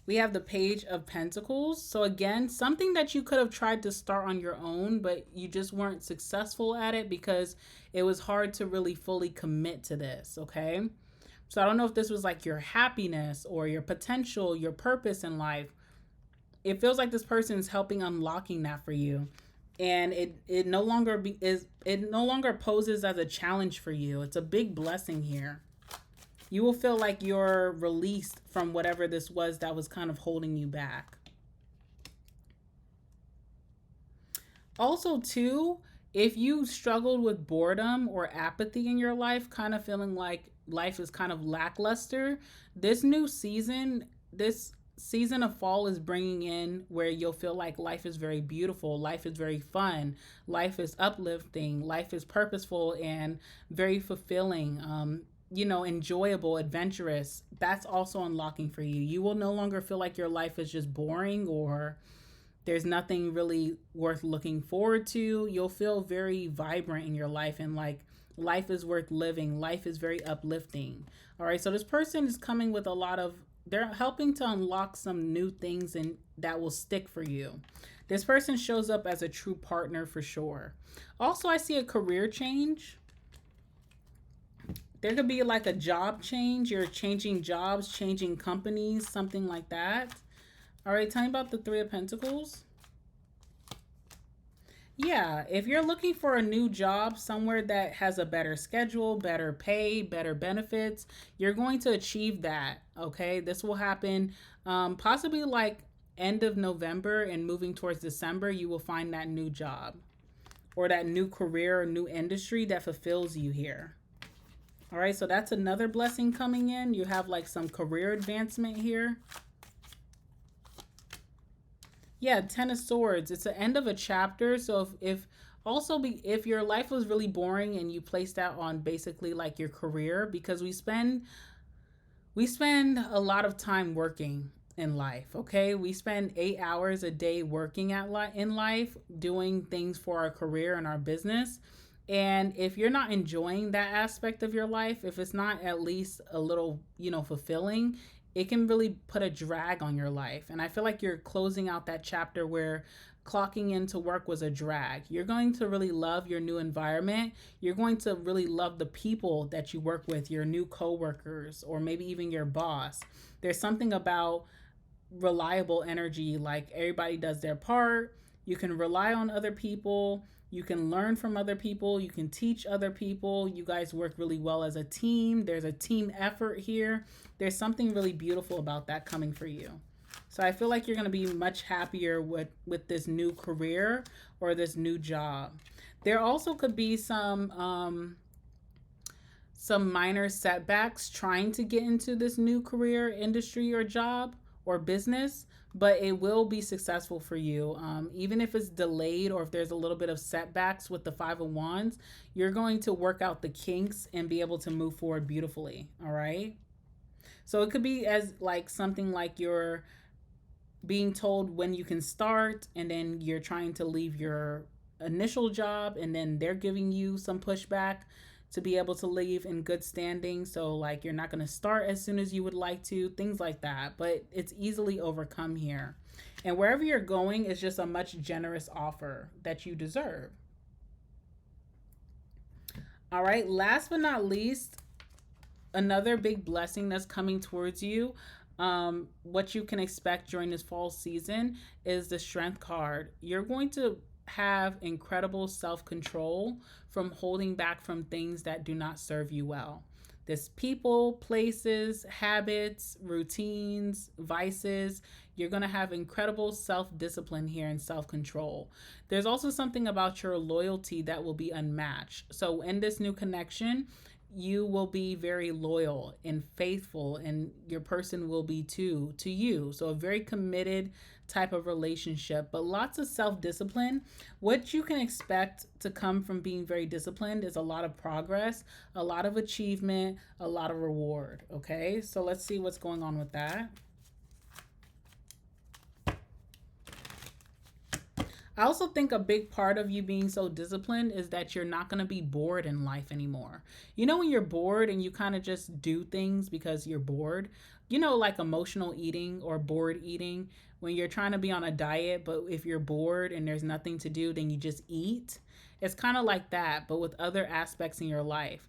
A: We have the Page of Pentacles. So again, something that you could have tried to start on your own, but you just weren't successful at it because it was hard to really fully commit to this, okay? So I don't know if this was like your happiness or your potential, your purpose in life. It feels like this person is helping unlocking that for you. and it no longer it no longer poses as a challenge for you. It's a big blessing here. You will feel like you're released from whatever this was that was kind of holding you back. Also, too, if you struggled with boredom or apathy in your life, kind of feeling like life is kind of lackluster, this new season, this season of fall is bringing in where you'll feel like life is very beautiful, life is very fun, life is uplifting, life is purposeful and very fulfilling. Enjoyable, adventurous. That's also unlocking for you. You will no longer feel like your life is just boring or there's nothing really worth looking forward to. You'll feel very vibrant in your life and like life is worth living. Life is very uplifting. All right. So this person is coming with a lot of, they're helping to unlock some new things and that will stick for you. This person shows up as a true partner for sure. Also, I see a career change. There could be like a job change. You're changing jobs, changing companies, something like that. All right, tell me about the Three of Pentacles. Yeah, if you're looking for a new job somewhere that has a better schedule, better pay, better benefits, you're going to achieve that, okay? This will happen possibly like end of November and moving towards December, you will find that new job or that new career or new industry that fulfills you here. All right, so that's another blessing coming in. You have like some career advancement here. Yeah, Ten of Swords. It's the end of a chapter. So if your life was really boring and you placed that on basically like your career, because we spend a lot of time working in life, okay? We spend 8 hours a day working in life, doing things for our career and our business. And if you're not enjoying that aspect of your life, if it's not at least a little, fulfilling, it can really put a drag on your life. And I feel like you're closing out that chapter where clocking into work was a drag. You're going to really love your new environment. You're going to really love the people that you work with, your new coworkers, or maybe even your boss. There's something about reliable energy, like everybody does their part. You can rely on other people. You can learn from other people. You can teach other people. You guys work really well as a team. There's a team effort here. There's something really beautiful about that coming for you. So I feel like you're going to be much happier with this new career or this new job. There also could be some minor setbacks trying to get into this new career, industry, or job or business, but it will be successful for you. Even if it's delayed or if there's a little bit of setbacks with the Five of Wands, you're going to work out the kinks and be able to move forward beautifully. All right. So it could be as like something like you're being told when you can start, and then you're trying to leave your initial job, and then they're giving you some pushback to be able to leave in good standing. So like you're not going to start as soon as you would like to, things like that. But it's easily overcome here. And wherever you're going is just a much generous offer that you deserve. All right, last but not least, another big blessing that's coming towards you. What you can expect during this fall season is the Strength card. You're going to have incredible self-control from holding back from things that do not serve you well. This people, places, habits, routines, vices. You're going to have incredible self-discipline here and self-control. There's also something about your loyalty that will be unmatched. So in this new connection, you will be very loyal and faithful, and your person will be too to you. So a very committed type of relationship, but lots of self-discipline. What you can expect to come from being very disciplined is a lot of progress, a lot of achievement, a lot of reward. Okay, so let's see what's going on with that. I also think a big part of you being so disciplined is that you're not going to be bored in life anymore. You know, when you're bored and you kind of just do things because you're bored, like emotional eating or bored eating, when you're trying to be on a diet, but if you're bored and there's nothing to do, then you just eat. It's kind of like that, but with other aspects in your life.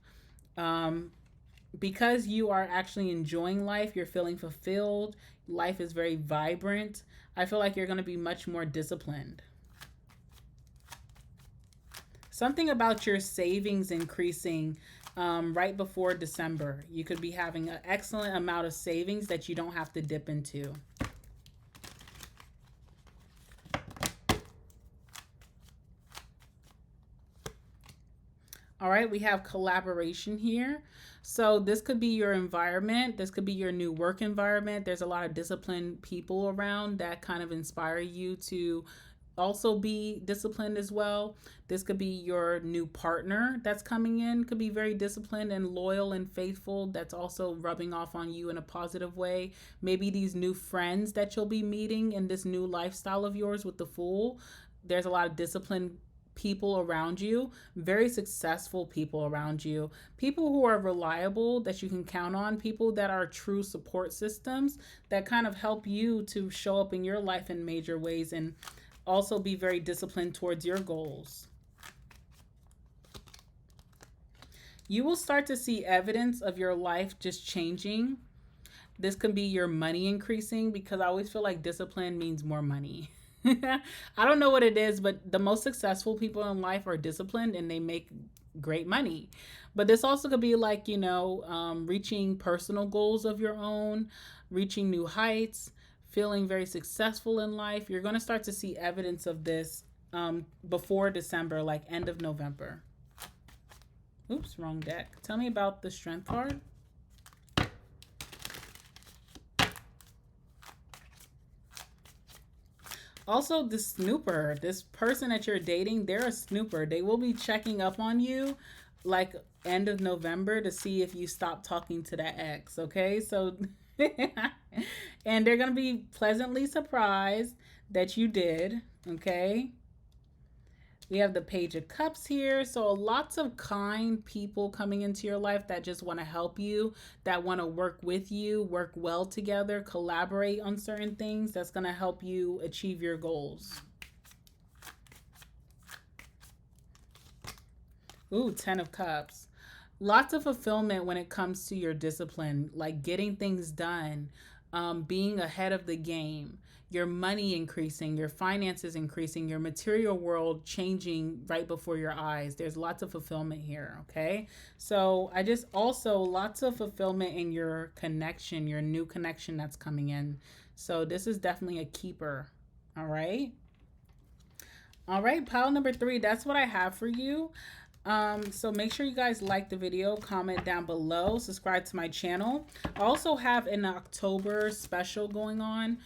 A: Because you are actually enjoying life, you're feeling fulfilled, life is very vibrant. I feel like you're going to be much more disciplined. something about your savings increasing right before December. You could be having an excellent amount of savings that you don't have to dip into. All right, we have collaboration here. So this could be your environment. This could be your new work environment. There's a lot of disciplined people around that kind of inspire you to also be disciplined as well. This could be your new partner that's coming in, could be very disciplined and loyal and faithful. That's also rubbing off on you in a positive way. Maybe these new friends that you'll be meeting in this new lifestyle of yours with the Fool. There's a lot of disciplined people around you, very successful people around you, people who are reliable that you can count on, people that are true support systems that kind of help you to show up in your life in major ways and also be very disciplined towards your goals. You will start to see evidence of your life just changing. This could be your money increasing, because I always feel like discipline means more money. I don't know what it is, but the most successful people in life are disciplined and they make great money. But this also could be like, reaching personal goals of your own, reaching new heights, feeling very successful in life. You're going to start to see evidence of this before December, like end of November. Oops, wrong deck. Tell me about the Strength card. Also, the snooper, this person that you're dating, they're a snooper. They will be checking up on you like end of November to see if you stop talking to that ex, okay? So, and they're going to be pleasantly surprised that you did, okay? We have the Page of Cups here. So lots of kind people coming into your life that just want to help you, that want to work with you, work well together, collaborate on certain things that's going to help you achieve your goals. Ooh, 10 of Cups. Lots of fulfillment when it comes to your discipline, like getting things done, being ahead of the game, your money increasing, your finances increasing, your material world changing right before your eyes. There's lots of fulfillment here, okay? So I just also lots of fulfillment in your connection, your new connection that's coming in. So this is definitely a keeper, all right? All right, pile number 3, that's what I have for you. So make sure you guys like the video, comment down below, subscribe to my channel. I also have an October special going on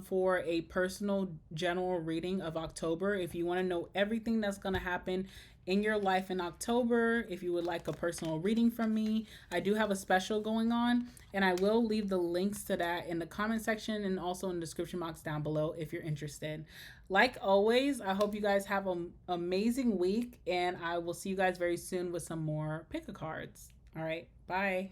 A: for a personal general reading of October. If you want to know everything that's going to happen in your life in October, if you would like a personal reading from me, I do have a special going on, and I will leave the links to that in the comment section and also in the description box down below if you're interested. Like always, I hope you guys have an amazing week, and I will see you guys very soon with some more pick-a-cards. All right, bye.